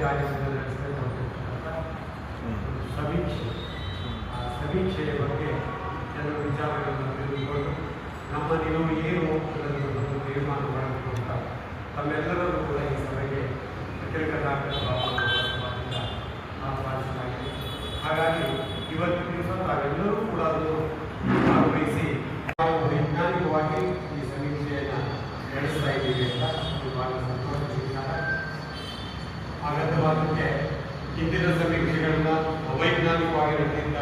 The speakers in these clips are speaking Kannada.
ಕಾರ್ಯವನ್ನು ನಡೆಸಬೇಕಾಗಿರ್ತಕ್ಕಂಥ ಸಮೀಕ್ಷೆ. ಆ ಸಮೀಕ್ಷೆಯ ಬಗ್ಗೆ ಕೆಲವು ವಿಚಾರಗಳನ್ನು ತಿಳಿದುಕೊಂಡು ನಮ್ಮ ನಿಲುವು ಏನು ಅನ್ನೋದನ್ನು ತೀರ್ಮಾನ ಮಾಡಬೇಕು ಅಂತ ತಮ್ಮೆಲ್ಲರನ್ನು ಕೂಡ ಈ ಸಭೆಗೆ ತಿರುಗದಾಟದ ಭಾವದಿಂದ ಆಹ್ವಾನಿಸಲಾಗಿದೆ. ಹಾಗಾಗಿ ಇವತ್ತು ದಿವಸ ತಾವೆಲ್ಲರೂ ಕೂಡ ಅದನ್ನು ಭಾಗವಹಿಸಿ ನಾವು ವೈಜ್ಞಾನಿಕವಾಗಿ ಈ ಸಮೀಕ್ಷೆಯನ್ನು ನಡೆಸ್ತಾ ಇದ್ದೀವಿ ಅಂತ ಬಹಳ ಸಂತೋಷದ ವಿಚಾರ. ಅಗತ್ಯವಾದಕ್ಕೆ ಹಿಂದಿನ ಸಮೀಕ್ಷೆಗಳನ್ನ ಅವೈಜ್ಞಾನಿಕವಾಗಿ ನಡೆದಿದ್ದ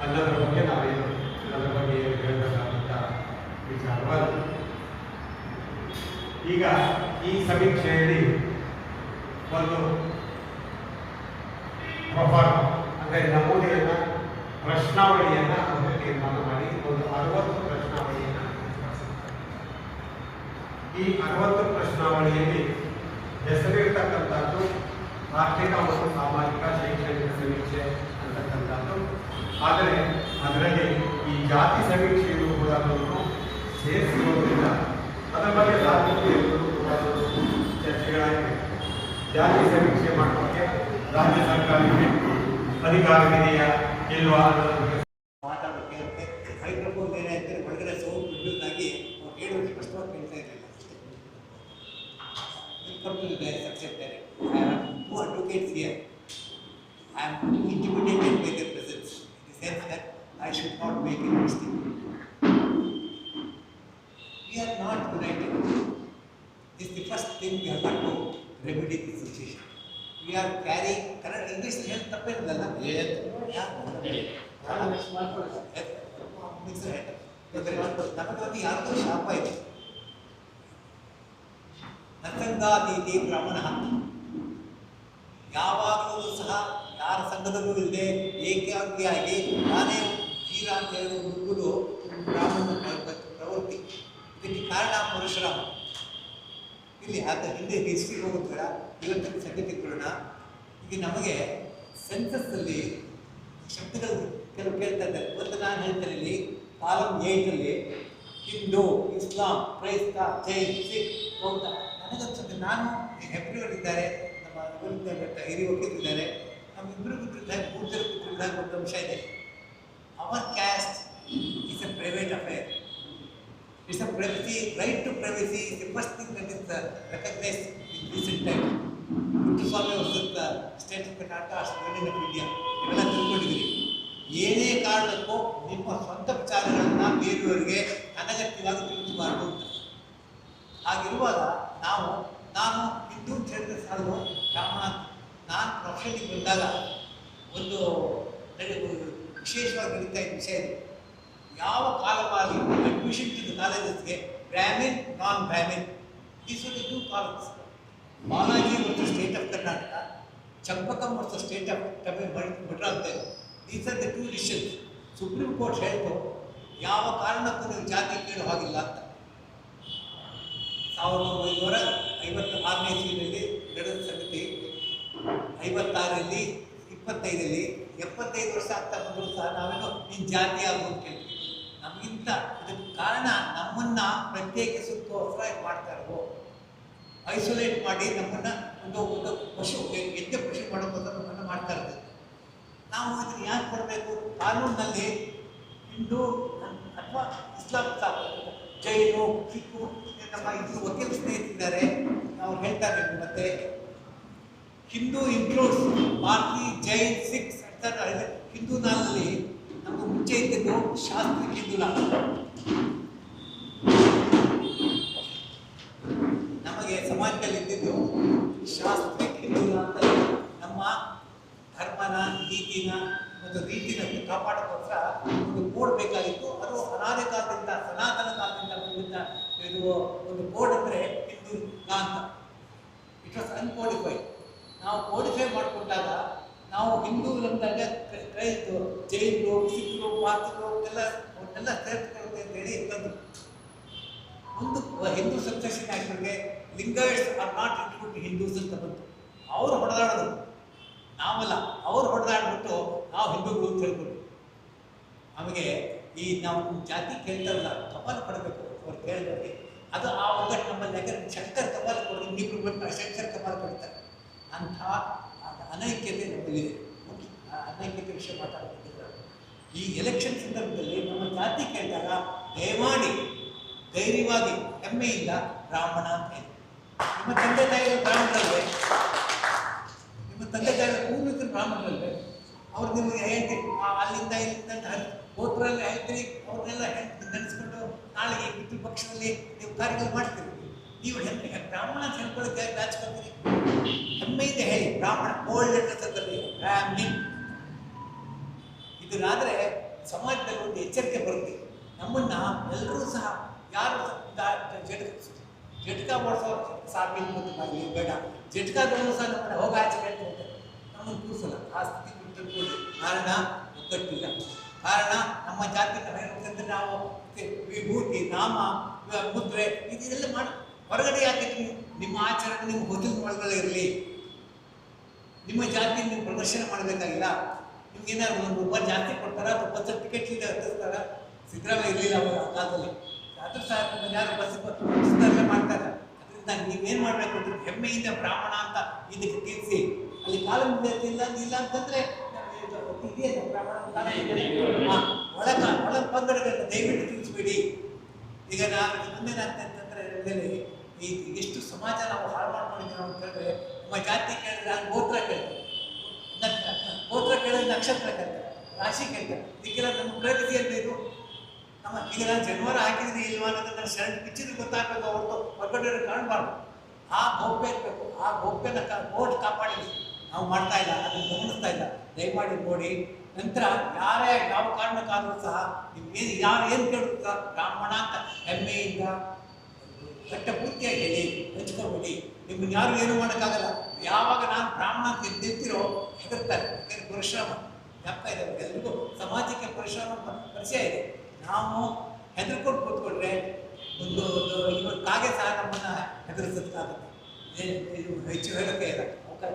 ಅನ್ನೋದ್ರ ಬಗ್ಗೆ ನಾವೇನು ಅದರ ಬಗ್ಗೆ ಏನು ಹೇಳಬೇಕಾದಂಥ ವಿಚಾರವಾದ. ಈಗ ಈ ಸಮೀಕ್ಷೆಯಲ್ಲಿ ಒಂದು ಪ್ರೊಫಾರ್ಮ್ ಅಂದರೆ ನಮೂನೆಯನ್ನು ಪ್ರಶ್ನಾವಳಿಯನ್ನು ಒಂದು ತೀರ್ಮಾನ ಮಾಡಿ ಒಂದು 60 ಪ್ರಶ್ನಾವಳಿಯನ್ನು ಈ 60 ಪ್ರಶ್ನಾವಳಿಯಲ್ಲಿ ಹೆಸರಿರ್ತಕ್ಕಂಥದ್ದು ಆರ್ಥಿಕ ಮತ್ತು ಸಾಮಾಜಿಕ ಶೈಕ್ಷಣಿಕ ಸಮೀಕ್ಷೆ ಅಂತಕ್ಕಂಥದ್ದು. ಆದರೆ ಅದರಲ್ಲಿ ಈ ಜಾತಿ ಸಮೀಕ್ಷೆಯು ಕೂಡ ಅದನ್ನು ಸೇರಿಸಿರೋದ್ರಿಂದ ಅದರ ಬಗ್ಗೆ ರಾಜಕೀಯಗಳು ಕೂಡ ಚರ್ಚೆಗಳಾಗಿವೆ. ಜಾತಿ ಸಮೀಕ್ಷೆ ಮಾಡೋಕ್ಕೆ ರಾಜ್ಯ ಸರ್ಕಾರಕ್ಕೆ ಅಧಿಕಾರವಿದೆಯಾ ಇಲ್ವಾ ಅನ್ನೋದಕ್ಕೆ ಮಾತಾಡೋಕ್ಕೆ ಮೈಕ್ರೋಫೋನ್ ಏನೇ ಅಂತಾರೆ ಒಳಗಡೆ ಸೌಂಡ್ ಬಿಡುವುದಾಗಿ ಅವ್ರು ಹೇಳೋದು ಸ್ಪಷ್ಟವಾಗಿ ಕೇಳ್ತಾ ಇರಲಿಲ್ಲ. Welcome to the subject area. I have 2 advocates here. I am intimidated by their presence in the sense that I should not make a mistake. We are not united. This is the first thing we have got to remedy this situation. We are carrying correct English health ತಪ್ಪೇನಲ್ಲ ನಮಗೆ ಯಾರ್ದೋ ಶಾಪ ಇದೆ. ನಸಂಗಾತೀತಿ ಬ್ರಾಹ್ಮಣ, ಯಾವಾಗಲೂ ಸಹ ಯಾರ ಸಂಘದಲ್ಲೂ ಇಲ್ಲದೆ ಏಕಾಂಗಿಯಾಗಿ ನಾನೇ ತೀರ ಅಂತ ಹೇಳಿ ಹುಡುಗುದು ಬ್ರಾಹ್ಮಣ ಪ್ರವೃತ್ತಿ. ಇದಕ್ಕೆ ಕಾರಣ ಪರಶುರಾಮ. ಇಲ್ಲಿ ಹಿಂದೆ ಹಿಸ್ಟ್ರಿ ಹೋಗೋದು ಬೇಡ, ಇವತ್ತಿನ ಸಂಗತಿ ಕೊಡೋಣ. ಈಗ ನಮಗೆ ಸೆನ್ಸಸ್ಸಲ್ಲಿ ಶಬ್ದಗಳು ಕೆಲವು ಕೇಳ್ತಾ ಇದ್ದಾರೆ. ಒಂದು ನಾನು ಹೇಳ್ತೇನೆ, ಇಲ್ಲಿ ಕಾಲಮ್ 8 ಹಿಂದೂ, ಇಸ್ಲಾಂ, ಕ್ರೈಸ್ತ, ಜೈನ್, ಸಿಖ್, ಬೌದ್ಧ. ನನಗನ್ಸುತ್ತೆ ನಾನು ಹೆಬ್ರಿಗಳಿದ್ದಾರೆ, ನಮ್ಮ ಹಿರಿಯ ವಕೀಲರಿದ್ದಾರೆ, ನಮ್ಮಿಬ್ಬರು ಬಿಟ್ಟಿದ್ದಾಗ 3 ಜನ ಬಿಟ್ಟಿದ್ದಾಗ ಒಂದು ಅಂಶ ಇದೆ. Our caste is a private affair. It's a privacy, right to privacy is the first thing that is recognized in recent times. Swami versus the state of Karnataka, Union of India. ಇವೆಲ್ಲ ತಿಳ್ಕೊಂಡಿದ್ದೀರಿ. ಏನೇ ಕಾರಣಕ್ಕೂ ನಿಮ್ಮ ಸ್ವಂತ ವಿಚಾರಗಳನ್ನ ಬೇರೆಯವರಿಗೆ ಅನಗತ್ಯವಾಗಿ ತಿಳಿಸಬಾರ್ದು ಅಂತ. ಹಾಗಿರುವಾಗ ನಾನು ಹಿಂದೂ ಅಂತ ಹೇಳಿದ್ರೆ ಸಾಲು ರಾಮನಾಥ್. ನಾನು ಪ್ರೊಫೆಷನ್ಗೆ ಬಂದಾಗ ಒಂದು ವಿಶೇಷವಾಗಿ ನಡೀತಾ ಇದ್ದ ವಿಷಯ ಇದೆ. ಯಾವ ಕಾಲವಾಗಿ ಅಡ್ಮಿಷನ್ ಟು ದ ಕಾಲೇಜಸ್ಗೆ Brahmin, non Brahmin, these are the 2 colleges. Balaji ಮತ್ತು ಸ್ಟೇಟ್ ಆಫ್ ಕರ್ನಾಟಕ, ಚಂಪಕಂ ಮತ್ತು state of Madras. These are the 2 decisions. Supreme court ಹೇಳ್ತು ಯಾವ ಕಾರಣಕ್ಕೂ ನೀವು ಜಾತಿ ಕೇಳೋ ಹಾಗಿಲ್ಲ ಅಂತ. 1956ನೇ ಇಸ್ವಿಯಲ್ಲಿ ನಡೆದ ಸಂಗತಿ. 56ರಲ್ಲಿ 25ರಲ್ಲಿ 75 ವರ್ಷ ಆಗ್ತಾ ಬಂದರೂ ಸಹ ನಾವೇನೋ ನಿನ್ನ ಜಾತಿ ಆಗೋದು ಕೇಳ್ತೀವಿ. ನಮಗಿಂತ ಇದಕ್ಕೆ ಕಾರಣ ನಮ್ಮನ್ನು ಪ್ರತ್ಯೇಕಿಸೋಕ್ಕೋಸ್ಕರ ಮಾಡ್ತಾ ಇರೋ, ಐಸೋಲೇಟ್ ಮಾಡಿ ನಮ್ಮನ್ನು ಒಂದು ಪಶು ಎದ್ದೆ ಪಶು ಮಾಡೋಕ್ಕೋಸ್ಕರ ನಮ್ಮನ್ನು ಮಾಡ್ತಾ ಇರೋದು. ನಾವು ಇದನ್ನು ಯಾಕೆ ಕೊಡಬೇಕು? ಕಾನೂನಿನಲ್ಲಿ ಹಿಂದೂ ಅಥವಾ ಇಸ್ಲಾಂ, ಜೈನು, ಸಿಕ್ಕು, ನಮ್ಮ ಇಬ್ಬರು ವಕೀಲ ಸ್ನೇಹಿತರಿದ್ದಾರೆ, ಅವ್ರು ಹೇಳ್ತಾರೆ ಮತ್ತೆ ಹಿಂದೂ ಇನ್ಕ್ಲೂಡ್ಸ್ ಪಾರ್ಸಿ, ಜೈನ್, ಸಿಖ್ಸ್ ಅಂತ. ಹಿಂದೂ ನಾಲ್ನಲ್ಲಿ ನಮಗೆ ಮುಂಚೆ ಇದ್ದಿದ್ದು ಶಾಸ್ತ್ರೀಯ ಹಿಂದೂ ನಾಲ್. ನಮಗೆ ಸಮಾಜದಲ್ಲಿ ಇದ್ದಿದ್ದು ಶಾಸ್ತ್ರೀಯ ಹಿಂದೂ ಅಂತ. ನಮ್ಮ ಧರ್ಮನ, ನೀತಿನ ಮತ್ತು ರೀತಿನ ಕಾಪಾಡೋಕ್ಕೋಸ್ಕರ ಒಂದು ಕೋಡ್ ಬೇಕಾಗಿತ್ತು. ಅದು ಅನಾದಿ ಕಾಲದಿಂದ, ಸನಾತನ ಕಾಲದಿಂದ ಬಂದಿದ್ದ ಇದು ಒಂದು ಕೋಡ್ ಅಂದರೆ ಹಿಂದೂ ಲಾ ಅಂತ. It was uncodified. ನಾವು ಕೋಡಿಫೈ ಮಾಡಿಕೊಂಡಾಗ ನಾವು ಹಿಂದೂ ನಮ್ದಾಗ ಕ್ರೈಸ್ತು, ಜೈನರು, ಸಿಖ್ರು, ಪಾರ್ಸಿಗಳು ಅವನ್ನೆಲ್ಲ ಸೇರಿಸ್ಕೊಳ್ಳುತ್ತೆ ಅಂತೇಳಿ ತಂದು ಒಂದು ಹಿಂದೂ ಸಕ್ಸೆಷನ್ ಆ್ಯಕ್ಟ್ಗೆ Lingayats are not include Hindus ಅಂತ ಬಂತು. ಅವರು ಹೊಡೆದಾಡೋದು, ನಾವಲ್ಲ. ಅವರು ಹೊಡೆದಾಡ್ಬಿಟ್ಟು ನಾವು ಹಿಂದೂಗಳು ಅಂತ ಹೇಳ್ಬಿಟ್ಟು ನಮಗೆ ಈ ನಾವು ಜಾತಿ ಕೇಳ್ತಾರಲ್ಲ, ಕಪಾಲು ಕೊಡಬೇಕು ಅವ್ರು ಕೇಳಿದ್ರೆ. ಅದು ಆ ಒಗ್ಗಟ್ಟು ನಮ್ಮಲ್ಲಿ. ಯಾಕಂದ್ರೆ ಶಂಕರ್ ಕಪಾಲು ಕೊಡೋದು, ಇನ್ನಿಬ್ರು ಬಿಟ್ಟು ಶಂಕರ್ ಕಪಾಲು ಕೊಡ್ತಾರೆ. ಅಂಥ ಅನೈಕ್ಯತೆ ನಮ್ಮಲ್ಲಿದೆ. ಅನೈಕ್ಯತೆ ವಿಷಯ ಮಾತಾಡ್ತಿದ್ದಿಲ್ಲ. ಈ ಎಲೆಕ್ಷನ್ ಸಂದರ್ಭದಲ್ಲಿ ನಮ್ಮ ಜಾತಿ ಕೇಳಿದಾಗ ದಯಮಾಡಿ ಧೈರ್ಯವಾಗಿ ಹೆಮ್ಮೆಯಿಂದ ಬ್ರಾಹ್ಮಣ ಅಂತ ಹೇಳಿ. ನಿಮ್ಮ ತಂದೆ ತಾಯಿಗಳು ಬ್ರಾಹ್ಮಣರಲ್ವೇ? ನಿಮ್ಮ ತಂದೆ ತಾಯಿಗಳ ಪೂರ್ವಿಕರು ಬ್ರಾಹ್ಮಣರಲ್ವೇ? ಅವ್ರು ನಿಮಗೆ ಹೇಳ್ತೀವಿ ಅಲ್ಲಿಂದ ಇಲ್ಲಿಂದ ಗೋತ್ರದಲ್ಲಿ ಹೇಳ್ತೀರಿ, ಅವ್ರನ್ನೆಲ್ಲ ನೆನೆಸ್ಕೊಂಡು ನಾಳೆಗೆ ಪಿತೃಪಕ್ಷದಲ್ಲಿ ನೀವು ಕಾರ್ಯಗಳು ಮಾಡ್ತೀರಿ. ನೀವು ಬ್ರಾಹ್ಮಣ ಅಂತ ಹೇಳ್ಕೊಳ್ಳೋಕೆ ರಾಜಕೀಯ ಹೆಮ್ಮೆಯಿಂದ ಹೇಳಿ ಬ್ರಾಹ್ಮಣ ಗೋಲ್ಡ್ ಲೆಟರ್ಸಲ್ಲಿ ಬ್ರಾಹ್ಮಿನ್. ಇದರಾದರೆ ಸಮಾಜದಲ್ಲಿ ಒಂದು ಎಚ್ಚರಿಕೆ ಬರುತ್ತೆ. ನಮ್ಮನ್ನ ಎಲ್ಲರೂ ಸಹ ಯಾರು ಜಟ್ಕ ಓಡಿಸೋರು ಸಾಕಿನ ಆಗಲಿ ಬೇಡ, ಜಟ್ಕಾದವರು ಸಹ ನಮ್ಮನ್ನ ಹೋಗಾಚೆ ಹೇಳ್ತಾರೆ, ನಮ್ಮನ್ನು ಕೂರಿಸಲ್ಲ. ಆ ಸ್ಥಿತಿ ಬಿಟ್ಟು ಕಾರಣ ಒಗ್ಗಟ್ಟಿಲ್ಲ. ಕಾರಣ ನಮ್ಮ ಜಾತಿ ನಾವೇನಂತಂದ್ರೆ ನಾವು ವಿಭೂತಿ ನಾಮ ಮುದ್ರೆ ಇದೆಲ್ಲ ಮಾಡಿ ಹೊರಗಡೆ ಯಾಕೆ ನಿಮ್ಮ ಆಚರಣೆ ನಿಮ್ಮ ಹೋಟೆಲ್ ಒಳಗಡೆ ಇರಲಿ. ನಿಮ್ಮ ಜಾತಿ ನೀವು ಪ್ರದರ್ಶನ ಮಾಡಬೇಕಾಗಿಲ್ಲ. ನಿಮ್ಗೇನಾದ್ರು ಒಬ್ಬ ಜಾತಿ ಕೊಡ್ತಾರ ಅಥವಾ ಬಸ್ ಟಿಕೆಟ್ ಹತ್ತಿಸ್ತಾರ. ಸಿದ್ದರಾಮಯ್ಯ ಇರಲಿಲ್ಲ ಅವರು ಆ ಕಾಲದಲ್ಲಿ, ಅದು ಸಹ ಯಾರು ಬಸ್ಸಲ್ಲೇ ಮಾಡ್ತಾರೆ. ಅದರಿಂದ ನೀವೇನು ಮಾಡಬೇಕು ಅಂದ್ರೆ ಹೆಮ್ಮೆಯಿಂದ ಬ್ರಾಹ್ಮಣ ಅಂತ ಇದಕ್ಕೆ ತಿಳಿಸಿ. ಅಲ್ಲಿ ಕಾಲ ಇಲ್ಲ ಇಲ್ಲ ಅಂತಂದ್ರೆ ಒಳ ಪಂಗಡಗಳನ್ನ ದಯವಿಟ್ಟು ತಿಳಿಸ್ಬೇಡಿ. ಈಗ ನಾನು ಮುಂದೆ ಅಂತಂದ್ರೆ ಈ ಎಷ್ಟು ಸಮಾಜ ನಾವು ಹಾಳು ಮಾಡ್ಕೊಂಡಿದ್ದೀವಿ ಅಂತ ಹೇಳಿದ್ರೆ, ನಮ್ಮ ಜಾತಿ ಕೇಳಿದ್ರೆ ಗೋತ್ರ ಕೇಳ್ತಾರೆ, ಗೋತ್ರ ಕೇಳಿದ್ರೆ ನಕ್ಷತ್ರ ಕೇಳ್ತಾರೆ, ರಾಶಿ ಕೇಳ್ತಾರೆ. ಇದಕ್ಕೆಲ್ಲ ನಮ್ಮ ಪ್ರಗತಿ ಅಂತ ಇದು ನಮ್ಮ ಈಗ ನಾನು ಜನವಾರ ಹಾಕಿದ್ರೆ ಇಲ್ವಾ ಅನ್ನೋದನ್ನ ಶರ್ಟ್ ಪಿಚ್ಚಿದ್ರೆ ಗೊತ್ತಾಗಬೇಕು, ಅವ್ರದ್ದು ಹೊರಗಡೆ ಕಾಣಬಾರ್ದು. ಆ ಗೌಪ್ಯ ಇರಬೇಕು. ಆ ಗೌಪ್ಯನ ಕೋರ್ಟ್ ಕಾಪಾಡಿದ್ವಿ ನಾವು ಮಾಡ್ತಾ ಇಲ್ಲ, ಅದನ್ನು ಗಮನಿಸ್ತಾ ಇಲ್ಲ. ದಯಮಾಡಿ ನೋಡಿ. ನಂತರ ಯಾರೇ ಯಾವ ಕಾರಣಕ್ಕಾದರೂ ಸಹ ನಿಮ್ಗೇನು ಯಾರು ಏನು ಕೇಳಿದ್ರು ಸಹ ಬ್ರಾಹ್ಮಣ ಅಂತ ಹೆಮ್ಮೆಯಿಂದ ಕಟ್ಟಪೂರ್ತಿಯಾಗಿ ಹೇಳಿ, ಹಂಚ್ಕೊಬೇಡಿ. ನಿಮ್ಮನ್ನು ಯಾರು ಏನು ಮಾಡೋಕ್ಕಾಗಲ್ಲ. ಯಾವಾಗ ನಾನು ಬ್ರಾಹ್ಮಣ ಅಂತ ನಿಂತಿರೋ ಹೆದರ್ತಾರೆ. ಯಾಕಂದರೆ ಪರಿಶ್ರಮ ಆಗ್ತಾ ಇದೆ ಎಲ್ರಿಗೂ, ಸಮಾಜಕ್ಕೆ ಪರಿಶ್ರಮ ಪರಿಚಯ ಇದೆ. ನಾವು ಹೆದರ್ಕೊಂಡು ಕೂತ್ಕೊಂಡ್ರೆ ಒಂದು ಇವತ್ತು ಕಾಗೆ ಸಹ ನಮ್ಮನ್ನು ಹೆದರಿಸೋದಕ್ಕಾಗುತ್ತೆ. ಇದು ಹೆಚ್ಚು ಹೇಳೋಕ್ಕೆ ಇಲ್ಲ.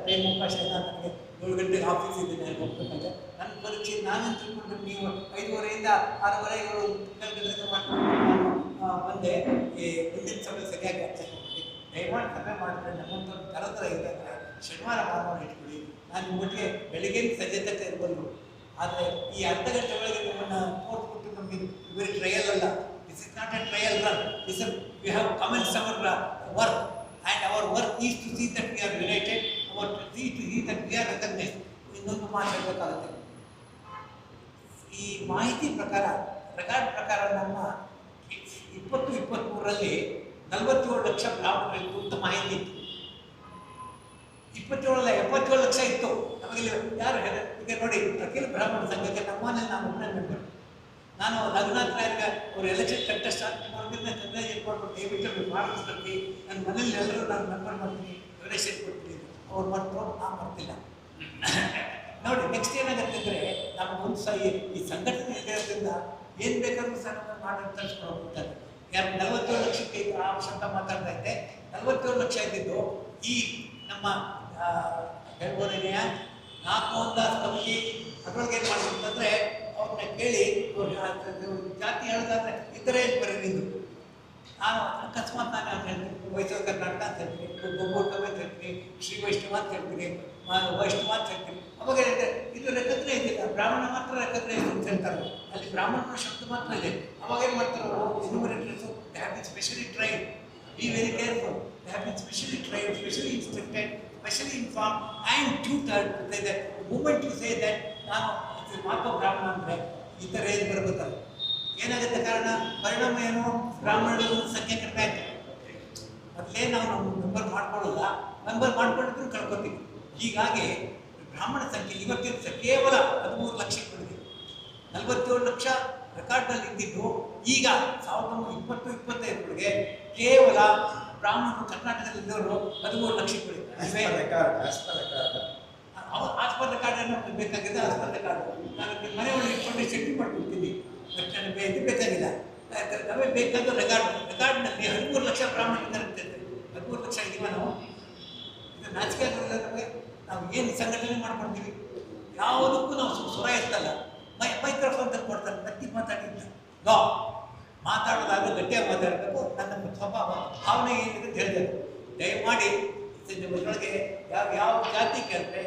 ಟೈಮ್ ಅವಕಾಶ ಇಲ್ಲ. ನನಗೆ 7 ಗಂಟೆಗೆ ಆಫೀಸ್ ಇದೆ, ನನಗೆ ಹೋಗ್ಬೇಕಂದ್ರೆ ನನ್ನ ಪರೀಕ್ಷೆ ನಾನೇನು ತಿಳ್ಕೊಂಡ್ರೆ ನೀವು 5:30 6:30 7 ಮಾಡ್ಕೊಂಡು ಬಂದೆ. ಈ ಮುಂದಿನ ಸಮಯ ಸರಿಯಾಗಿ ಹಚ್ಚಿಕೊಂಡು ದಯಮಾಡಿ ಸಭೆ ಮಾಡಿದ್ರೆ ನಮ್ಮಂತ ಥರ ಇದೆ ಅಂದರೆ ಶನಿವಾರ ಭಾನುವಾರ ಇಟ್ಕೊಳ್ಳಿ. ನಾನು ಒಟ್ಟಿಗೆ ಬೆಳಿಗ್ಗೆ ಸಂಜೆ ತನಕ ಇರ್ಬೋದು. ಆದರೆ ಈ ಅರ್ಧ ಗಂಟೆ ಒಳಗೆ ನಮ್ಮನ್ನು ತೋರಿಸ್ಬಿಟ್ಟು ನಮಗೆ ವೆರಿ ಟ್ರಯಲ್ ಅಲ್ಲ. This is not a trial run. This we have commence our work and our work is to see that we are related, our to see that we are recognise. ಇನ್ನೊಂದು ಮಾತಾಡಬೇಕಾಗುತ್ತೆ. ಈ ಮಾಹಿತಿ ಪ್ರಕಾರ ರೆಕಾರ್ಡ್ ಪ್ರಕಾರ ನಮ್ಮ 2023ರಲ್ಲಿ 47 ಲಕ್ಷ ಬ್ರಾಹ್ಮಣರಿತ್ತು ಅಂತ ಮಾಹಿತಿ ಇತ್ತು. 27 ಅಲ್ಲ 77 ಲಕ್ಷ ಇತ್ತು. ನಮಗೆ ಯಾರು ಈಗ ನೋಡಿ, ಅಖಿಲ ಬ್ರಾಹ್ಮಣ ಸಂಘಕ್ಕೆ ನಮ್ಮನೆ ನಾನು ಒಬ್ಬನೇ ಮೆಂಬರ್. ನಾನು ರಘುನಾಥ್ ರಾಯರ್ಗೆ ಅವರು ಎಲೆಕ್ಷನ್ ಕಂಟೆಸ್ಟ್ ಆಗ್ತಿರೋದ್ರಿಂದ ಕಂಗ್ರಾಜುಲೇಟ್ ಮಾಡ್ಕೊಂಡು ದಯವಿಟ್ಟು ಮಾರ್ಕ್ಸ್ ಬರ್ತೀನಿ, ನನ್ನ ಮನೇಲಿ ಎಲ್ಲರೂ ನಾನು ಮೆಂಬರ್ ಮಾಡ್ತೀನಿ, ಡೊನೇಷನ್ ಕೊಡ್ತೀನಿ. ಅವ್ರು ಮಾಡ್ತೋ ನಾನು ಮಾಡ್ತಿಲ್ಲ. ನೋಡಿ ನೆಕ್ಸ್ಟ್ ಏನಾಗುತ್ತೆ ಅಂದರೆ ನಮಗೊಂದು ಸಹ ಈ ಸಂಘಟನೆ ಇರೋದ್ರಿಂದ ಏನು ಬೇಕಾದ್ರೂ ಸಹ ನಮ್ಮ ಮಾಡಿ ತರಿಸ್ಕೊಂಡು ಹೋಗ್ತಾರೆ. ಯಾರು 47 ಲಕ್ಷಕ್ಕೆ ಆ ಶಬ್ದ ಮಾತಾಡ್ತಾ ಇದ್ದೆ. 47 ಲಕ್ಷ ಇದ್ದಿದ್ದು ಈ ನಮ್ಮ ಹೇಳ್ಬೋದೇನೆಯ ನಾಲ್ಕು ಕಮಿಟಿ ಅದರೊಳಗೆ ಏನು ಮಾಡ್ಬೇಕು ಅಂತಂದರೆ ಅವ್ರನ್ನ ಕೇಳಿ ಜಾತಿ ಹೇಳೋದಾದ್ರೆ ಇತರ ಏನು ಬರೀನಿಂದು ನಾನು ಅಕಸ್ಮಾತ್ ನಾನು ಅಂತ ಹೇಳ್ತೀನಿ, ವೈಷ್ಣವ ಕರ್ನಾಟಕ ಅಂತ ಹೇಳ್ತೀನಿ, ಗೊಬ್ಬರ ಅಂತ ಹೇಳ್ತೀನಿ, ಶ್ರೀ ವೈಷ್ಣವ ಅಂತ ಹೇಳ್ತೀನಿ, ವೈಷ್ಣವ ಅಂತ ಹೇಳ್ತೀನಿ. ಅವಾಗ ಹೇಳಿದ್ರೆ ಇದು ರೆಕಗ್ನೈಸ್ ಇಲ್ಲ, ಬ್ರಾಹ್ಮಣ ಮಾತ್ರ ರೆಕಗ್ನೈಸ್ ಅಂತ ಹೇಳ್ತಾರೆ. ಅಲ್ಲಿ ಬ್ರಾಹ್ಮಣನ ಶಬ್ದ ಮಾತ್ರ ಇದೆ. ಅವಾಗ ಏನು ಮಾಡ್ತಾರೆ ಅವರು enumerators, they have been specially trained. Be very careful. They have been specially trained, specially instructed, specially inform and tutored to say that moment you say that ನಾನು ಮಾತ್ರ ಬ್ರಾಹ್ಮಣ ಅಂದರೆ ಈ ಥರ ಏನು ಬರ್ಬೇಕಲ್ಲ. ಏನಾಗುತ್ತೆ ಕಾರಣ ಪರಿಣಾಮ ಏನು? ಬ್ರಾಹ್ಮಣರ ಸಂಖ್ಯೆ ಕಡಿಮೆ ಆಯ್ತು. ಮೊದಲೇ ನಾವು ಮೆಂಬರ್ ಮಾಡ್ಕೊಳ್ಳೋಲ್ಲ, ಮೆಂಬರ್ ಮಾಡ್ಕೊಂಡಿದ್ರು ಕಳ್ಕೊತೀವಿ. ಹೀಗಾಗಿ ಬ್ರಾಹ್ಮಣ ಸಂಖ್ಯೆ ಇವತ್ತಿನ ಕೇವಲ 13 ಲಕ್ಷಕ್ಕೆ ಬಂದಿದೆ. 47 ಲಕ್ಷ ರೆಕಾರ್ಡ್ನಲ್ಲಿ ಇದ್ದಿದ್ದು ಈಗ 1920-25 ಕೇವಲ ಬ್ರಾಹ್ಮಣರು ಕರ್ನಾಟಕದಲ್ಲಿದ್ದವರು 13 ಲಕ್ಷಕ್ಕೆ ಬಂದಿದೆ. ಆಸ್ಪತ್ರೆ ಕಾರ್ಡನ್ನು ಬೇಕಾಗಿದೆ. ಆಸ್ಪತ್ರೆ ಕಾರ್ಡು ನಾನು ಮನೆಯೊಳಗೆ ಇಟ್ಕೊಂಡು ಸೆಟ್ಟಿ ಮಾಡ್ಕೊಡ್ತೀನಿ. ಬಟ್ ನನಗೆ ಇದು ಬೇಕಾಗಿಲ್ಲ. ನಮಗೆ ಬೇಕಾದ ರೆಕಾರ್ಡ್ನಲ್ಲಿ 13 ಲಕ್ಷ ಬ್ರಾಹ್ಮಣರು ಇರ್ತಿದ್ದೆ. 13 ಲಕ್ಷ ಇದೀವ ನಾವು. ಇದು ನಾಚಿಕೆ ಆಗೋದಿಲ್ಲ ನಮಗೆ. ನಾವು ಏನು ಸಂಘಟನೆ ಮಾಡ್ಕೊಡ್ತೀವಿ, ಯಾವುದಕ್ಕೂ ನಾವು ಸ್ವರ ಎತ್ತಲ್ಲ. ಮೈಕ್ರೋಫೋನ್ ತಂದು ಕೊಡ್ತಾರೆ, ಗಟ್ಟಿ ಮಾತಾಡಿದ್ದ ಲಾ ಮಾತಾಡೋದಾದ್ರೆ ಗಟ್ಟಿಯಾಗಿ ಮಾತಾಡಬೇಕು. ನನ್ನ ಸ್ವಭಾವ ಭಾವನೆ ಏನಿದೆ ಅಂತ ಹೇಳಿದೆ. ದಯಮಾಡಿ ಇದರೊಳಗೆ ಯಾವ ಜಾತಿ ಕೇಳಿದ್ರೆ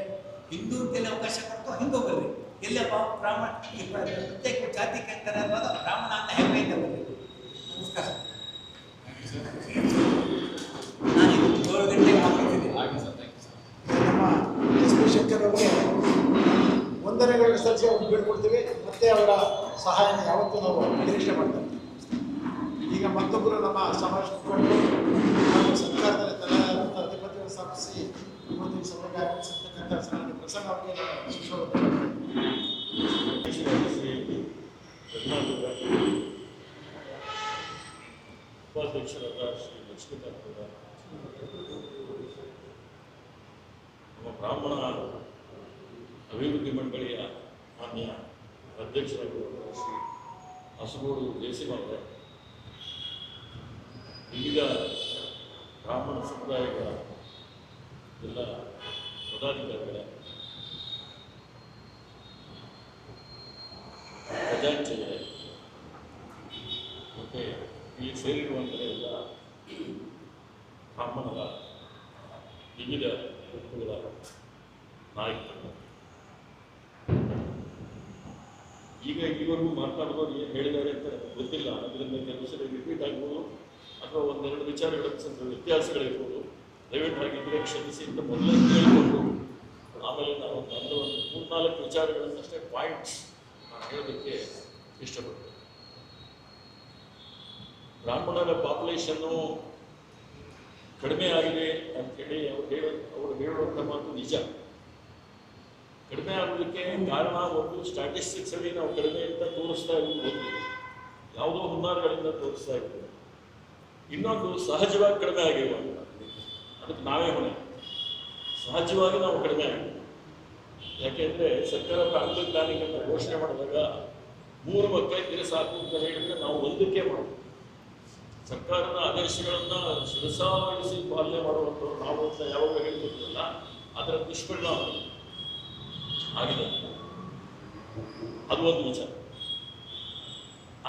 ಹಿಂದೂ ಅಂತೇಳಿ ಅವಕಾಶ ಕೊಡ್ತು, ಹಿಂದೂ ಬರ್ರಿ. ಎಲ್ಲ ಬ್ರಾಹ್ಮಣ ಪ್ರತ್ಯೇಕ ಜಾತಿ ಕೇಳ್ತಾರೆ ಅನ್ನೋದು ಬ್ರಾಹ್ಮಣ ಅಂತ ಹೆಮ್ಮೆಯಿಂದ ಬರ್ರಿ. ನಮಸ್ಕಾರ. ನಾನು 7 ಗಂಟೆಗೆ ಹಾಕಿದ್ದೀನಿ. ನಮ್ಮ ಎಸ್ ಪಿ ಶಂಕರ್ ಅವರಿಗೆ ವಂದನೆಗಳನ್ನು ಸಲ್ಲಿಸಿ ಅವ್ರಿಗೆ ಬೀಳ್ಕೊಡ್ತೀವಿ. ಮತ್ತೆ ಅವರ ಸಹಾಯನ ಯಾವತ್ತೂ ನಾವು ನಿರೀಕ್ಷೆ ಮಾಡ್ತೇವೆ. ಈಗ ಮತ್ತೊಬ್ಬರು ನಮ್ಮ ಸಮಾಜ ಮುಖಂಡರು ಹಾಗೂ ಸರ್ಕಾರದಲ್ಲಿ ತಲೆಯಾದಂಥ ಅಧಿಪತಿಯನ್ನು ಸ್ಥಾಪಿಸಿ ಇವತ್ತು ಈ ಸಭೆಗೆ ಆಗಮಿಸಿರ್ತಕ್ಕಂಥ ಸನ್ಮಾನ್ಯ ಪ್ರಸನ್ನ ಅವರಿಗೆ ಶಿಕ್ಷಣ ಉಪಾಧ್ಯಕ್ಷರಾದ ಶ್ರೀ ಲಕ್ಷ್ಮೀಕಾಂತ ನಮ್ಮ ಬ್ರಾಹ್ಮಣ ಅಭಿವೃದ್ಧಿ ಮಂಡಳಿಯ ಮಾನ್ಯ ಅಧ್ಯಕ್ಷರಾಗಿರುವ ಶ್ರೀ ಹಸುಗೋಡು ಜಯಸಿಂಹರವರೇ, ವಿವಿಧ ಬ್ರಾಹ್ಮಣ ಸಮುದಾಯಗಳ ಎಲ್ಲ ಪದಾಧಿಕಾರಿಗಳ ಖಜಾಂಚಿಗಳೇ ಮತ್ತು ಇಲ್ಲಿ ಸೇರಿರುವಂಥ ಎಲ್ಲ ಬ್ರಾಹ್ಮಣರ ವಿವಿಧ ಗುಂಪುಗಳ ನಾಯಕರು, ಈಗ ಈವರೆಗೂ ಮಾತನಾಡುವವರು ಏನು ಹೇಳಿದ್ದಾರೆ ಅಂತ ಗೊತ್ತಿಲ್ಲ. ಅದರಿಂದ ಕೆಲವು ಸಲ ರಿಪೀಟ್ ಆಗ್ಬೋದು ಅಥವಾ ಒಂದೆರಡು ವಿಚಾರಗಳ ವ್ಯತ್ಯಾಸಗಳಿರ್ಬೋದು. ದಯವಿಟ್ಟು ಹಾಗಿದ್ದರೆ ಕ್ಷಮಿಸಿ ಅಂತ ಮೊದಲೇ ಕೇಳಿಕೊಂಡು ಆಮೇಲೆ ನಾವು ಒಂದು 3-4 ವಿಚಾರಗಳನ್ನಷ್ಟೇ ಪಾಯಿಂಟ್ಸ್ ನಾನು ಹೇಳೋದಕ್ಕೆ ಇಷ್ಟಪಡ್ತೇನೆ. ಬ್ರಾಹ್ಮಣರ ಪಾಪ್ಯುಲೇಷನ್ನು ಕಡಿಮೆ ಆಗಿದೆ ಅಂಥೇಳಿ ಅವರು ಹೇಳುವಂಥ ಮಾತು ನಿಜ. ಕಡಿಮೆ ಆಗೋದಕ್ಕೆ ಕಾರಣ ಒಂದು ಸ್ಟ್ಯಾಟಿಸ್ಟಿಕ್ಸಲ್ಲಿ ನಾವು ಕಡಿಮೆ ಅಂತ ತೋರಿಸ್ತಾ ಇರೋದು ಒಂದು, ಯಾವುದೋ ಹುನ್ನಾರಗಳಿಂದ ತೋರಿಸ್ತಾ ಇದ್ದೀವಿ. ಇನ್ನೊಂದು ಸಹಜವಾಗಿ ಕಡಿಮೆ ಆಗಿರುವಾಗ ಅದಕ್ಕೆ ನಾವೇ ಹೊಣೆ. ಸಹಜವಾಗಿ ನಾವು ಕಡಿಮೆ ಆಗಿದೆ. ಯಾಕೆಂದರೆ ಸರ್ಕಾರ ಫ್ಯಾಮಿಲಿ ಪ್ಲಾನಿಂಗನ್ನು ಘೋಷಣೆ ಮಾಡಿದಾಗ 3 ಮಕ್ಕಳಿಗೆ ಸಾಕು ಅಂತ ಹೇಳಿದರೆ ನಾವು 1ಕ್ಕೆ ಮಾಡೋದು. ಸರ್ಕಾರದ ಆದೇಶಗಳನ್ನು ಶಿರಸಾವಹಿಸಿ ಪಾಲನೆ ಮಾಡುವಂಥವ್ರು ನಾವು ಅಂತ ಯಾವಾಗ ಹೇಳ್ತಿರ್ಲಿಲ್ಲ, ಅದರ ದುಷ್ಪರಿಣಾಮ ಆಗಿದೆ. ಅದು ಒಂದು ವಿಚಾರ.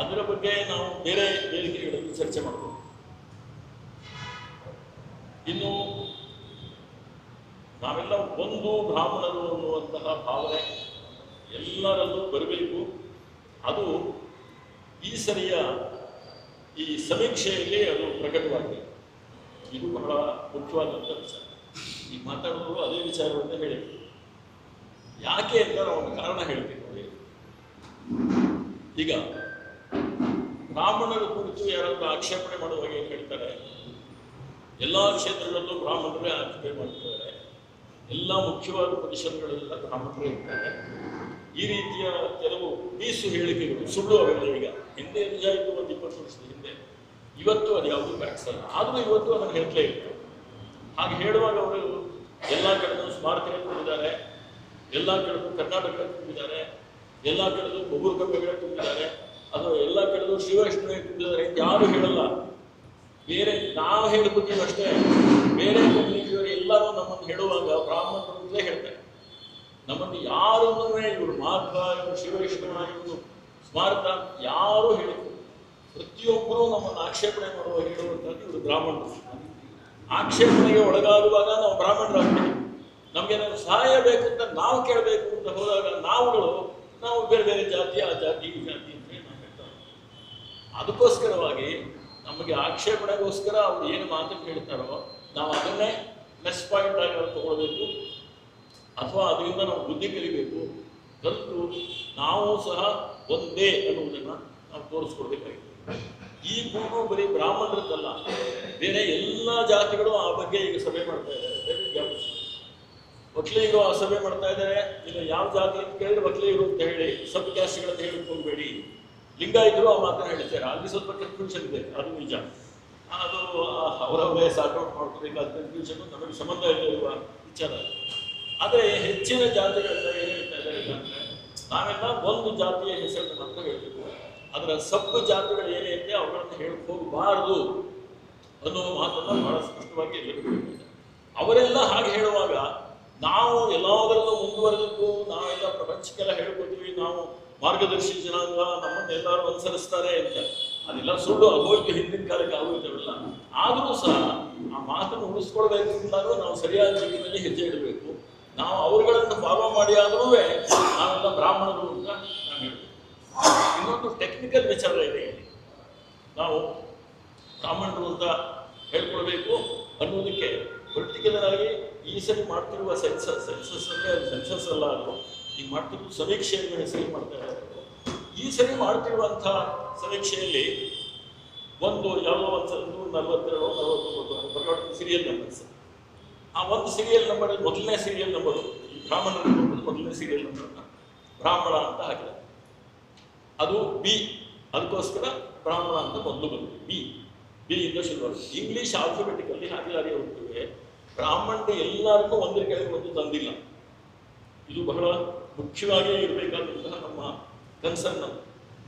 ಅದರ ಬಗ್ಗೆ ನಾವು ಬೇರೆ ವೇದಿಕೆಗಳಲ್ಲಿ ಚರ್ಚೆ ಮಾಡಬಹುದು. ಇನ್ನು ನಾವೆಲ್ಲ ಒಂದು ಬ್ರಾಹ್ಮಣರು ಅನ್ನುವಂತಹ ಭಾವನೆ ಎಲ್ಲರಲ್ಲೂ ಬರಬೇಕು. ಅದು ಈ ಸರಿಯ ಈ ಸಮೀಕ್ಷೆಯಲ್ಲಿ ಅದು ಪ್ರಕಟವಾಗಿದೆ. ಇದು ಬಹಳ ಮುಖ್ಯವಾದಂಥ ವಿಚಾರ. ಈಗ ಮಾತಾಡೋದು ಅದೇ ವಿಚಾರವನ್ನು ಹೇಳಿದ್ರು. ಯಾಕೆ ಅಂತ ನಾವು ಒಂದು ಕಾರಣ ಹೇಳ್ತೀವಿ ನೋಡಿ. ಈಗ ಬ್ರಾಹ್ಮಣರ ಕುರಿತು ಯಾರಾದರೂ ಆಕ್ಷೇಪಣೆ ಮಾಡುವಾಗ ಏನು ಹೇಳ್ತಾರೆ, ಎಲ್ಲ ಕ್ಷೇತ್ರಗಳಲ್ಲೂ ಬ್ರಾಹ್ಮಣರೇ ಆಕ್ಷೇಪಣೆ ಮಾಡ್ತಿದ್ದಾರೆ, ಎಲ್ಲ ಮುಖ್ಯವಾದ ಪೊಸಿಷನ್ಗಳೆಲ್ಲ ಬ್ರಾಹ್ಮಣರೇ ಇರ್ತಾರೆ. ಈ ರೀತಿಯ ಕೆಲವು ಬೀಸು ಹೇಳಿಕೆಗಳು ಸುಳ್ಳು. ಅವೆಲ್ಲ ಈಗ ಹಿಂದೆ ನಿಜ ಇದ್ದು ಒಂದು 20 ವರ್ಷದ ಹಿಂದೆ, ಇವತ್ತು ಅದು ಯಾವುದೂ ಬ್ಯಾಕ್ಸ್ ಅಲ್ಲ. ಆದರೂ ಇವತ್ತು ಅದನ್ನು ಹೇಳ್ತಲೇ ಇರ್ತಾರೆ. ಹಾಗೆ ಹೇಳುವಾಗ ಅವರು ಎಲ್ಲ ಕಡೆಗೂ ಸ್ಮಾರಕಗಳು ತುಂಬಿದ್ದಾರೆ, ಎಲ್ಲ ಕಡೆಗೂ ಕರ್ನಾಟಕಗಳು ತುಂಬಿದ್ದಾರೆ, ಎಲ್ಲ ಕಡೆಗೂ ಬೊಬ್ಬರು ಕಪ್ಪೆಗಳು ತುಂಬಿದ್ದಾರೆ, ಅಥವಾ ಎಲ್ಲ ಕಡೆಗೂ ಶಿವವೈಷ್ಣವೇ ತುಂಬಿದ್ದಾರೆ ಅಂತ ಯಾರು ಹೇಳಲ್ಲ. ಬೇರೆ ನಾವು ಹೇಳ್ಕೊತೀವಿ ಅಷ್ಟೇ. ಬೇರೆ ಕಮ್ಯುನಿಟಿಯವರು ಎಲ್ಲರೂ ನಮ್ಮನ್ನು ಹೇಳುವಾಗ ಬ್ರಾಹ್ಮಣರೇ ಹೇಳ್ತಾರೆ. ನಮ್ಮನ್ನು ಯಾರನ್ನೂ ಇವರು ಮಾರ್ಗ, ಇವರು ಶಿವವೈಷ್ಣವ, ಇವರು ಸ್ಮಾರಕ ಯಾರೂ ಹೇಳಿದ್ರು. ಪ್ರತಿಯೊಬ್ಬರೂ ನಮ್ಮನ್ನು ಆಕ್ಷೇಪಣೆ ಮಾಡುವ ಹೇಳುವಂಥದ್ದು ಇವರು ಬ್ರಾಹ್ಮಣರು. ಆಕ್ಷೇಪಣೆಗೆ ಒಳಗಾಗುವಾಗ ನಾವು ಬ್ರಾಹ್ಮಣರಾಗ್ತೀವಿ. ನಮಗೇನಾದ್ರು ಸಹಾಯ ಬೇಕು ಅಂತ ನಾವು ಕೇಳಬೇಕು ಅಂತ ಹೋದಾಗ ನಾವು ಬೇರೆ ಬೇರೆ ಜಾತಿ, ಆ ಜಾತಿ, ಈ ಜಾತಿ ಅಂತ ನಾವು ಹೇಳ್ತಾರೆ. ಅದಕ್ಕೋಸ್ಕರವಾಗಿ ನಮಗೆ ಆಕ್ಷೇಪಣೆಗೋಸ್ಕರ ಅವ್ರು ಏನು ಮಾತನ್ನು ಹೇಳ್ತಾರೋ ನಾವು ಅದನ್ನೇ ಪ್ಲಸ್ ಪಾಯಿಂಟ್ ಆಗಿ ತಗೊಳ್ಬೇಕು, ಅಥವಾ ಅದರಿಂದ ನಾವು ಬುದ್ಧಿ ಕಲಿಬೇಕು. ಕಲಿತು ನಾವು ಸಹ ಒಂದೇ ಅನ್ನುವುದನ್ನು ನಾವು ತೋರಿಸ್ಕೊಡ್ಬೇಕಾಗಿದೆ. ಈ ಗುಂಪು ಬರೀ ಬ್ರಾಹ್ಮಣರದ್ದಲ್ಲ, ಬೇರೆ ಎಲ್ಲ ಜಾತಿಗಳು ಆ ಬಗ್ಗೆ ಈಗ ಸಭೆ ಮಾಡ್ತಾ ಇದ್ದಾರೆ. ಒಕ್ಕಲಿಗರು ಆ ಸಭೆ ಮಾಡ್ತಾ ಇದ್ದಾರೆ. ಇಲ್ಲ ಯಾವ ಜಾತಿ ಅಂತ ಕೇಳಿದ್ರೆ ಒಕ್ಕಲಿಗರು ಅಂತ ಹೇಳಿ ಸಬ್ ಕ್ಯಾಸ್ಟ್ಗಳಂತ ಹೇಳಕ್ ಹೋಗಬೇಡಿ. ಲಿಂಗಾಯಿತರು ಆ ಮಾತನ್ನು ಹೇಳ್ತಾರೆ. ಅಲ್ಲಿ ಸ್ವಲ್ಪ ಕನ್ಫ್ಯೂಷನ್ ಇದೆ, ಅದು ನಿಜ. ಅದು ಅವರವರೇ ಸಾರ್ಟ್ಔಟ್ ಮಾಡ್ಕೋಬೇಕಾದ ಕನ್ಫ್ಯೂಷನ್, ನಮಗೆ ಸಂಬಂಧ ಇರುವ ವಿಚಾರ. ಆದರೆ ಹೆಚ್ಚಿನ ಜಾತಿಗಳನ್ನ ಏನು ಹೇಳ್ತಾ ಇದ್ದಾರೆ ಅಂದರೆ, ನಾವೆಲ್ಲ ಒಂದು ಜಾತಿಯ ಹೆಸರನ್ನು ಮಾತ್ರ ಹೇಳಬೇಕು, ಅದರ ಸಬ್ ಜಾತಿಗಳು ಏನಿದೆ ಅವುಗಳನ್ನು ಹೇಳಕ್ಕೆ ಹೋಗಬಾರದು ಅನ್ನೋ ಮಾತನ್ನು ಬಹಳ ಸ್ಪಷ್ಟವಾಗಿ ಎಲ್ಲರೂ ಹೇಳ್ತಾರೆ. ಅವರೆಲ್ಲ ಹಾಗೆ ಹೇಳುವಾಗ ನಾವು ಎಲ್ಲದರಲ್ಲೂ ಮುಂದುವರೆದಿದ್ದು ನಾವೆಲ್ಲ ಪ್ರಪಂಚಕ್ಕೆಲ್ಲ ಹೇಳ್ಕೊತೀವಿ, ನಾವು ಮಾರ್ಗದರ್ಶಿ ಜನಾಂಗ, ನಮ್ಮನ್ನು ಎಲ್ಲರೂ ಅನುಸರಿಸ್ತಾರೆ ಅಂತ. ಅದೆಲ್ಲ ಸುಳ್ಳು, ಆಗೋಯ್ತು, ಹಿಂದಿನ ಕಾಲಕ್ಕೆ ಆಗೋಯ್ತವೆಲ್ಲ. ಆದರೂ ಸಹ ಆ ಮಾತನ್ನು ಉಳಿಸ್ಕೊಳ್ಬೇಕು ಅಂತಾದ್ರೂ ನಾವು ಸರಿಯಾದ ಜೀವನದಲ್ಲಿ ಹೆಜ್ಜೆ ಇಡಬೇಕು. ನಾವು ಅವರುಗಳನ್ನು ಫಾಲೋ ಮಾಡಿ ಆದರೂ ನಾವೆಲ್ಲ ಬ್ರಾಹ್ಮಣರು ಅಂತ ನಾವು ಹೇಳ್ತೀವಿ. ಇನ್ನೊಂದು ಟೆಕ್ನಿಕಲ್ ವಿಚಾರ ಇದೆ. ನಾವು ಬ್ರಾಹ್ಮಣರು ಅಂತ ಹೇಳ್ಕೊಳ್ಬೇಕು ಅನ್ನೋದಕ್ಕೆ ಪರ್ಟಿಕ್ಯುಲರ್ ಆಗಿ ಈ ಸರಿ ಮಾಡ್ತಿರುವ ಸೆನ್ಸಸ್ ಅಲ್ಲ, ಅದು ಈಗ ಮಾಡ್ತಿರುವ ಸಮೀಕ್ಷೆಯನ್ನು ಹೆಸರು ಮಾಡ್ತಾ ಇದ್ದಾರೆ. ಈ ಸರಿ ಮಾಡ್ತಿರುವಂಥ ಸಮೀಕ್ಷೆಯಲ್ಲಿ ಯಾವುದೋ ಒಂದು 142 ಸೀರಿಯಲ್ ನಂಬರ್ಸ್. ಆ ಒಂದು ಸೀರಿಯಲ್ ನಂಬರ್, ಮೊದಲನೇ ಸೀರಿಯಲ್ ನಂಬರು, ಈ ಬ್ರಾಹ್ಮಣರು ಮೊದಲನೇ ಸೀರಿಯಲ್ ನಂಬರ್ನ ಬ್ರಾಹ್ಮಣ ಅಂತ ಹಾಕಿದ್ದಾರೆ. ಅದು ಬಿ, ಅದಕ್ಕೋಸ್ಕರ ಬ್ರಾಹ್ಮಣ ಅಂತ ಮೊದಲು ಬಂತು. ಬಿ ಇಂದ ಶುರುವಾಗುತ್ತೆ. ಇಂಗ್ಲಿಷ್ ಆಲ್ಫಾಬೆಟಿಕಲ್ಲಿ ಹಾಗೆ ಹೋಗ್ತೇವೆ. ಬ್ರಾಹ್ಮಣರು ಎಲ್ಲರಿಗೂ ಒಂದರ ಕೆಳಗೆ ಒಂದು ತಂದಿಲ್ಲ. ಇದು ಬಹಳ ಮುಖ್ಯವಾಗಿ ಇರಬೇಕಾದಂತಹ ನಮ್ಮ ಕನ್ಸರ್ನ್.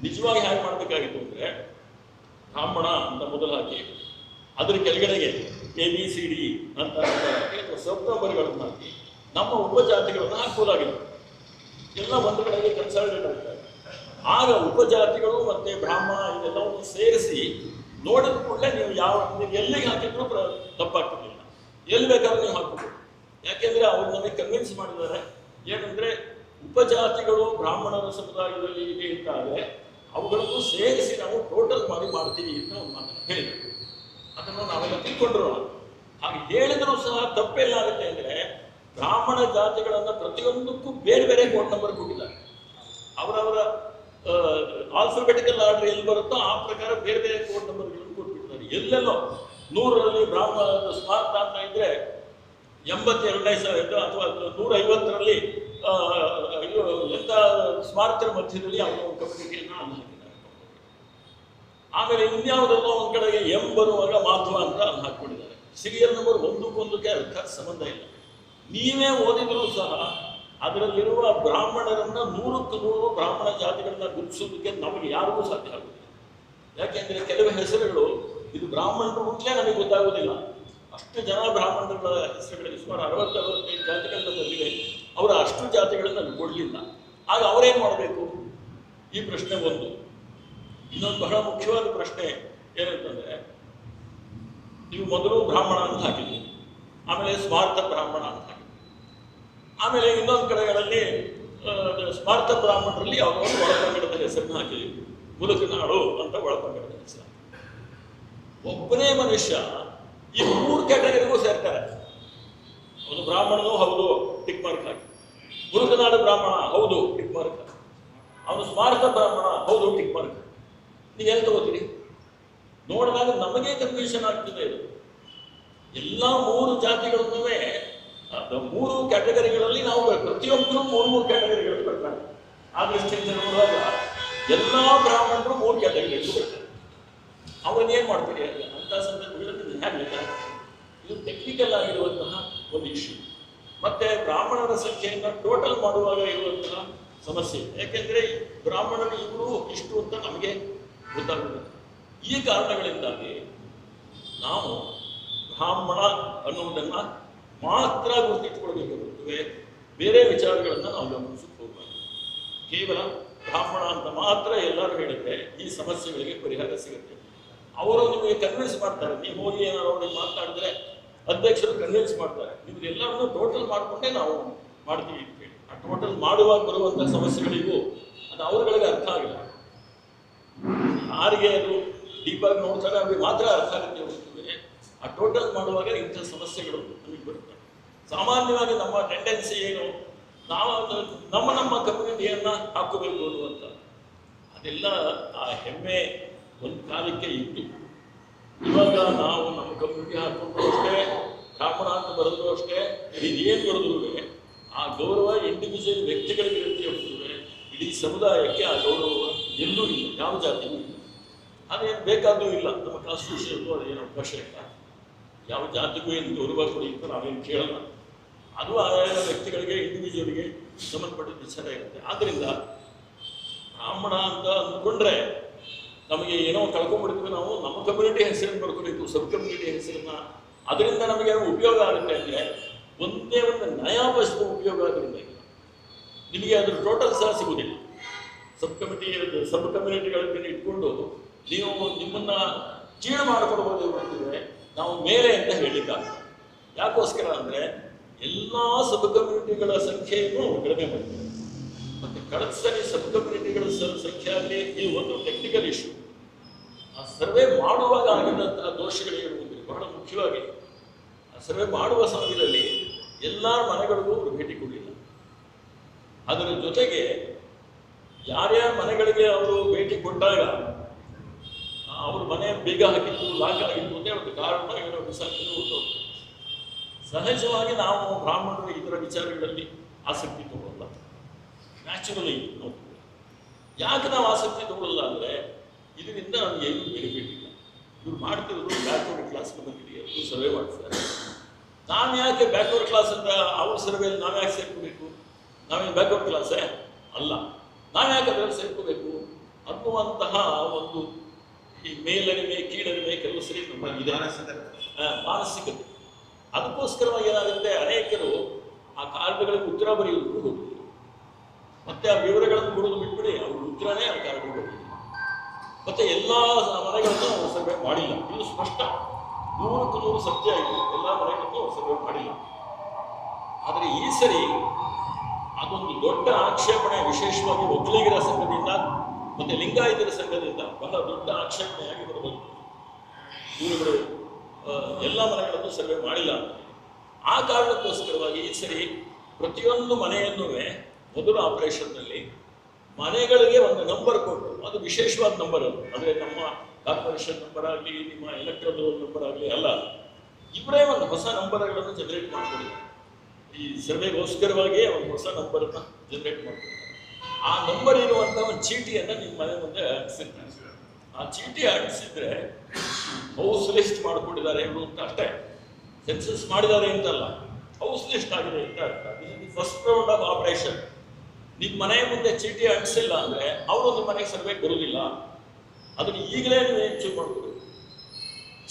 ನಿಜವಾಗಿ ಹೇಗೆ ಮಾಡಬೇಕಾಗಿತ್ತು ಅಂದರೆ, ಬ್ರಾಹ್ಮಣ ಅಂತ ಮೊದಲು ಹಾಕಿ ಅದರ ಕೆಳಗಡೆಗೆ ABCD ಅಂತ ಸಬ್ ನಂಬರ್ಗಳನ್ನು ಹಾಕಿ ನಮ್ಮ ಉಪಜಾತಿಗಳನ್ನು ಹಾಕಬಹುದಾಗಿತ್ತು. ಎಲ್ಲ ಒಂದು ಕಡೆಗೆ ಕನ್ಸಾಲಿಡೇಟ್ ಆಗ್ತಾರೆ. ಆಗ ಉಪಜಾತಿಗಳು ಮತ್ತು ಬ್ರಾಹ್ಮಣ ಇದೆಲ್ಲವನ್ನು ಸೇರಿಸಿ ನೋಡಿದ ಕೂಡಲೇ ನೀವು ಎಲ್ಲಿಗೆ ಹಾಕಿದ್ರು ತಪ್ಪಾಗ್ತಿರ್ಲಿಲ್ಲ. ಎಲ್ಲಿ ಬೇಕಾದ್ರೂ ನೀವು ಹಾಕಬಹುದು. ಯಾಕೆಂದರೆ ಅವ್ರು ನಮಗೆ ಕನ್ವಿನ್ಸ್ ಮಾಡಿದ್ದಾರೆ ಏನಂದರೆ, ಉಪಜಾತಿಗಳು ಬ್ರಾಹ್ಮಣರ ಸಮುದಾಯದಲ್ಲಿ ಇದೆ ಅಂತಾದರೆ ಅವುಗಳನ್ನು ಸೇರಿಸಿ ನಾವು ಟೋಟಲ್ ಮಾಡ್ತೀವಿ ಅಂತ ಒಂದು ಮಾತನ್ನು ಹೇಳಿದರು. ಅದನ್ನು ನಾವೆಲ್ಲ ತಿಳ್ಕೊಂಡ್ರು. ಹಾಗೆ ಹೇಳಿದರೂ ಸಹ ತಪ್ಪೆಲ್ಲಾಗುತ್ತೆ ಅಂದರೆ, ಬ್ರಾಹ್ಮಣ ಜಾತಿಗಳನ್ನು ಪ್ರತಿಯೊಂದಕ್ಕೂ ಬೇರೆ ಬೇರೆ ಕೋಡ್ ನಂಬರ್ ಕೊಟ್ಟಿದ್ದಾರೆ. ಅವರವರ ಆಲ್ಫಾಬೆಟಿಕಲ್ ಆರ್ಡರ್ ಎಲ್ಲಿ ಬರುತ್ತೋ ಆ ಪ್ರಕಾರ ಬೇರೆ ಬೇರೆ ಕೋಡ್ ನಂಬರ್ಗಳನ್ನು ಕೊಟ್ಬಿಟ್ಟಿದ್ದಾರೆ. ಎಲ್ಲೆಲ್ಲೋ 100ರಲ್ಲಿ ಬ್ರಾಹ್ಮಣ ಸ್ಮಾರ್ತ ಅಂತ ಇದ್ರೆ 82 ಅಥವಾ 150ರಲ್ಲಿ ಎಂಥ ಸ್ಮಾರಕರ ಮಧ್ಯದಲ್ಲಿ ಅವರ ಕಮ್ಯುನಿಟಿಯನ್ನು ಅಲ್ಲಿ ಹಾಕಿದ್ದಾರೆ. ಆಮೇಲೆ ಇನ್ಯಾವುದಲ್ಲೋ ಒಂದು ಕಡೆಗೆ ಬರುವಾಗ ಮಾಧ್ವ ಅಂತ ಅಲ್ಲಿ ಹಾಕೊಂಡಿದ್ದಾರೆ. ಸೀರಿಯಲ್ ನಂಬರ್ ಒಂದಕ್ಕೊಂದಕ್ಕೆ ಅರ್ಥ ಸಂಬಂಧ ಇಲ್ಲ. ನೀವೇ ಓದಿದರೂ ಸಹ ಅದರಲ್ಲಿರುವ ಬ್ರಾಹ್ಮಣರನ್ನ 100ಕ್ಕೆ 100 ಬ್ರಾಹ್ಮಣ ಜಾತಿಗಳನ್ನ ಗುರುತಿಸೋದಕ್ಕೆ ನಮಗೆ ಯಾರಿಗೂ ಸಾಧ್ಯ ಆಗುತ್ತಿಲ್ಲ. ಯಾಕೆಂದರೆ ಕೆಲವು ಹೆಸರುಗಳು ಇದು ಬ್ರಾಹ್ಮಣರು ಮುಂಚೆ ನಮಗೆ ಗೊತ್ತಾಗೋದಿಲ್ಲ. ಅಷ್ಟು ಜನ ಬ್ರಾಹ್ಮಣರುಗಳ ಹೆಸರುಗಳಿಗೆ ಸುಮಾರು 60-65 ಜಾತಿಗಳನ್ನ ಬಂದಿವೆ. ಅವರ ಅಷ್ಟು ಜಾತಿಗಳನ್ನ ನಮಗೆ ಕೊಡಲಿಲ್ಲ. ಆಗ ಅವರೇನು ಮಾಡಬೇಕು? ಈ ಪ್ರಶ್ನೆ ಒಂದು. ಇನ್ನೊಂದು ಬಹಳ ಮುಖ್ಯವಾದ ಪ್ರಶ್ನೆ ಏನಂತಂದರೆ, ನೀವು ಮೊದಲು ಬ್ರಾಹ್ಮಣ ಅಂತ ಹಾಕಿದ್ವಿ, ಆಮೇಲೆ ಸ್ಮಾರ್ಥ ಬ್ರಾಹ್ಮಣ ಅಂತ ಹಾಕಿದ್ವಿ, ಆಮೇಲೆ ಇನ್ನೊಂದು ಕಡೆಗಳಲ್ಲಿ ಸ್ಮಾರ್ಥ ಬ್ರಾಹ್ಮಣರಲ್ಲಿ ಅವರೊಂದು ಒಳಪಂಗಡದ ಹೆಸರನ್ನು ಹಾಕಿದ್ವಿ, ಮುಲುಕನಾಡು ಅಂತ ಒಳಪಂಗಡದ ಹೆಸರು. ಒಬ್ಬನೇ ಮನುಷ್ಯ ಈ 3 ಕ್ಯಾಟಗರಿಗೂ ಸೇರ್ತಾರೆ. ಅವನು ಬ್ರಾಹ್ಮಣನೂ ಹೌದು, ಟಿಕ್ ಮಾರ್ಕ್ ಹಾಕಿ. ಮುಲುಕನಾಡು ಬ್ರಾಹ್ಮಣ ಹೌದು, ಟಿಕ್ ಮಾರ್ಕ್ ಹಾಕಿ. ಅವನು ಸ್ಮಾರ್ಥ ಬ್ರಾಹ್ಮಣ ಹೌದು, ಟಿಕ್ ಮಾರ್ಕ್ ಹಾಕಿ. ನೀವು ಎಲ್ಲಿ ತಗೋತೀರಿ? ನೋಡಿದಾಗ ನಮಗೆ ಕನ್ಫ್ಯೂಷನ್ ಆಗ್ತದೆ. ಇದು ಎಲ್ಲ 3 ಜಾತಿಗಳನ್ನೂ 3 ಕ್ಯಾಟಗರಿಗಳಲ್ಲಿ ನಾವು ಪ್ರತಿಯೊಬ್ಬರು 3 ಕ್ಯಾಟಗರಿಗಳಲ್ಲಿ ಬರ್ತಾರೆ. ಆ ದೃಷ್ಟಿಯಿಂದ ನೋಡುವಾಗ ಎಲ್ಲ ಬ್ರಾಹ್ಮಣರು 3 ಕ್ಯಾಟಗರಿಗಳು ಬರ್ತಾರೆ. ಅವನ್ನೇನು ಮಾಡ್ತೀರಿ ಅಂತ ಸಂದರ್ಭಗಳಲ್ಲಿ ಹೇಗೆ? ಇದು ಟೆಕ್ನಿಕಲ್ ಆಗಿರುವಂತಹ ಒಂದು ಇಶ್ಯೂ. ಮತ್ತೆ ಬ್ರಾಹ್ಮಣರ ಸಂಖ್ಯೆಯನ್ನು ಟೋಟಲ್ ಮಾಡುವಾಗ ಇರುವಂತಹ ಸಮಸ್ಯೆ. ಯಾಕೆಂದರೆ ಬ್ರಾಹ್ಮಣರು ಇವರು ಇಷ್ಟು ಅಂತ ನಮಗೆ ಗೊತ್ತಾಗುತ್ತದೆ. ಈ ಕಾರಣಗಳಿಂದಾಗಿ ನಾವು ಬ್ರಾಹ್ಮಣ ಅನ್ನುವುದನ್ನು ಮಾತ್ರ ಗುರುತಿಟ್ಕೊಳ್ಬೇಕಾಗುತ್ತವೆ. ಬೇರೆ ವಿಚಾರಗಳನ್ನು ನಾವು ಗಮನಿಸಕ್ಕೆ ಹೋಗಬಾರ್ದು. ಕೇವಲ ಬ್ರಾಹ್ಮಣ ಅಂತ ಮಾತ್ರ ಎಲ್ಲರೂ ಹೇಳಿದ್ರೆ ಈ ಸಮಸ್ಯೆಗಳಿಗೆ ಪರಿಹಾರ ಸಿಗುತ್ತೆ. ಅವರು ನಿಮಗೆ ಕನ್ವಿನ್ಸ್ ಮಾಡ್ತಾರೆ. ನೀವು ಹೋಗಿ ಏನಾದ್ರು ಅವ್ರಿಗೆ ಮಾತನಾಡಿದ್ರೆ ಅಧ್ಯಕ್ಷರು ಕನ್ವಿನ್ಸ್ ಮಾಡ್ತಾರೆ. ನಿಮ್ಗೆ ಎಲ್ಲರನ್ನೂ ಟೋಟಲ್ ಮಾಡಿಕೊಂಡೇ ನಾವು ಮಾಡ್ತೀವಿ ಅಂತ ಹೇಳಿ. ಆ ಟೋಟಲ್ ಮಾಡುವಾಗ ಬರುವಂಥ ಸಮಸ್ಯೆಗಳಿಗೂ ಅದು ಅವ್ರಗಳಿಗೆ ಅರ್ಥ ಆಗಿಲ್ಲ. ಯಾರಿಗೆ ಅದು ಡೀಪಾಗಿ ನೋಡ್ತಾರೆ ಅವ್ರಿಗೆ ಮಾತ್ರ ಅರ್ಥ ಆಗುತ್ತೆ ಹೋಗ್ತದೆ. ಆ ಟೋಟಲ್ ಮಾಡುವಾಗ ಇಂಥ ಸಮಸ್ಯೆಗಳು ನಮಗೆ ಬರುತ್ತೆ. ಸಾಮಾನ್ಯವಾಗಿ ನಮ್ಮ ಟೆಂಡೆನ್ಸಿ ಏನು, ನಾವು ನಮ್ಮ ಕಮ್ಯುನಿಟಿಯನ್ನು ಹಾಕೋಬೇಕು ಅನ್ನುವಂಥ ಅದೆಲ್ಲ ಆ ಹೆಮ್ಮೆ ಒಂದು ಕಾಲಕ್ಕೆ ಇತ್ತು. ಇವಾಗ ನಾವು ನಮ್ಮ ಕಮ್ಯುನಿಟಿ ಹಾಕೊಂಡ್ರು ಅಷ್ಟೇ, ಬ್ರಾಹ್ಮಣ ಅಂತ ಬರೆದ್ರು ಅಷ್ಟೇ, ಇದೇನು ಬರೆದ್ರು ಆ ಗೌರವ ಇಂಡಿವಿಜುವಲ್ ವ್ಯಕ್ತಿಗಳಿಗೆ ಇರುತ್ತೆ ಹೊರತುವೆ ಇಡೀ ಸಮುದಾಯಕ್ಕೆ ಆ ಗೌರವ ಎಲ್ಲೂ ಇಲ್ಲ, ಯಾವ ಜಾತಿಯೂ ಇಲ್ಲ. ಅದೇನು ಬೇಕಾದೂ ಇಲ್ಲ. ನಮ್ಮ ಕಾನ್ಸ್ಟಿಟ್ಯೂಷನ್ಗೂ ಅದೇನು ಅವಕಾಶ ಇಲ್ಲ. ಯಾವ ಜಾತಿಗೂ ಏನು ಗೌರವ ಕೊಡಿ ಅಂತ ನಾವೇನು ಕೇಳಲ್ಲ. ಅದು ಆಯಾಯ ವ್ಯಕ್ತಿಗಳಿಗೆ ಇಂಡಿವಿಜುವಲ್ಗೆ ಸಂಬಂಧಪಟ್ಟಿದ್ದ ವಿಚಾರ ಇರುತ್ತೆ. ಆದ್ದರಿಂದ ಬ್ರಾಹ್ಮಣ ಅಂತ ಅಂದ್ಕೊಂಡ್ರೆ ನಮಗೆ ಏನೋ ಕಳ್ಕೊಂಡ್ಬಿಡ್ತೀವಿ. ನಾವು ನಮ್ಮ ಕಮ್ಯುನಿಟಿ ಹೆಸರನ್ನು ಬರ್ಕೋಬೇಕು, ಸಬ್ ಕಮ್ಯುನಿಟಿ ಹೆಸರನ್ನ. ಅದರಿಂದ ನಮಗೆ ಉಪಯೋಗ ಆಗುತ್ತೆ ಅಂದರೆ ಒಂದೇ ಒಂದು ನಯಾವಸ್ತು ಉಪಯೋಗ ಆಗೋದ್ರಿಂದ ನಿಮಗೆ ಅದ್ರ ಟೋಟಲ್ ಸಹ ಸಿಗುವುದಿಲ್ಲ. ಸಬ್ ಕಮ್ಯುನಿಟಿಗಳನ್ನು ಇಟ್ಕೊಂಡು ನೀವು ನಿಮ್ಮನ್ನು ಚೀಳು ಮಾಡಿಕೊಡ್ಬೋದು ಹೊರಟಿದ್ರೆ ನಾವು ಮೇಲೆ ಅಂತ ಹೇಳಿಕ್ಕಾಗ್ತದೆ. ಯಾಕೋಸ್ಕರ ಅಂದರೆ ಎಲ್ಲ ಸಬ್ ಕಮ್ಯುನಿಟಿಗಳ ಸಂಖ್ಯೆಯನ್ನು ಅವರು ಕಡಿಮೆ ಮಾಡಿದ್ದಾರೆ. ಮತ್ತೆ ಕಳೆದ ಸರಿ ಸಬ್ ಕಮ್ಯುನಿಟಿಗಳ ಸಂಖ್ಯೆ ಆಗಲಿ, ಇದು ಒಂದು ಟೆಕ್ನಿಕಲ್ ಇಶ್ಯೂ. ಆ ಸರ್ವೆ ಮಾಡುವಾಗ ಆಗಿದ್ದಂತಹ ದೋಷಗಳೇನು ಬಹಳ ಮುಖ್ಯವಾಗಿ ಆ ಸರ್ವೆ ಮಾಡುವ ಸಮಯದಲ್ಲಿ ಎಲ್ಲ ಮನೆಗಳಿಗೂ ಅವರು ಭೇಟಿ ಕೊಡಲಿಲ್ಲ. ಅದರ ಜೊತೆಗೆ ಯಾರ್ಯಾರ ಮನೆಗಳಿಗೆ ಅವರು ಭೇಟಿ ಕೊಟ್ಟಾಗ ಅವ್ರ ಮನೆ ಬೀಗ ಹಾಕಿತ್ತು, ಲಾಕ್ ಆಗಿತ್ತು ಅಂತ ಒಂದು ಕಾರಣ ಏನೋ ಬಿಸಾಕಿದ್ರು ಹೊರಟೋಗ್ತದೆ. ಸಹಜವಾಗಿ ನಾವು ಬ್ರಾಹ್ಮಣರು ಇದರ ವಿಚಾರಗಳಲ್ಲಿ ಆಸಕ್ತಿ ತಗೊಳ್ಳಲ್ಲ, ನ್ಯಾಚುರಲಿ ನೋಡ್ತೀವಿ. ಯಾಕೆ ನಾವು ಆಸಕ್ತಿ ತಗೊಳ್ಳಲ್ಲ ಅಂದರೆ ಇದರಿಂದ ನಮ್ಗೆ ಏನೂ ಬೆನಿಫಿಟ್ ಇಲ್ಲ. ಇವ್ರು ಮಾಡ್ತಿರೋದು ಬ್ಯಾಕ್ವರ್ಡ್ ಕ್ಲಾಸ್ ಬಂದಿದೆಯವರು ಸರ್ವೆ ಮಾಡ್ತಾರೆ. ನಾವು ಯಾಕೆ ಬ್ಯಾಕ್ವರ್ಡ್ ಕ್ಲಾಸ್ ಅಂತ ಅವ್ರ ಸರ್ವೆಯಲ್ಲಿ ನಾವು ಯಾಕೆ ಸೇರ್ಕೋಬೇಕು? ನಾವೇನು ಬ್ಯಾಕ್ವರ್ಡ್ ಕ್ಲಾಸೇ ಅಲ್ಲ, ನಾವು ಯಾಕೆ ಅದರಲ್ಲಿ ಸೇರ್ಕೋಬೇಕು ಅನ್ನುವಂತಹ ಒಂದು ಈ ಮೇಲರಿಮೆ ಕೀಳರಿಮೆ ಕೆಲವು ಸರಿ ನಮ್ಮಲ್ಲಿದೆ, ಮಾನಸಿಕತೆ. ಅದಕ್ಕೋಸ್ಕರವಾಗಿ ಏನಾಗುತ್ತೆ, ಅನೇಕರು ಆ ಕಾರ್ಡ್ಗಳಿಗೆ ಉತ್ತರ ಬರೆಯುವುದು ಹೋಗುವುದು, ಮತ್ತೆ ಆ ವಿವರಗಳನ್ನು ಕೊಡೋದು ಬಿಟ್ಬಿಡಿ, ಅವ್ರ ಉತ್ತರನೇ ಆ ಕಾರ್ಡ್ಗೆ ಹೋಗುವುದು. ಮತ್ತೆ ಎಲ್ಲ ಮನೆಗಳನ್ನು ಅವರು ಸರ್ವೆ ಮಾಡಿಲ್ಲ. ಇದು ಸ್ಪಷ್ಟ, 100ಕ್ಕೆ 100 ಸತ್ಯ ಇದೆ. ಎಲ್ಲ ಮನೆಗಳನ್ನು ಅವರು ಸರ್ವೆ ಮಾಡಿಲ್ಲ. ಆದರೆ ಈ ಸರಿ ಅದೊಂದು ದೊಡ್ಡ ಆಕ್ಷೇಪಣೆ, ವಿಶೇಷವಾಗಿ ಒಕ್ಕಲಿಗರ ಸಂಘದಿಂದ ಮತ್ತೆ ಲಿಂಗಾಯತರ ಸಂಘದಿಂದ ಬಹಳ ದೊಡ್ಡ ಆಕ್ಷೇಪಣೆಯಾಗಿ ಬರಬಹುದು. ಇವುಗಳು ಎಲ್ಲ ಮನೆಗಳನ್ನು ಸರ್ವೆ ಮಾಡಿಲ್ಲ. ಆ ಕಾರಣಕ್ಕೋಸ್ಕರವಾಗಿ ಈ ಸರಿ ಪ್ರತಿಯೊಂದು ಮನೆಯನ್ನೂ ಮೊದಲು ಆಪರೇಷನ್ನಲ್ಲಿ ಮನೆಗಳಿಗೆ ಒಂದು ನಂಬರ್ ಕೊಟ್ಟು, ಅದು ವಿಶೇಷವಾದ ನಂಬರ್, ಅದು ಅಂದರೆ ನಮ್ಮ ಕಾರ್ಪೊರೇಷನ್ ನಂಬರ್ ಆಗಲಿ, ನಿಮ್ಮ ಎಲೆಕ್ಟ್ರಲ್ ನಂಬರ್ ಆಗಲಿ ಅಲ್ಲ, ಇವರೇ ಒಂದು ಹೊಸ ನಂಬರ್ಗಳನ್ನು ಜನರೇಟ್ ಮಾಡ್ಕೊಂಡಿದ್ದಾರೆ. ಈ ಸರ್ವೆಗೋಸ್ಕರವಾಗಿಯೇ ಒಂದು ಹೊಸ ನಂಬರನ್ನು ಜನರೇಟ್ ಮಾಡ್ಕೊಂಡಿದ್ದಾರೆ. ಆ ನಂಬರ್ ಇರುವಂಥ ಒಂದು ಚೀಟಿಯನ್ನು ನಿಮ್ಮ ಮನೆ ಮುಂದೆ ಅಂಟಿಸಿರ್ತಾರೆ. ಆ ಚೀಟಿ ಅಂಟಿಸಿದ್ರೆ ಹೌಸ್ ಲಿಸ್ಟ್ ಮಾಡ್ಕೊಂಡಿದ್ದಾರೆ ಇವರು ಅಂತ ಅಷ್ಟೇ, ಸೆನ್ಸಸ್ ಮಾಡಿದ್ದಾರೆ ಅಂತಲ್ಲ, ಹೌಸ್ ಲಿಸ್ಟ್ ಆಗಿದೆ ಅಂತ ಅರ್ಥ. First round of operation. ನಿಮ್ಮ ಮನೆ ಮುಂದೆ ಚೀಟಿ ಅಂಟಿಸಿಲ್ಲ ಅಂದರೆ ಅವರು ನಿಮ್ಮ ಮನೆಗೆ ಸರ್ವೆಗೆ ಬರುವುದಿಲ್ಲ. ಅದನ್ನು ಈಗಲೇ ನೀವು ಎಂಟ್ರಿ ಮಾಡ್ಕೋಬೇಕು.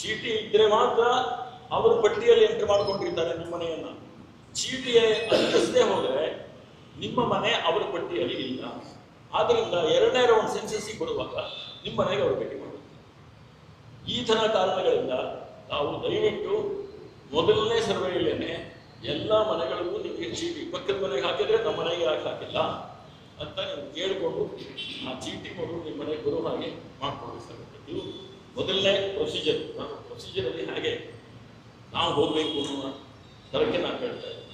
ಚೀಟಿ ಇದ್ದರೆ ಮಾತ್ರ ಅವರು ಪಟ್ಟಿಯಲ್ಲಿ ಎಂಟ್ರಿ ಮಾಡ್ಕೊಂಡಿರ್ತಾರೆ ನಿಮ್ಮ ಮನೆಯನ್ನು. ಚೀಟಿಯೇ ಅಂಟಿಸದೆ ಹೋದರೆ ನಿಮ್ಮ ಮನೆ ಅವರ ಪಟ್ಟಿಯಲ್ಲಿ ಇಲ್ಲ. ಆದ್ದರಿಂದ 2ನೇ ರೌಂಡ್ ಸೆನ್ಸಸ್ಸಿಗೆ ಬರುವಾಗ ನಿಮ್ಮ ಮನೆಗೆ ಅವರು ಭೇಟಿ ಮಾಡುತ್ತಾರೆ. ಈ ಥರ ಕಾರಣಗಳಿಂದ ನಾವು ದಯವಿಟ್ಟು ಮೊದಲನೇ ಸರ್ವೆಯಲ್ಲೇನೆ ಎಲ್ಲ ಮನೆಗಳಿಗೂ ನಿಮಗೆ ಚೀಟಿ, ಪಕ್ಕದ ಮನೆಗೆ ಹಾಕಿದರೆ ನಮ್ಮ ಮನೆಗೆ ಯಾಕೆ ಹಾಕಿಲ್ಲ ಅಂತ ನೀವು ಕೇಳಿಕೊಂಡು ಆ ಚೀಟಿ ಮೊದಲು ನಿಮ್ಮ ಮನೆಗೆ ಬರೋ ಹಾಗೆ ಮಾಡ್ಕೊಳ್ಬೇಕಾಗುತ್ತೆ. ಇದು ಮೊದಲನೇ ಪ್ರೊಸೀಜರ್. ನಾನು ಪ್ರೊಸೀಜರಲ್ಲಿ ಹಾಗೆ ನಾವು ಹೋಗಬೇಕು ಅನ್ನುವ ಥರಕ್ಕೆ ನಾನು ಹೇಳ್ತಾ ಇದ್ದೀನಿ.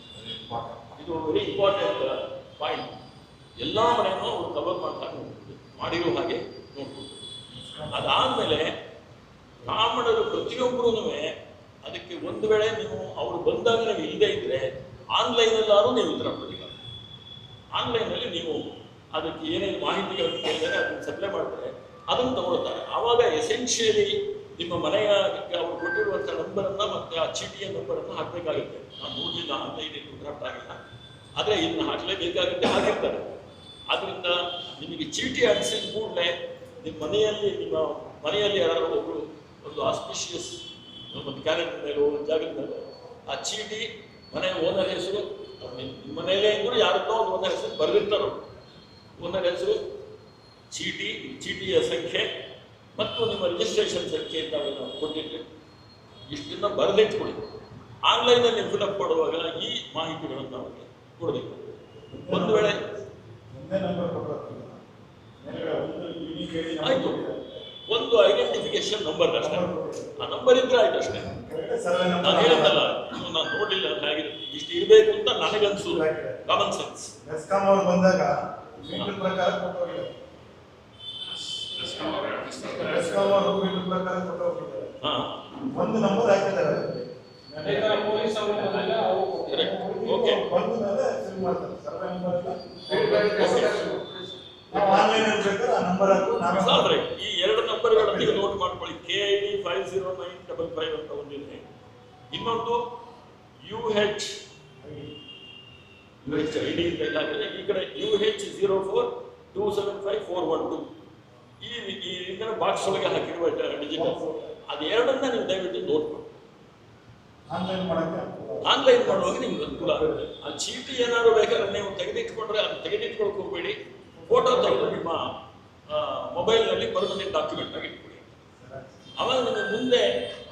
ಇದು ವೆರಿ ಇಂಪಾರ್ಟೆಂಟ್ ಪಾಯಿಂಟ್. ಎಲ್ಲ ಮನೆಯನ್ನು ಅವರು ಕವರ್ ಮಾಡ್ತಾ ಮಾಡಿರೋ ಹಾಗೆ ನೋಡ್ಬೋದು. ಅದಾದಮೇಲೆ ಬ್ರಾಹ್ಮಣರು ಪ್ರತಿಯೊಬ್ಬರೂ ಅದಕ್ಕೆ ಒಂದು ವೇಳೆ ನೀವು ಅವರು ಬಂದಾಗ ನೀವು ಇಲ್ಲದೇ ಇದ್ದರೆ ಆನ್ಲೈನಲ್ಲಾದ್ರೂ ನೀವು ಉತ್ತರ ಕೊಡಬೇಕು. ಆನ್ಲೈನಲ್ಲಿ ನೀವು ಅದಕ್ಕೆ ಏನೇನು ಮಾಹಿತಿಗಳನ್ನು ಕೇಳಿದರೆ ಅದನ್ನು ಸಪ್ಲೈ ಮಾಡ್ತಾರೆ, ಅದನ್ನು ತಗೊಳ್ತಾರೆ. ಆವಾಗ ಎಸೆನ್ಷಿಯಲಿ ನಿಮ್ಮ ಮನೆಯ ಅವರು ಕೊಟ್ಟಿರುವಂಥ ನಂಬರನ್ನು ಮತ್ತು ಆ ಚೀಟಿಯ ನಂಬರನ್ನು ಹಾಕಬೇಕಾಗುತ್ತೆ. ನಾನು ನೋಡಲಿಲ್ಲ, ಆನ್ಲೈನ್ ಡ್ರಾಫ್ಟ್ ಆಗಿಲ್ಲ, ಆದರೆ ಇದನ್ನು ಹಾಕಲೇಬೇಕಾಗುತ್ತೆ, ಹಾಕಿರ್ತಾರೆ. ಆದ್ದರಿಂದ ನಿಮಗೆ ಚೀಟಿ ಅಂಟಿಸಿದ ಕೂಡಲೇ ನಿಮ್ಮ ಮನೆಯಲ್ಲಿ ಯಾರು ಒಬ್ಬರು ಒಂದು ಆಸ್ಪಿಷಿಯಸ್ ಒಂದು ಕ್ಯಾಲೆಂಡರ್ ಮೇಲೆ ಒಂದು ಜಾಗದ ಮೇಲೆ ಆ ಚೀಟಿ, ಮನೆ ಓನರ್ ಹೆಸರು, ನಿಮ್ಮ ಮನೆಯಲ್ಲೇ ಇದ್ದರೂ ಯಾರನ್ನೋ ಒಂದು ಓನರ್ ಹೆಸರು ಬರೆದಿರ್ತಾರೋ, ಓನರ್ ಹೆಸರು, ಚೀಟಿಯ ಸಂಖ್ಯೆ ಮತ್ತು ನಿಮ್ಮ ರಿಜಿಸ್ಟ್ರೇಷನ್ ಸಂಖ್ಯೆ ಅಂತ ನಾವು ಕೊಟ್ಟಿದ್ವಿ. ಇಷ್ಟನ್ನು ಬರೆದಿಟ್ಕೊಳ್ಳಿ. ಆನ್ಲೈನಲ್ಲಿ ಫಿಲಪ್ ಮಾಡುವಾಗ ಈ ಮಾಹಿತಿಗಳನ್ನು ನಾವು ಕೊಡಬೇಕು. ಒಂದು ವೇಳೆ ಆಯಿತು, ಒಂದು ಐಡೆಂಟಿಫಿಕೇಶನ್ ನಂಬರ್ ಅಷ್ಟೇ, ಆ ನಂಬರ್ ಇದ್ರೆ ಆಯ್ತು ಅಷ್ಟೇ. ನಾನು ಹೇಳಿದ್ದಲ್ಲ, ನಾನು ನೋಡಲಿಲ್ಲ ಹೇಗಿರುತ್ತೆ, ಇಷ್ಟು ಇರಬೇಕು ಅಂತ ನನಗನ್ಸು, ಕಾಮನ್ ಸೆನ್ಸ್. ಬಂದಾಗ ಒಂದು ನಂಬರ್ ಹಾಕಿದ್ದಾರೆ, ಓಕೆ, ಒಂದು ಮೇಲೆ ಫಿಲ್ ಮಾಡ್ತಾರೆ. ಸರ್ವೆ ನಂಬರ್ ಆನ್ಲೈನ್ ಬೇಕಾದ್ರೆ ಆ ನಂಬರ್ ಸಾದ್ರೆ ಈ 2 ನಂಬರ್ಗಳನ್ನು ನೋಟ್ ಮಾಡ್ಕೊಳ್ಳಿ. KID 50955 ಅಂತ ಒಂದಿದೆ, ಇನ್ನೊಂದು UH ID ಅಂತ ಹಾಕಿದ್ರೆ, ಈ ಕಡೆ UH 04275412 ಈ ಬಾಕ್ಸ್ ಒಳಗೆ ಹಾಕಿರುವ ಡಿಜಿಟಲ್. ಅದು 2ನ್ನ ನೀವು ದಯವಿಟ್ಟು ನೋಟ್ ಮಾಡಿ. ಆನ್ಲೈನ್ ಮಾಡುವಾಗ ನಿಮ್ಗೆ ಅನುಕೂಲ ಆಗುತ್ತೆ. ಆ ಚೀಟಿ ಏನಾದ್ರು ಬೇಕಾದ್ರೆ ನೀವು ತೆಗೆದಿಟ್ಕೊಂಡ್ರೆ ಅದು ತೆಗೆದಿಟ್ಕೊಳಕ್ಕೆ ಹೋಗಬೇಡಿ, ಫೋಟೋ ತೆಗೆದು ನಿಮ್ಮ ಮೊಬೈಲ್ನಲ್ಲಿ ಪರ್ಮನೆಂಟ್ ಡಾಕ್ಯುಮೆಂಟ್ ಆಗಿ ಇಟ್ಕೊಳ್ಳಿ. ಆವಾಗ ನಿಮಗೆ ಮುಂದೆ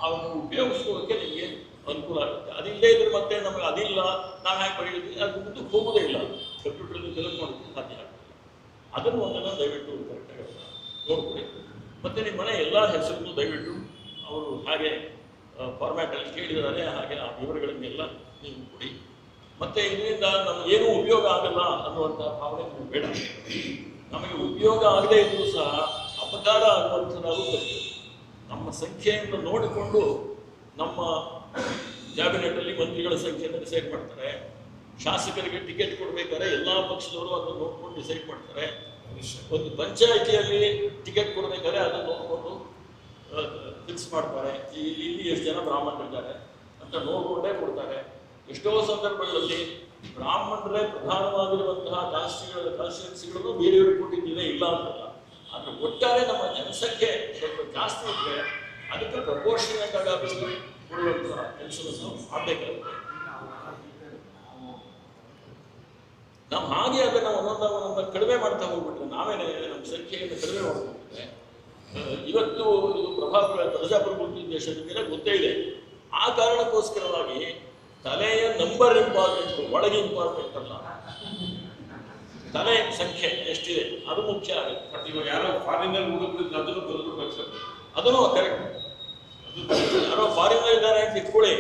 ಅವನು ಉಪಯೋಗಿಸ್ಕೊಳ್ಳೋಕ್ಕೆ ನಿಮಗೆ ಅನುಕೂಲ ಆಗುತ್ತೆ. ಅದಿಲ್ಲದೆ ಇದ್ರೆ ಮತ್ತೆ ನಮಗೆ ಅದಿಲ್ಲ ನಾವು ಹೇಗೆ ಬರೆಯೋದು, ಅದು ಮುಂದಕ್ಕೆ ಹೋಗೋದೇ ಇಲ್ಲ. ಕಂಪ್ಯೂಟರ್ನಲ್ಲಿ ಫಿಲಪ್ ಮಾಡೋದಕ್ಕೆ ಸಾಧ್ಯ ಆಗ್ತದೆ. ಅದನ್ನು ಒಂದನ್ನು ದಯವಿಟ್ಟು ಕರೆಕ್ಟಾಗಿ ನೋಡ್ಕೊಡಿ. ಮತ್ತು ನಿಮ್ಮ ಮನೆ ಎಲ್ಲ ಹೆಸರನ್ನು ದಯವಿಟ್ಟು ಅವರು ಹಾಗೆ ಫಾರ್ಮ್ಯಾಟಲ್ಲಿ ಕೇಳಿದ್ದಾರೆ ಹಾಗೆ ಆ ವಿವರಗಳನ್ನೆಲ್ಲ ನೀವು ಕೊಡಿ. ಮತ್ತು ಇದರಿಂದ ನಮಗೇನೂ ಉಪಯೋಗ ಆಗಲ್ಲ ಅನ್ನುವಂಥ ಭಾವನೆ ನಮಗೆ ಬೇಡ. ನಮಗೆ ಉಪಯೋಗ ಆಗದೇ ಇದ್ದರೂ ಸಹ ಅಪಕಾರ ಆಗುವಂಥದ್ದಾಗೂ ಬರ್ತದೆ. ನಮ್ಮ ಸಂಖ್ಯೆಯನ್ನು ನೋಡಿಕೊಂಡು ನಮ್ಮ ಕ್ಯಾಬಿನೆಟಲ್ಲಿ ಮಂತ್ರಿಗಳ ಸಂಖ್ಯೆಯನ್ನು ಡಿಸೈಡ್ ಮಾಡ್ತಾರೆ. ಶಾಸಕರಿಗೆ ಟಿಕೆಟ್ ಕೊಡಬೇಕಾದ್ರೆ ಎಲ್ಲ ಪಕ್ಷದವರು ಅದನ್ನು ನೋಡ್ಕೊಂಡು ಡಿಸೈಡ್ ಮಾಡ್ತಾರೆ. ಒಂದು ಪಂಚಾಯಿತಿಯಲ್ಲಿ ಟಿಕೆಟ್ ಕೊಡಬೇಕಾದ್ರೆ ಅದನ್ನು ನೋಡಿಕೊಂಡು ಫಿಕ್ಸ್ ಮಾಡ್ತಾರೆ. ಇಲ್ಲಿ ಎಷ್ಟು ಜನ ಬ್ರಾಹ್ಮಣರಿದ್ದಾರೆ ಅಂತ ನೋಡಿಕೊಂಡೇ ಕೊಡ್ತಾರೆ. ಎಷ್ಟೋ ಸಂದರ್ಭಗಳಲ್ಲಿ ಬ್ರಾಹ್ಮಣರೇ ಪ್ರಧಾನವಾಗಿರುವಂತಹ ಕಾನ್ಸ್ಟಿಟ್ಯೂನ್ಸಿಗಳನ್ನು ಬೇರೆಯವ್ರಿಗೆ ಕೊಟ್ಟಿದ್ದೇನೆ ಇಲ್ಲ ಅಂತಲ್ಲ. ಆದರೆ ಒಟ್ಟಾರೆ ನಮ್ಮ ಜನಸಂಖ್ಯೆ ಸ್ವಲ್ಪ ಜಾಸ್ತಿ ಇದ್ದರೆ ಅದಕ್ಕೆ ಪ್ರಪೋರ್ಷನೇಟ್ ಆಗಿ ಕೊಡುವಂತಹ ಕೆಲಸವನ್ನು ಮಾಡಬೇಕಾಗುತ್ತೆ. ನಾವು ಹಾಗೆ ಅದನ್ನು ಒಂದೊಂದ ಕಡಿಮೆ ಮಾಡ್ತಾ ಹೋಗ್ಬಿಟ್ರೆ ನಾವೇನೇ ನಮ್ಮ ಸಂಖ್ಯೆಯನ್ನು ಕಡಿಮೆ ಮಾಡ್ಕೊಂಡ್ಬಿಟ್ರೆ ಇವತ್ತು ಇದು ಪ್ರಜಾಪ್ರಭುತ್ವ ದೇಶದ ಗೊತ್ತೇ ಇದೆ. ಆ ಕಾರಣಕ್ಕೋಸ್ಕರವಾಗಿ ತಲೆಯ ನಂಬರ್ ಇಂಪಾರ್ಟೆಂಟ್, ಒಳಗೆ ಇಂಪಾರ್ಟೆಂಟ್ ಅಲ್ಲ, ತಲೆ ಸಂಖ್ಯೆ ಎಷ್ಟಿದೆ ಅದು ಮುಖ್ಯ ಆಗುತ್ತೆ. ಬಟ್ ಇವಾಗ ಯಾರೋ ಫಾರಿನರ್ ಹುಡುಗರು ಅದನ್ನು ಬರೆದ್ಬಿಡ್ಬೇಕು ಸರ್. ಅದನ್ನು ಕರೆಕ್ಟ್. ಯಾರೋ ಫಾರಿನರ್ ಇದ್ದಾರೆ ಅಂತ ಇಟ್ಕೊಳ್ಳಿ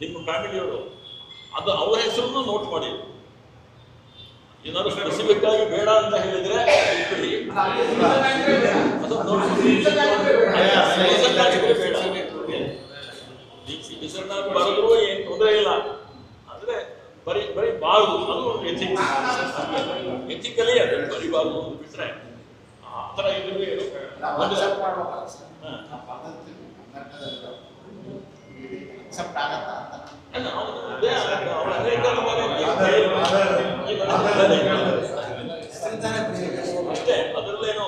ನಿಮ್ಮ ಫ್ಯಾಮಿಲಿಯವರು, ಅದು ಅವರ ಹೆಸರನ್ನು ನೋಟ್ ಮಾಡಿ. ಏನಾದ್ರು ಸ್ಪೆಸಿಫಿಕ್ ಆಗಿ ಬೇಡ ಅಂತ ಹೇಳಿದ್ರೆ ಇಟ್ಬಿಡಿ. ಬರೆದ್ರು ಏನು ತೊಂದರೆ ಇಲ್ಲ. ಅಂದ್ರೆ ಬರೀ ಬಾರದು, ಅದು ಒಂದು ಎಥಿಕಲಿ ಅದು ಬರಿಬಾರ್ದು ಅಂತ ಬಿಟ್ರೆ ಆ ಥರ ಇದ್ರೆ ಅಷ್ಟೇ. ಅದರಲ್ಲೇನು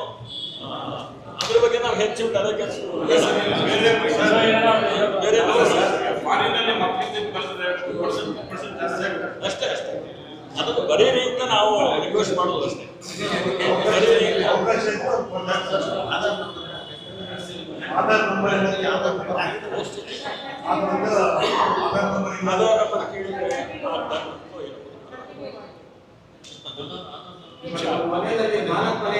ಅದ್ರ ಬಗ್ಗೆ ನಾವು ಹೆಚ್ಚು ತಲೆ ಅಷ್ಟೇ ಅಷ್ಟೇ. ಅದನ್ನು ಬರೀರಿ ಅಂತ ನಾವು ರಿಕ್ವೆಸ್ಟ್ ಮಾಡೋದು ಅಷ್ಟೇ. ಆಧಾರ್ ನಂಬರ್ ಕೇಳಿದ್ರೆ ಮನೆಯಲ್ಲಿ 4 ಮನೆ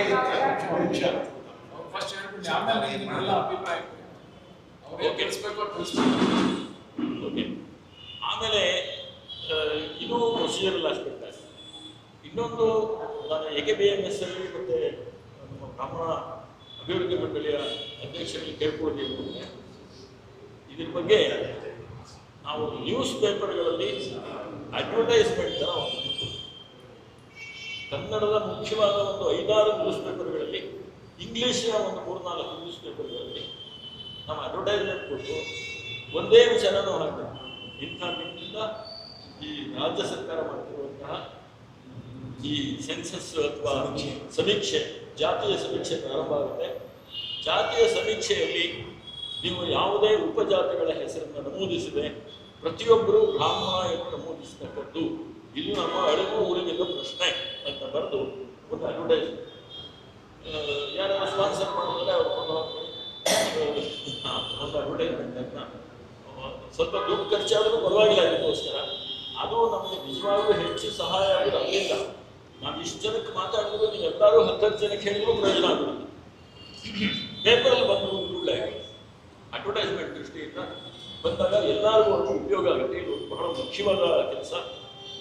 ಓಕೆ. ಆಮೇಲೆ ಇದು ಪ್ರೊಸೀಜರಲ್ ಆಸ್ಪೆಕ್ಟ್ ಆಗಿದೆ. ಇನ್ನೊಂದು ನಾನು AKBMS ಅಲ್ಲಿ ಮತ್ತು ನಮ್ಮ ಬ್ರಾಹ್ಮಣ ಅಭಿವೃದ್ಧಿ ಮಂಡಳಿಯ ಅಧ್ಯಕ್ಷರಲ್ಲಿ ಕೇಳ್ಕೊಳ್ಳೋದೇನು ಅಂದರೆ ಇದ್ರ ಬಗ್ಗೆ ನಾವು ನ್ಯೂಸ್ ಪೇಪರ್ಗಳಲ್ಲಿ ಅಡ್ವರ್ಟೈಸ್ಮೆಂಟ್ ಥರ ಕನ್ನಡದ ಮುಖ್ಯವಾದ ಒಂದು 5-6 ನ್ಯೂಸ್ ಪೇಪರ್ಗಳಲ್ಲಿ, ಇಂಗ್ಲೀಷಿನ ಒಂದು 3-4 ನ್ಯೂಸ್ ಪೇಪರ್ಗಳಲ್ಲಿ ನಾವು ಅಡ್ವರ್ಟೈಸ್ಮೆಂಟ್ ಕೊಟ್ಟು ಒಂದೇ ವಿಚಾರನೂ ಹಾಕ್ಬೇಕು. ಇಂಥ ದಿನದಿಂದ ಈ ರಾಜ್ಯ ಸರ್ಕಾರ ಮಾಡ್ತಿರುವಂತಹ ಈ ಸೆನ್ಸಸ್ ಅಥವಾ ಸಮೀಕ್ಷೆ, ಜಾತಿಯ ಸಮೀಕ್ಷೆ ಪ್ರಾರಂಭ ಆಗುತ್ತೆ. ಜಾತಿಯ ಸಮೀಕ್ಷೆಯಲ್ಲಿ ನೀವು ಯಾವುದೇ ಉಪಜಾತಿಗಳ ಹೆಸರನ್ನು ನಮೂದಿಸಿದೆ ಪ್ರತಿಯೊಬ್ಬರು ಬ್ರಾಹ್ಮಣ ಎಂದು ನಮೂದಿಸತಕ್ಕದ್ದು, ಇದು ನಮ್ಮ ಅಳಿವು ಉಳಿವಿನ ಪ್ರಶ್ನೆ ಅಂತ ಬರೆದು ಒಂದು ಅಡ್ವರ್ಟೈಸ್ಮೆಂಟ್ ಯಾರು ಸ್ಪಾನ್ಸರ್ ಮಾಡಿದ್ರೆ ಅವರು ಒಂದು ಅಡ್ವರ್ಟೈಸ್ಮೆಂಟ್ ಅಂತ ಸ್ವಲ್ಪ ದುಡ್ಡು ಖರ್ಚಾದರೂ ಪರವಾಗಿಲ್ಲ. ಅದಕ್ಕೋಸ್ಕರ ಅದು ನಮಗೆ ನಿಜವಾಗ್ಲೂ ಹೆಚ್ಚು ಸಹಾಯ ಆಗೋದು ಅಲ್ಲಿಂದ. ನಾವು ಇಷ್ಟು ಜನಕ್ಕೆ ಮಾತಾಡಿದ್ರು ನೀವು ಎಲ್ಲರೂ 10 ಜನಕ್ಕೆ ಹೇಳಿದ್ರು ಪ್ರಯೋಜನ ಆಗೋದಿಲ್ಲ. ಪೇಪರಲ್ಲಿ ಬಂದು ಒಳ್ಳೆ ಅಡ್ವರ್ಟೈಸ್ಮೆಂಟ್ ದೃಷ್ಟಿಯಿಂದ ಬಂದಾಗ ಎಲ್ಲರಿಗೂ ಅದು ಉಪಯೋಗ ಆಗುತ್ತೆ. ಇದು ಬಹಳ ಮುಖ್ಯವಾದ ಕೆಲಸ.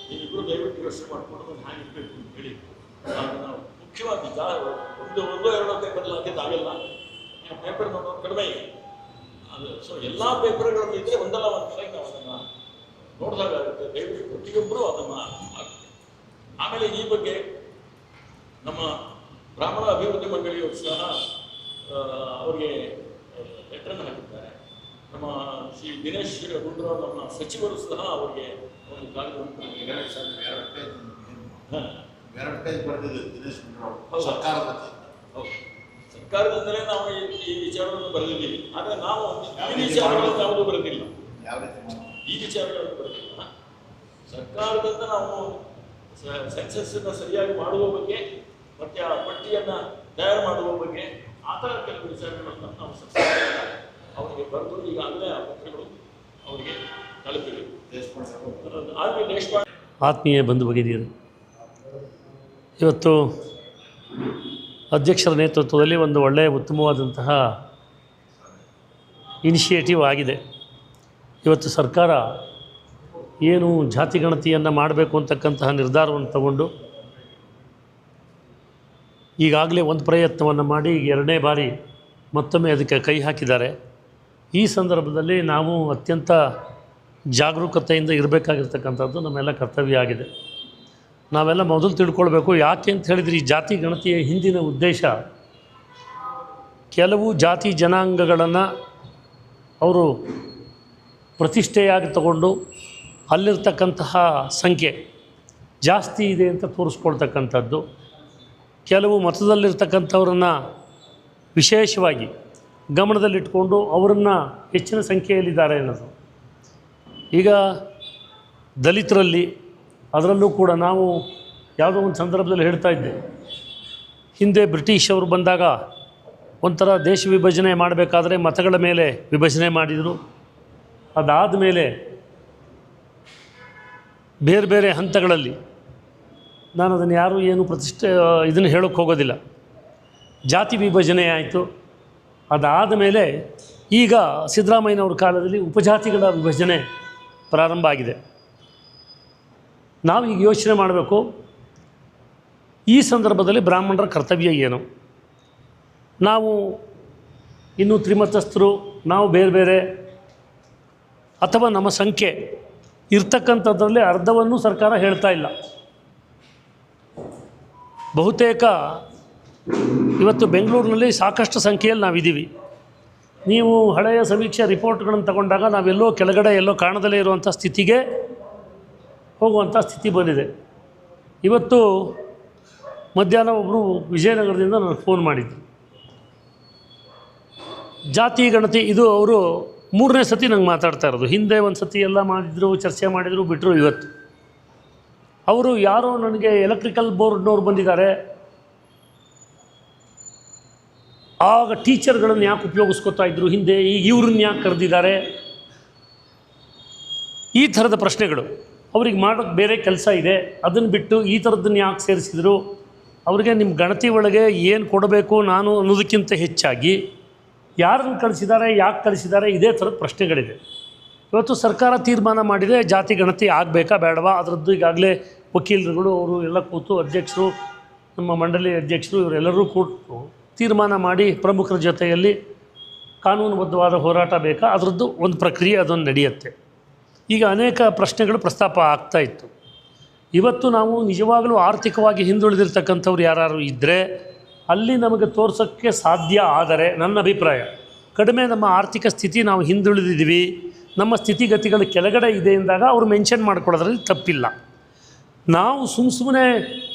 ನೀವಿಬ್ಬರು ದಯವಿಟ್ಟು ಯೋಚನೆ ಮಾಡಿಕೊಂಡು ನಾನು ಹಾಗಿರ್ಬೇಕು ಅಂತ ಹೇಳಿ ನಾವು ಮುಖ್ಯವಾಗಿ ಒಂದೋ ಎರಡೋ ಪೇಪರ್ಲ್ಲಿ ಹಾಕಿದ್ದಾಗಲ್ಲ. ಪೇಪರ್ ನೋಡೋದು ಕಡಿಮೆ ಇದೆ ಅದು. ಸೊ ಎಲ್ಲ ಪೇಪರ್ಗಳಲ್ಲಿ ಇದ್ದರೆ ಒಂದಲ್ಲ ಒಂದು ಕಡೆ ನಾವು ಅದನ್ನು ನೋಡಿದಾಗುತ್ತೆ. ದಯವಿಟ್ಟು ಪ್ರತಿಯೊಬ್ಬರು ಅದನ್ನು ಆಗ್ತದೆ. ಆಮೇಲೆ ಈ ಬಗ್ಗೆ ನಮ್ಮ ಬ್ರಾಹ್ಮಣ ಅಭಿವೃದ್ಧಿ ಮಂಡಳಿಯವರು ಸಹ ಅವರಿಗೆ ಲೆಟರನ್ನು ಹಾಕಿದ್ದಾರೆ. ನಮ್ಮ ಶ್ರೀ ದಿನೇಶ್ ಗುಂಡೂರಾವ್ ನಮ್ಮ ಸಚಿವರು ಸಹ ಅವರಿಗೆ ಒಂದು ಕಾಗದವನ್ನು ಹೌದು, ಸರ್ಕಾರದಿಂದಲೇ ನಾವು ಈ ವಿಚಾರವನ್ನು ಬರೆದಿದ್ದೀವಿ. ಆದರೆ ನಾವು ಈ ವಿಚಾರಗಳನ್ನು ಯಾವುದೂ ಬರೆದಿಲ್ಲ. ಈ ವಿಚಾರಗಳನ್ನು ಬರೆದಿಲ್ಲ. ಸರ್ಕಾರದಿಂದ ನಾವು ಸೆನ್ಸಸ್ಸನ್ನು ಸರಿಯಾಗಿ ಮಾಡುವ ಬಗ್ಗೆ ಮತ್ತು ಆ ಪಟ್ಟಿಯನ್ನು ತಯಾರು ಮಾಡುವ ಬಗ್ಗೆ ಆ ಥರ ಕೆಲವು ವಿಚಾರಗಳನ್ನು ನಾವು ಸರ್ಕಾರ ಅವರಿಗೆ ಬರೆದು ಈಗಾಗಲೇ ಆ ಪತ್ರಗಳು ಅವರಿಗೆ ತಲುಪಿದೆ. ಆದರೆ ದೇಶಪಾಂಡೆ ಆತ್ಮೀಯ ಬಂಧು ಭಗಿನಿಯರು, ಇವತ್ತು ಅಧ್ಯಕ್ಷರ ನೇತೃತ್ವದಲ್ಲಿ ಒಂದು ಒಳ್ಳೆಯ ಉತ್ತಮವಾದಂತಹ ಇನಿಷಿಯೇಟಿವ್ ಆಗಿದೆ. ಇವತ್ತು ಸರ್ಕಾರ ಏನು ಜಾತಿ ಗಣತಿಯನ್ನು ಮಾಡಬೇಕು ಅಂತಕ್ಕಂತಹ ನಿರ್ಧಾರವನ್ನು ತಗೊಂಡು ಈಗಾಗಲೇ ಒಂದು ಪ್ರಯತ್ನವನ್ನು ಮಾಡಿ ಈಗ ಎರಡನೇ ಬಾರಿ ಮತ್ತೊಮ್ಮೆ ಅದಕ್ಕೆ ಕೈ ಹಾಕಿದ್ದಾರೆ. ಈ ಸಂದರ್ಭದಲ್ಲಿ ನಾವು ಅತ್ಯಂತ ಜಾಗರೂಕತೆಯಿಂದ ಇರಬೇಕಾಗಿರ್ತಕ್ಕಂಥದ್ದು ನಮ್ಮೆಲ್ಲ ಕರ್ತವ್ಯ ಆಗಿದೆ. ನಾವೆಲ್ಲ ಮೊದಲು ತಿಳ್ಕೊಳ್ಬೇಕು, ಯಾಕೆ ಅಂತ ಹೇಳಿದರೆ ಈ ಜಾತಿ ಗಣತಿಯ ಹಿಂದಿನ ಉದ್ದೇಶ ಕೆಲವು ಜಾತಿ ಜನಾಂಗಗಳನ್ನು ಅವರು ಪ್ರತಿಷ್ಠೆಯಾಗಿ ತಗೊಂಡು ಅಲ್ಲಿರ್ತಕ್ಕಂತಹ ಸಂಖ್ಯೆ ಜಾಸ್ತಿ ಇದೆ ಅಂತ ತೋರಿಸ್ಕೊಳ್ತಕ್ಕಂಥದ್ದು, ಕೆಲವು ಮತದಲ್ಲಿರ್ತಕ್ಕಂಥವ್ರನ್ನು ವಿಶೇಷವಾಗಿ ಗಮನದಲ್ಲಿಟ್ಕೊಂಡು ಅವರನ್ನು ಹೆಚ್ಚಿನ ಸಂಖ್ಯೆಯಲ್ಲಿದ್ದಾರೆ ಅನ್ನೋದು. ಈಗ ದಲಿತರಲ್ಲಿ ಅದರಲ್ಲೂ ಕೂಡ ನಾವು ಯಾವುದೋ ಒಂದು ಸಂದರ್ಭದಲ್ಲಿ ಹೇಳ್ತಾ ಇದ್ದೆ, ಹಿಂದೆ ಬ್ರಿಟಿಷ್ ಅವರು ಬಂದಾಗ ಒಂಥರ ದೇಶ ವಿಭಜನೆ ಮಾಡಬೇಕಾದ್ರೆ ಮತಗಳ ಮೇಲೆ ವಿಭಜನೆ ಮಾಡಿದರು. ಅದಾದ ಮೇಲೆ ಬೇರೆ ಬೇರೆ ಹಂತಗಳಲ್ಲಿ, ನಾನು ಅದನ್ನು ಯಾರೂ ಏನು ಇದನ್ನು ಹೇಳೋಕ್ಕೆ ಹೋಗೋದಿಲ್ಲ, ಜಾತಿ ವಿಭಜನೆ ಆಯಿತು. ಅದಾದ ಮೇಲೆ ಈಗ ಸಿದ್ದರಾಮಯ್ಯನವ್ರ ಕಾಲದಲ್ಲಿ ಉಪಜಾತಿಗಳ ವಿಭಜನೆ ಪ್ರಾರಂಭ ಆಗಿದೆ. ನಾವೀಗ ಯೋಚನೆ ಮಾಡಬೇಕು, ಈ ಸಂದರ್ಭದಲ್ಲಿ ಬ್ರಾಹ್ಮಣರ ಕರ್ತವ್ಯ ಏನು? ನಾವು ಇನ್ನೂ ತ್ರಿಮತಸ್ಥರು, ನಾವು ಬೇರೆ ಬೇರೆ, ಅಥವಾ ನಮ್ಮ ಸಂಖ್ಯೆ ಇರ್ತಕ್ಕಂಥದ್ರಲ್ಲಿ ಅರ್ಧವನ್ನು ಸರ್ಕಾರ ಹೇಳ್ತಾ ಇಲ್ಲ. ಬಹುತೇಕ ಇವತ್ತು ಬೆಂಗಳೂರಿನಲ್ಲಿ ಸಾಕಷ್ಟು ಸಂಖ್ಯೆಯಲ್ಲಿ ನಾವಿದ್ದೀವಿ. ನೀವು ಹಳೆಯ ಸಮೀಕ್ಷೆ ರಿಪೋರ್ಟ್ಗಳನ್ನು ತಗೊಂಡಾಗ ನಾವೆಲ್ಲೋ ಕೆಳಗಡೆ ಎಲ್ಲೋ ಕಾಣದಲ್ಲೇ ಇರುವಂಥ ಸ್ಥಿತಿಗೆ ಹೋಗುವಂಥ ಸ್ಥಿತಿ ಬಂದಿದೆ. ಇವತ್ತು ಮಧ್ಯಾಹ್ನ ಒಬ್ಬರು ವಿಜಯನಗರದಿಂದ ನನಗೆ ಫೋನ್ ಮಾಡಿದ್ರು. ಜಾತಿ ಗಣತಿ ಇದು ಅವರು 3ನೇ ಸತಿ ನಂಗೆ ಮಾತಾಡ್ತಾ ಇರೋದು. ಹಿಂದೆ ಒಂದು ಸತಿ ಎಲ್ಲ ಮಾಡಿದರು, ಚರ್ಚೆ ಮಾಡಿದರು, ಬಿಟ್ಟರು. ಇವತ್ತು ಅವರು ಯಾರೋ ನನಗೆ ಎಲೆಕ್ಟ್ರಿಕಲ್ ಬೋರ್ಡ್ನವ್ರು ಬಂದಿದ್ದಾರೆ, ಆಗ ಟೀಚರ್ಗಳನ್ನು ಯಾಕೆ ಉಪಯೋಗಿಸ್ಕೊತಾ ಇದ್ರು ಹಿಂದೆ, ಈಗ ಇವ್ರನ್ನ ಯಾಕೆ ಕರೆದಿದ್ದಾರೆ, ಈ ಥರದ ಪ್ರಶ್ನೆಗಳು. ಅವ್ರಿಗೆ ಮಾಡೋಕ್ಕೆ ಬೇರೆ ಕೆಲಸ ಇದೆ, ಅದನ್ನು ಬಿಟ್ಟು ಈ ಥರದ್ದನ್ನು ಯಾಕೆ ಸೇರಿಸಿದರು, ಅವ್ರಿಗೆ ನಿಮ್ಮ ಗಣತಿ ಒಳಗೆ ಏನು ಕೊಡಬೇಕು ನಾನು ಅನ್ನೋದಕ್ಕಿಂತ ಹೆಚ್ಚಾಗಿ ಯಾರನ್ನು ಕಳಿಸಿದ್ದಾರೆ, ಯಾಕೆ ಕಳಿಸಿದ್ದಾರೆ, ಇದೇ ಥರದ ಪ್ರಶ್ನೆಗಳಿದೆ. ಇವತ್ತು ಸರ್ಕಾರ ತೀರ್ಮಾನ ಮಾಡಿದೆ ಜಾತಿ ಗಣತಿ ಆಗಬೇಕಾ ಬೇಡವಾ, ಅದರದ್ದು ಈಗಾಗಲೇ ವಕೀಲರುಗಳು ಅವರು ಎಲ್ಲ ಕೂತು, ಅಧ್ಯಕ್ಷರು, ನಮ್ಮ ಮಂಡಳಿ ಅಧ್ಯಕ್ಷರು ಇವರೆಲ್ಲರೂ ಕೂತು ತೀರ್ಮಾನ ಮಾಡಿ ಪ್ರಮುಖರ ಜೊತೆಯಲ್ಲಿ ಕಾನೂನುಬದ್ಧವಾದ ಹೋರಾಟ ಬೇಕಾ, ಅದರದ್ದು ಒಂದು ಪ್ರಕ್ರಿಯೆ ಅದೊಂದು ನಡೆಯುತ್ತೆ. ಈಗ ಅನೇಕ ಪ್ರಶ್ನೆಗಳು ಪ್ರಸ್ತಾಪ ಆಗ್ತಾ ಇತ್ತು. ಇವತ್ತು ನಾವು ನಿಜವಾಗಲೂ ಆರ್ಥಿಕವಾಗಿ ಹಿಂದುಳಿದಿರ್ತಕ್ಕಂಥವ್ರು ಯಾರು ಇದ್ದರೆ ಅಲ್ಲಿ ನಮಗೆ ತೋರ್ಸೋಕ್ಕೆ ಸಾಧ್ಯ. ಆದರೆ ನನ್ನ ಅಭಿಪ್ರಾಯ, ಕಡಿಮೆ ನಮ್ಮ ಆರ್ಥಿಕ ಸ್ಥಿತಿ, ನಾವು ಹಿಂದುಳಿದಿದ್ದೀವಿ, ನಮ್ಮ ಸ್ಥಿತಿಗತಿಗಳು ಕೆಳಗಡೆ ಇದೆ ಎಂದಾಗ ಅವರು ಮೆನ್ಷನ್ ಮಾಡ್ಕೊಳ್ಳೋದ್ರಲ್ಲಿ ತಪ್ಪಿಲ್ಲ. ನಾವು ಸುಮ್ಮನೆ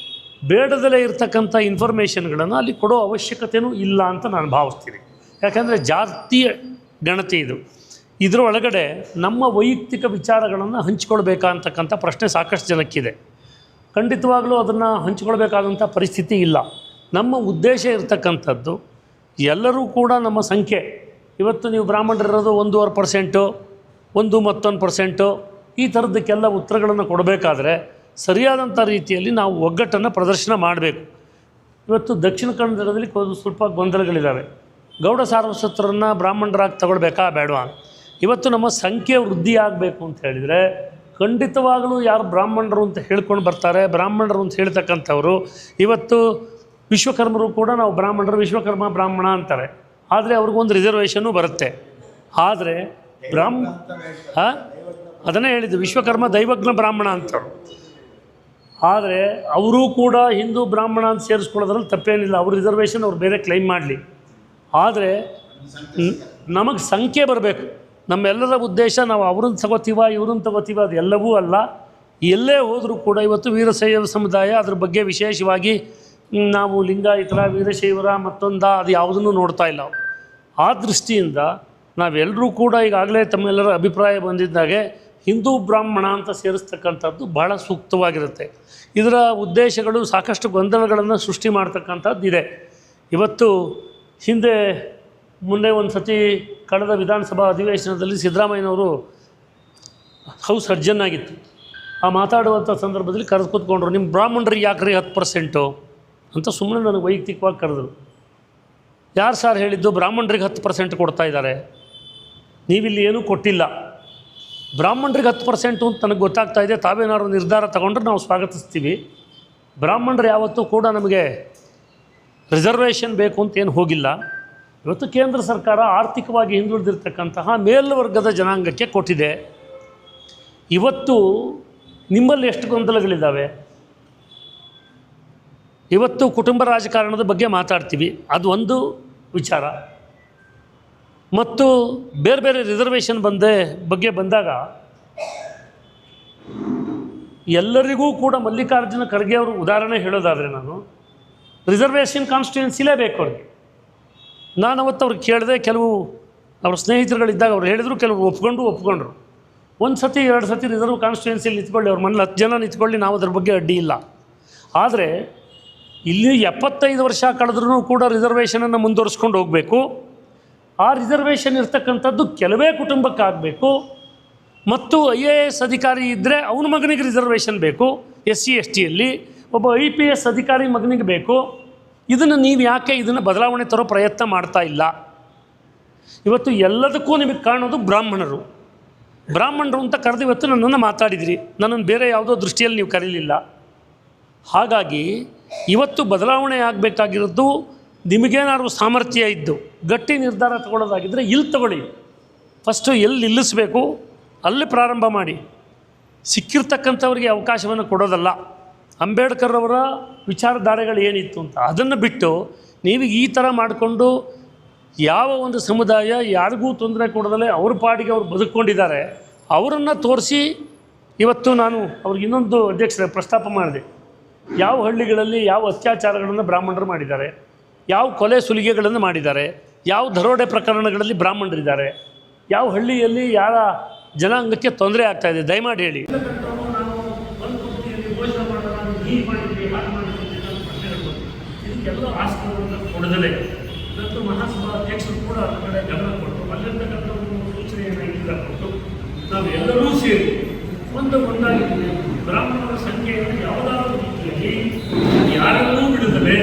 ಬೇಡದಲ್ಲೇ ಇರ್ತಕ್ಕಂಥ ಇನ್ಫಾರ್ಮೇಷನ್ಗಳನ್ನು ಅಲ್ಲಿ ಕೊಡೋ ಅವಶ್ಯಕತೆಯೂ ಇಲ್ಲ ಅಂತ ನಾನು ಭಾವಿಸ್ತೀನಿ. ಯಾಕಂದರೆ ಜಾತಿಯ ಗಣತಿ ಇದು, ಇದರ ಒಳಗಡೆ ನಮ್ಮ ವೈಯಕ್ತಿಕ ವಿಚಾರಗಳನ್ನು ಹಂಚ್ಕೊಳ್ಬೇಕಾ ಅಂತಕ್ಕಂಥ ಪ್ರಶ್ನೆ ಸಾಕಷ್ಟು ಜನಕ್ಕಿದೆ. ಖಂಡಿತವಾಗಲೂ ಅದನ್ನು ಹಂಚ್ಕೊಳ್ಬೇಕಾದಂಥ ಪರಿಸ್ಥಿತಿ ಇಲ್ಲ. ನಮ್ಮ ಉದ್ದೇಶ ಇರ್ತಕ್ಕಂಥದ್ದು ಎಲ್ಲರೂ ಕೂಡ ನಮ್ಮ ಸಂಖ್ಯೆ, ಇವತ್ತು ನೀವು ಬ್ರಾಹ್ಮಣರಿರೋದು 1.5%, 1% ಈ ಥರದ್ದಕ್ಕೆಲ್ಲ ಉತ್ತರಗಳನ್ನು ಕೊಡಬೇಕಾದ್ರೆ ಸರಿಯಾದಂಥ ರೀತಿಯಲ್ಲಿ ನಾವು ಒಗ್ಗಟ್ಟನ್ನು ಪ್ರದರ್ಶನ ಮಾಡಬೇಕು. ಇವತ್ತು ದಕ್ಷಿಣ ಕನ್ನಡದಲ್ಲಿ ಸ್ವಲ್ಪ ಗೊಂದಲಗಳಿದ್ದಾವೆ. ಗೌಡ ಸಾರಸ್ವತರನ್ನು ಬ್ರಾಹ್ಮಣರಾಗಿ ತಗೊಳ್ಬೇಕಾ ಬೇಡವಾ? ಇವತ್ತು ನಮ್ಮ ಸಂಖ್ಯೆ ವೃದ್ಧಿ ಆಗಬೇಕು ಅಂತ ಹೇಳಿದರೆ ಖಂಡಿತವಾಗಲೂ ಯಾರು ಬ್ರಾಹ್ಮಣರು ಅಂತ ಹೇಳ್ಕೊಂಡು ಬರ್ತಾರೆ, ಬ್ರಾಹ್ಮಣರು ಅಂತ ಹೇಳ್ತಕ್ಕಂಥವ್ರು ಇವತ್ತು ವಿಶ್ವಕರ್ಮರು ಕೂಡ ನಾವು ಬ್ರಾಹ್ಮಣರು, ವಿಶ್ವಕರ್ಮ ಬ್ರಾಹ್ಮಣ ಅಂತಾರೆ. ಆದರೆ ಅವ್ರಿಗೊಂದು ರಿಸರ್ವೇಷನ್ನು ಬರುತ್ತೆ. ಆದರೆ ಅದನ್ನೇ ಹೇಳಿದ್ದು, ವಿಶ್ವಕರ್ಮ ದೈವಜ್ಞ ಬ್ರಾಹ್ಮಣ ಅಂತವ್ರು. ಆದರೆ ಅವರೂ ಕೂಡ ಹಿಂದೂ ಬ್ರಾಹ್ಮಣ ಅಂತ ಸೇರಿಸ್ಕೊಳ್ಳೋದ್ರಲ್ಲಿ ತಪ್ಪೇನಿಲ್ಲ, ಅವ್ರ ರಿಸರ್ವೇಷನ್ ಅವ್ರು ಬೇರೆ ಕ್ಲೈಮ್ ಮಾಡಲಿ. ಆದರೆ ನಮಗೆ ಸಂಖ್ಯೆ ಬರಬೇಕು. ನಮ್ಮೆಲ್ಲರ ಉದ್ದೇಶ ನಾವು ಅವ್ರನ್ನ ತಗೋತೀವ ಇವ್ರನ್ನ ತಗೋತೀವ ಅದೆಲ್ಲವೂ ಅಲ್ಲ. ಎಲ್ಲೇ ಹೋದರೂ ಕೂಡ ಇವತ್ತು ವೀರಶೈವ ಸಮುದಾಯ ಅದ್ರ ಬಗ್ಗೆ ವಿಶೇಷವಾಗಿ ನಾವು ಲಿಂಗಾಯತರ, ವೀರಶೈವರ ಮತ್ತೊಂದು ಅದು ಯಾವುದನ್ನು ನೋಡ್ತಾ ಇಲ್ಲ. ಆ ದೃಷ್ಟಿಯಿಂದ ನಾವೆಲ್ಲರೂ ಕೂಡ ಈಗಾಗಲೇ ತಮ್ಮೆಲ್ಲರ ಅಭಿಪ್ರಾಯ ಬಂದಿದ್ದಾಗೆ ಹಿಂದೂ ಬ್ರಾಹ್ಮಣ ಅಂತ ಸೇರಿಸ್ತಕ್ಕಂಥದ್ದು ಬಹಳ ಸೂಕ್ತವಾಗಿರುತ್ತೆ. ಇದರ ಉದ್ದೇಶಗಳು ಸಾಕಷ್ಟು ಗೊಂದಲಗಳನ್ನು ಸೃಷ್ಟಿ ಮಾಡ್ತಕ್ಕಂಥದ್ದಿದೆ. ಇವತ್ತು ಹಿಂದೆ ಮೊನ್ನೆ ಒಂದು ಸತಿ ಕಳೆದ ವಿಧಾನಸಭಾ ಅಧಿವೇಶನದಲ್ಲಿ ಸಿದ್ದರಾಮಯ್ಯನವರು ಹೌಸ್ ಅರ್ಜನ್ ಆಗಿತ್ತು. ಆ ಮಾತಾಡುವಂಥ ಸಂದರ್ಭದಲ್ಲಿ ಕರೆದು ಕೂತ್ಕೊಂಡ್ರು, ನಿಮ್ಮ ಬ್ರಾಹ್ಮಣರಿಗೆ ಯಾಕ್ರಿ 10% ಅಂತ ಸುಮ್ಮನೆ ನನಗೆ ವೈಯಕ್ತಿಕವಾಗಿ ಕರೆದರು. ಯಾರು ಸರ್ ಹೇಳಿದ್ದು ಬ್ರಾಹ್ಮಣರಿಗೆ 10% ಕೊಡ್ತಾ ಇದ್ದಾರೆ, ನೀವಿಲ್ಲಿ ಏನೂ ಕೊಟ್ಟಿಲ್ಲ, ಬ್ರಾಹ್ಮಣರಿಗೆ 10% ಅಂತ ನನಗೆ ಗೊತ್ತಾಗ್ತಾ ಇದೆ, ತಾವೇನಾದ್ರು ನಿರ್ಧಾರ ತಗೊಂಡ್ರೆ ನಾವು ಸ್ವಾಗತಿಸ್ತೀವಿ, ಬ್ರಾಹ್ಮಣರು ಯಾವತ್ತೂ ಕೂಡ ನಮಗೆ ರಿಸರ್ವೇಷನ್ ಬೇಕು ಅಂತ ಏನು ಹೋಗಿಲ್ಲ. ಇವತ್ತು ಕೇಂದ್ರ ಸರ್ಕಾರ ಆರ್ಥಿಕವಾಗಿ ಹಿಂದುಳಿದಿರ್ತಕ್ಕಂತಹ ಮೇಲ್ವರ್ಗದ ಜನಾಂಗಕ್ಕೆ ಕೊಟ್ಟಿದೆ. ಇವತ್ತು ನಿಮ್ಮಲ್ಲಿ ಎಷ್ಟು ಗೊಂದಲಗಳಿದ್ದಾವೆ. ಇವತ್ತು ಕುಟುಂಬ ರಾಜಕಾರಣದ ಬಗ್ಗೆ ಮಾತಾಡ್ತೀವಿ, ಅದು ಒಂದು ವಿಚಾರ. ಮತ್ತು ಬೇರೆ ಬೇರೆ ರಿಸರ್ವೇಷನ್ ಬಗ್ಗೆ ಬಂದಾಗ ಎಲ್ಲರಿಗೂ ಕೂಡ ಮಲ್ಲಿಕಾರ್ಜುನ ಖರ್ಗೆ ಅವರು ಉದಾಹರಣೆ ಹೇಳೋದಾದರೆ, ನಾನು ರಿಸರ್ವೇಷನ್ ಕಾನ್ಸ್ಟಿಟ್ಯೂನ್ಸಿಲೇ ಬೇಕು ಅವ್ರಿಗೆ. ನಾನು ಅವತ್ತು ಅವ್ರಿಗೆ ಕೇಳಿದೆ, ಕೆಲವು ಅವ್ರ ಸ್ನೇಹಿತರುಗಳಿದ್ದಾಗ ಅವ್ರು ಹೇಳಿದರು, ಕೆಲವರು ಒಪ್ಕೊಂಡ್ರು. ಒಂದು ಸತಿ 2 ಸತಿ ರಿಸರ್ವ್ ಕಾನ್ಸ್ಟಿಟ್ಯೂನ್ಸಿಯಲ್ಲಿ ನಿಂತ್ಕೊಳ್ಳಿ, ಅವ್ರ ಮನೇಲಿ 10 ಜನ ನಿಂತ್ಕೊಳ್ಳಿ, ನಾವು ಅದ್ರ ಬಗ್ಗೆ ಅಡ್ಡಿ ಇಲ್ಲ. ಆದರೆ ಇಲ್ಲಿ 75 ವರ್ಷ ಕಳೆದ್ರೂ ಕೂಡ ರಿಸರ್ವೇಷನನ್ನು ಮುಂದುವರಿಸ್ಕೊಂಡು ಹೋಗಬೇಕು. ಆ ರಿಸರ್ವೇಷನ್ ಇರ್ತಕ್ಕಂಥದ್ದು ಕೆಲವೇ ಕುಟುಂಬಕ್ಕಾಗಬೇಕು. ಮತ್ತು IAS ಅಧಿಕಾರಿ ಇದ್ದರೆ ಅವನ ಮಗನಿಗೆ ರಿಸರ್ವೇಷನ್ ಬೇಕು, SC STಯಲ್ಲಿ ಒಬ್ಬ IPS ಅಧಿಕಾರಿ ಮಗನಿಗೆ ಬೇಕು. ಇದನ್ನು ನೀವು ಯಾಕೆ ಇದನ್ನು ಬದಲಾವಣೆ ತರೋ ಪ್ರಯತ್ನ ಮಾಡ್ತಾ ಇಲ್ಲ? ಇವತ್ತು ಎಲ್ಲದಕ್ಕೂ ನಿಮಗೆ ಕಾಣೋದು ಬ್ರಾಹ್ಮಣರು ಅಂತ ಕರೆದು ಇವತ್ತು ನನ್ನನ್ನು ಮಾತಾಡಿದಿರಿ, ನನ್ನನ್ನು ಬೇರೆ ಯಾವುದೋ ದೃಷ್ಟಿಯಲ್ಲಿ ನೀವು ಕರೀಲಿಲ್ಲ. ಹಾಗಾಗಿ ಇವತ್ತು ಬದಲಾವಣೆ ಆಗಬೇಕಾಗಿರೋದು, ನಿಮಗೇನಾದ್ರು ಸಾಮರ್ಥ್ಯ ಇದ್ದು ಗಟ್ಟಿ ನಿರ್ಧಾರ ತಗೊಳ್ಳೋದಾಗಿದ್ದರೆ ಇಲ್ಲಿ ತಗೊಳ್ಳಿ. ಫಸ್ಟು ಎಲ್ಲಿ ನಿಲ್ಲಿಸಬೇಕು ಅಲ್ಲಿ ಪ್ರಾರಂಭ ಮಾಡಿ. ಸಿಕ್ಕಿರ್ತಕ್ಕಂಥವ್ರಿಗೆ ಅವಕಾಶವನ್ನು ಕೊಡೋದಲ್ಲ. ಅಂಬೇಡ್ಕರ್ ಅವರ ವಿಚಾರಧಾರೆಗಳು ಏನಿತ್ತು ಅಂತ ಅದನ್ನು ಬಿಟ್ಟು ನೀವು ಈ ಥರ ಮಾಡಿಕೊಂಡು ಯಾವ ಒಂದು ಸಮುದಾಯ ಯಾರಿಗೂ ತೊಂದರೆ ಕೊಡದಲ್ಲೇ ಅವ್ರ ಪಾಡಿಗೆ ಅವ್ರು ಬದುಕೊಂಡಿದ್ದಾರೆ ಅವರನ್ನು ತೋರಿಸಿ. ಇವತ್ತು ನಾನು ಅವ್ರಿಗೆ ಇನ್ನೊಂದು ಅಧ್ಯಕ್ಷರೇ ಪ್ರಸ್ತಾಪ ಮಾಡಿದೆ, ಯಾವ ಹಳ್ಳಿಗಳಲ್ಲಿ ಯಾವ ಅತ್ಯಾಚಾರಗಳನ್ನು ಬ್ರಾಹ್ಮಣರು ಮಾಡಿದ್ದಾರೆ, ಯಾವ ಕೊಲೆ ಸುಲಿಗೆಗಳನ್ನು ಮಾಡಿದ್ದಾರೆ, ಯಾವ ದರೋಡೆ ಪ್ರಕರಣಗಳಲ್ಲಿ ಬ್ರಾಹ್ಮಣರಿದ್ದಾರೆ, ಯಾವ ಹಳ್ಳಿಯಲ್ಲಿ ಯಾರ ಜನಾಂಗಕ್ಕೆ ತೊಂದರೆ ಆಗ್ತಾಯಿದೆ, ದಯಮಾಡಿ ಹೇಳಿ. ಇದಕ್ಕೆಲ್ಲ ಆಸ್ಪತ್ರೆ ಕೊಡದಲೇ ಮತ್ತು ಮಹಾಸಭಾ ಅಧ್ಯಕ್ಷರು ಕೂಡ ಅದರ ಕಡೆ ಗಮನ ಕೊಟ್ಟು ಅಲ್ಲಿರ್ತಕ್ಕಂಥ ಒಂದು ಸೂಚನೆಯನ್ನು ಇಲ್ಲ ಕೊಟ್ಟು ನಾವೆಲ್ಲರೂ ಸೇರಿ ಒಂದಾಗಿದ್ದೀವಿ. ಬ್ರಾಹ್ಮಣರ ಸಂಖ್ಯೆಯನ್ನು ಯಾವುದಾದ್ರೂ ರೀತಿಯಲ್ಲಿ ಯಾರನ್ನೂ ಬಿಡುತ್ತಲೇ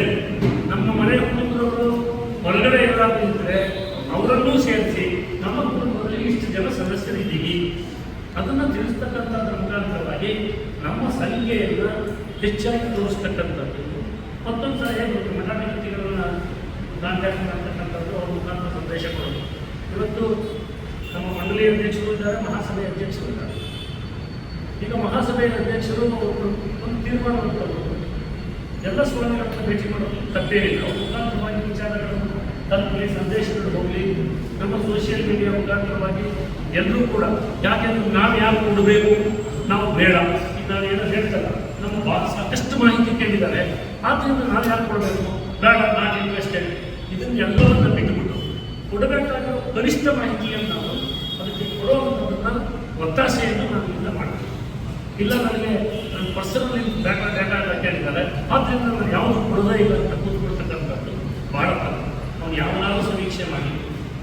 ನಮ್ಮ ಮನೆ ಕುಟುಂಬದವರು ಹೊರಗಡೆ ಎಲ್ಲಾದರೂ ಇದ್ದರೆ ಅವರನ್ನೂ ಸೇರಿಸಿ ನಮ್ಮ ಕುಟುಂಬದಲ್ಲಿ ಇಷ್ಟು ಜನ ಸದಸ್ಯರಿದ್ದೀವಿ ಅದನ್ನು ತಿಳಿಸ್ತಕ್ಕಂಥದ್ರ ಮುಖಾಂತರವಾಗಿ ನಮ್ಮ ಸಂಖ್ಯೆಯನ್ನು ಹೆಚ್ಚಾಗಿ ತೋರಿಸ್ತಕ್ಕಂಥದ್ದು. ಮತ್ತೊಂದು ಸಹ ಹೇಗೆ ಮಠಾಧಿಪತಿಗಳನ್ನು ಕಾಂಟ್ಯಾಕ್ಟ್ ಮಾಡ್ತಕ್ಕಂಥದ್ದು, ಅವ್ರ ಮುಖಾಂತರ ಸಂದೇಶ ಕೊಡೋದು. ಇವತ್ತು ನಮ್ಮ ಮಂಡಳಿ ಅಧ್ಯಕ್ಷರು ಇದ್ದಾರೆ, ಮಹಾಸಭೆಯ ಅಧ್ಯಕ್ಷರು ಇದ್ದಾರೆ. ಈಗ ಮಹಾಸಭೆಯ ಅಧ್ಯಕ್ಷರು ಒಂದು ತೀರ್ಮಾನವನ್ನು ತಗೊಂಡು ಎಲ್ಲ ಸ್ವಾಮಿಗಳನ್ನು ಭೇಟಿ ಮಾಡೋದು ತಪ್ಪೇನಿಲ್ಲ. ಅವ್ರ ಮುಖಾಂತರವಾಗಿ ವಿಚಾರಗಳನ್ನು ತಲುಪಲಿ, ಸಂದೇಶಗಳು ಹೋಗಲಿ, ನಮ್ಮ ಸೋಷಿಯಲ್ ಮೀಡಿಯಾ ಮುಖಾಂತರವಾಗಿ ಎಲ್ಲರೂ ಕೂಡ. ಯಾಕೆಂದ್ರೆ ನಾವು ಯಾರು ಕೊಡಬೇಕು, ನಾವು ಬೇಡ, ಈಗ ನಾನು ಏನೋ ಹೇಳ್ತಲ್ಲ, ನಮ್ಮ ಸಾಕಷ್ಟು ಮಾಹಿತಿ ಕೇಳಿದ್ದಾರೆ, ಆದ್ದರಿಂದ ನಾವು ಯಾರು ಕೊಡಬೇಕು, ಬೇಡ, ನಾಟ್ ಇಂಟ್ರೆಸ್ಟೆಡ್, ಇದನ್ನೆಲ್ಲವನ್ನು ಬಿಟ್ಟುಬಿಟ್ಟು ಕೊಡಬೇಕಾಗಿರೋ ಕನಿಷ್ಠ ಮಾಹಿತಿಯನ್ನು ನಾವು ಅದಕ್ಕೆ ಕೊಡುವಂಥದ್ದನ್ನು ಒತ್ತಾಸೆಯನ್ನು ನಾನು ಇಲ್ಲ ಮಾಡ್ತೀನಿ. ಇಲ್ಲ ನನಗೆ ನನ್ನ ಪರ್ಸನಲಿ ಡಾಟಾ ಎಲ್ಲ ಕೇಳಿದ್ದಾರೆ, ಆದ್ದರಿಂದ ನಾನು ಯಾವುದು ಕೊಡೋದೇ ಇಲ್ಲ ಅಂತ ಕೂತ್ಕೊಳ್ತಕ್ಕಂಥದ್ದು ಭಾಳ ತಪ್ಪು. ಅವ್ನು ಯಾವನಾದರೂ ಸಮೀಕ್ಷೆ ಮಾಡಿ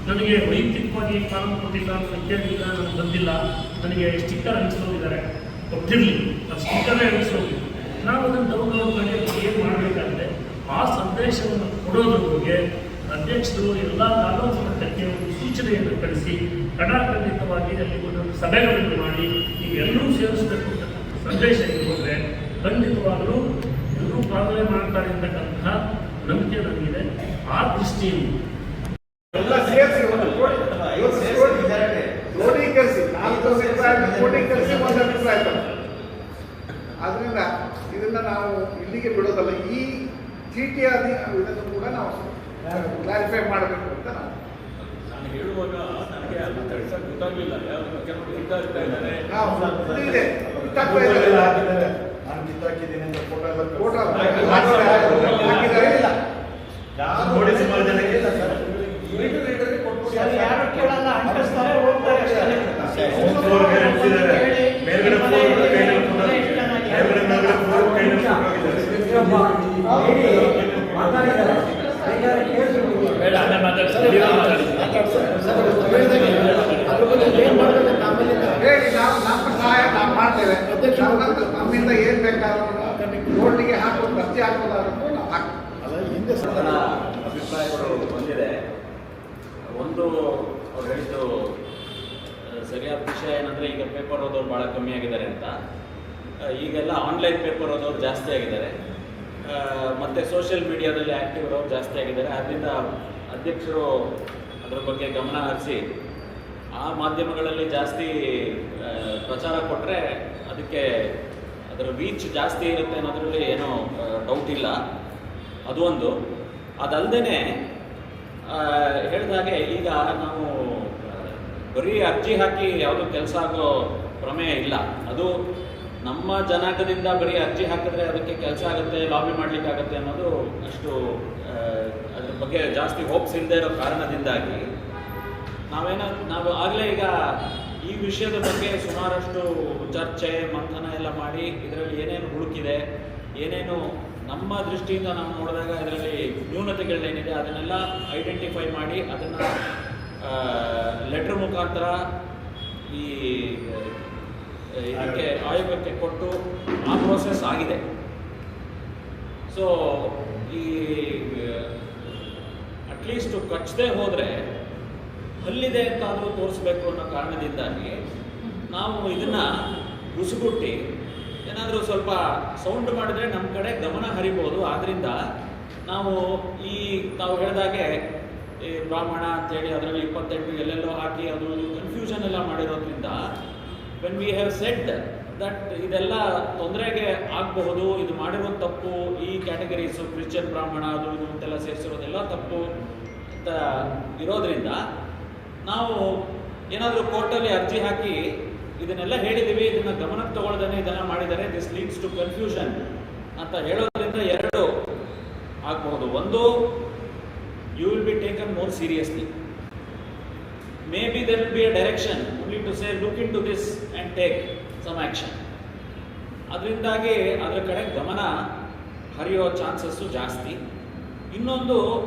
ನನಗೆ ವೈಯಕ್ತಿಕವಾಗಿ ಕಾನೂನು ಕೊಟ್ಟಿಲ್ಲ, ನನಗೆ ಕೇಳಿಲ್ಲ, ನನಗೆ ಬಂದಿಲ್ಲ, ನನಗೆ ಸ್ಟಿಕ್ಕರ್ ಅಂಟಿಸೋಗಿದ್ದಾರೆ, ಕೊಟ್ಟಿರಲಿ, ಅದು ಸ್ಟಿಕ್ಕರೇ ಅಂಟಿಸೋಗಿ ನಾವು ಅದನ್ನು ಡೌನ್ಲೋಡ್ ಮಾಡಿ ಏನು ಮಾಡಬೇಕಾದ್ರೆ ಆ ಸಂದೇಶವನ್ನು ಕೊಡೋದ್ರ ಬಗ್ಗೆ ಅಧ್ಯಕ್ಷರು ಎಲ್ಲ ತಾಲೂಕು ಮಟ್ಟಕ್ಕೆ ಒಂದು ಸೂಚನೆಯನ್ನು ಕಳಿಸಿ ಖಂಡಿತವಾಗಿ ಅಲ್ಲಿ ಒಂದು ಸಭೆಗಳನ್ನು ಮಾಡಿ ನೀವೆಲ್ಲರೂ ಸೇರಿಸಬೇಕು ಅಂತ ಸಂದೇಶ ಹೋದರೆ ಖಂಡಿತವಾಗಲೂ ಎಲ್ಲರೂ ಪಾಲನೆ ಮಾಡ್ತಾರೆ ಅಂತಕ್ಕಂತಹ ನಂಬಿಕೆ ನನಗಿದೆ. ಆ ದೃಷ್ಟಿಯಿಂದ ಎಲ್ಲ ಸೇರಿಸಿ ಒಂದು ಕ್ರೋಢೀಕರಿಸಿ 4 ಅಭಿಪ್ರಾಯ ಕ್ರೋಢೀಕರಿಸಿ ಒಂದು ಅಭಿಪ್ರಾಯ ಬರ್ತದೆ. ಆದ್ರಿಂದ ಇದನ್ನ ನಾವು ಇಲ್ಲಿಗೆ ಬಿಡೋದಲ್ಲ, ಈ ಚೀಟಿಯಾದಿ ಇದನ್ನು ಕೂಡ ನಾವು ಕ್ಲಾರಿಫೈ ಮಾಡಬೇಕು ಅಂತ ನಾನು ಹೇಳುವಾಗ ನನಗೆ ಅದು ಗೊತ್ತಾಗಲಿಲ್ಲ. ಕೆಲವರು ಇದ್ದಾರೆ ಇದೆ ನಾನು ಕಿತ್ತಾಕಿದ್ದೀನಿ ಅಂತ ಫೋಟೋ ಎಲ್ಲ ಫೋಟೋ ನೋಡಿ ಸುಮಾರು ಜನಕ್ಕೆ ಇಲ್ಲ ಸರ್. ಯಾರು ಕೇಳಲ್ಲ, ಅಂಟಿಸ್ತಾರೆ, ಹೋಗ್ತಾರೆ ಅಷ್ಟೇ. ಮೇಲ್ಗಡೆ ಹೇಳಿ ನಾವು ನಮ್ಮ ಸಹಾಯ ನಾವು ಮಾಡ್ತೇವೆ. ನಮ್ಮಿಂದ ಏನು ಬೇಕಾದ್ರೂ ರೋಡ್ಗೆ ಹಾಕೋದು ಬರ್ತಿ ಹಾಕೋದಾದ್ರೂ ನಾವು ಹಾಕ್ತೀವಿ. ಅಲ್ಲ ಹಿಂದೆ ನನ್ನ ಅಭಿಪ್ರಾಯಗಳು ಬಂದಿದೆ. ಒಂದು ಅವ್ರು ಹೇಳಿದ್ದು ಸರಿಯಾದ ವಿಷಯ ಏನಂದರೆ, ಈಗ ಪೇಪರ್ ಓದೋರು ಭಾಳ ಕಮ್ಮಿ ಆಗಿದ್ದಾರೆ ಅಂತ. ಈಗೆಲ್ಲ ಆನ್ಲೈನ್ ಪೇಪರ್ ಓದೋರು ಜಾಸ್ತಿ ಆಗಿದ್ದಾರೆ, ಮತ್ತು ಸೋಷಿಯಲ್ ಮೀಡಿಯಾದಲ್ಲಿ ಆ್ಯಕ್ಟಿವ್ ಇರೋರು ಜಾಸ್ತಿ ಆಗಿದ್ದಾರೆ. ಅದರಿಂದ ಅಧ್ಯಕ್ಷರು ಅದರ ಬಗ್ಗೆ ಗಮನ ಹರಿಸಿ ಆ ಮಾಧ್ಯಮಗಳಲ್ಲಿ ಜಾಸ್ತಿ ಪ್ರಚಾರ ಕೊಟ್ಟರೆ ಅದಕ್ಕೆ ಅದರ ರೀಚ್ ಜಾಸ್ತಿ ಇರುತ್ತೆ ಅನ್ನೋದರಲ್ಲಿ ಏನೋ ಡೌಟ್ ಇಲ್ಲ. ಅದು ಒಂದು. ಅದಲ್ಲದೆ ಹೇಳಿದ ಹಾಗೆ ಈಗ ನಾವು ಬರೀ ಅರ್ಜಿ ಹಾಕಿ ಯಾವುದೂ ಕೆಲಸ ಆಗೋ ಪ್ರಮೇಯ ಇಲ್ಲ. ಅದು ನಮ್ಮ ಜನಾಂಗದಿಂದ ಬರೀ ಅರ್ಜಿ ಹಾಕಿದ್ರೆ ಅದಕ್ಕೆ ಕೆಲಸ ಆಗುತ್ತೆ, ಲಾಬಿ ಮಾಡಲಿಕ್ಕಾಗತ್ತೆ ಅನ್ನೋದು ಅಷ್ಟು ಅದ್ರ ಬಗ್ಗೆ ಜಾಸ್ತಿ ಹೋಪ್ಸ್ ಇಲ್ಲದೆ ಇರೋ ಕಾರಣದಿಂದಾಗಿ ನಾವು ಆಗಲೇ ಈಗ ಈ ವಿಷಯದ ಬಗ್ಗೆ ಸುಮಾರಷ್ಟು ಚರ್ಚೆ ಮಂಥನ ಎಲ್ಲ ಮಾಡಿ ಇದರಲ್ಲಿ ಏನೇನು ಹುಡುಕಿದೆ, ಏನೇನು ನಮ್ಮ ದೃಷ್ಟಿಯಿಂದ ನಾವು ನೋಡಿದಾಗ ಇದರಲ್ಲಿ ನ್ಯೂನತೆಗಳೇನಿದೆ ಅದನ್ನೆಲ್ಲ ಐಡೆಂಟಿಫೈ ಮಾಡಿ ಅದನ್ನು ಲೆಟ್ರ್ ಮುಖಾಂತರ ಈ ಇದಕ್ಕೆ ಆಯೋಗಕ್ಕೆ ಕೊಟ್ಟು ಆ ಪ್ರೋಸೆಸ್ ಆಗಿದೆ. ಸೊ ಈ ಅಟ್ಲೀಸ್ಟ್ ಕಚ್ಚದೆ ಹೋದರೆ ಹಲ್ಲಿದೆ ಅಂತಾದರೂ ತೋರಿಸ್ಬೇಕು ಅನ್ನೋ ಕಾರಣದಿಂದಾಗಿ ನಾವು ಇದನ್ನು ಗುಸುಗುಟ್ಟಿ ಏನಾದರೂ ಸ್ವಲ್ಪ ಸೌಂಡ್ ಮಾಡಿದ್ರೆ ನಮ್ಮ ಕಡೆ ಗಮನ ಹರಿಬೋದು. ಆದ್ದರಿಂದ ನಾವು ತಾವು ಹೇಳಿದಾಗೆ ಈ ಬ್ರಾಹ್ಮಣ ಅಂತೇಳಿ ಅದರಲ್ಲಿ 28 ಎಲ್ಲೆಲ್ಲೋ ಹಾಕಿ ಅದು ಕನ್ಫ್ಯೂಷನ್ ಎಲ್ಲ ಮಾಡಿರೋದ್ರಿಂದ when we have said that ಇದೆಲ್ಲ ತೊಂದರೆಗೆ ಆಗಬಹುದು, ಇದು ಮಾಡಿರೋ ತಪ್ಪು, ಈ ಕ್ಯಾಟಗರೀಸು ಕ್ರಿಶ್ಚಿಯನ್ ಬ್ರಾಹ್ಮಣ ಅದು ಇದು ಅಂತೆಲ್ಲ ಸೇರಿಸಿರೋದೆಲ್ಲ ತಪ್ಪು ಅಂತ ಇರೋದ್ರಿಂದ ನಾವು ಏನಾದರೂ ಕೋರ್ಟಲ್ಲಿ ಅರ್ಜಿ ಹಾಕಿ ಇದನ್ನೆಲ್ಲ ಹೇಳಿದ್ದೀವಿ, ಇದನ್ನು ಗಮನಕ್ಕೆ ತಗೊಳ್ದೇನೆ ಇದನ್ನು ಮಾಡಿದರೆ ದಿಸ್ ಲೀಡ್ಸ್ ಟು ಕನ್ಫ್ಯೂಷನ್ ಅಂತ ಹೇಳೋದ್ರಿಂದ ಎರಡು ಆಗಬಹುದು. ಒಂದು, you will be taken more seriously. Maybe there will be a direction only to say look into this and take some action. ಅದರಿಂದಾಗಿ ಅದರ ಕಡೆ ಗಮನ ಹರಿಯೋ ಚಾನ್ಸಸ್ಸು ಜಾಸ್ತಿ. ಇನ್ನೊಂದು,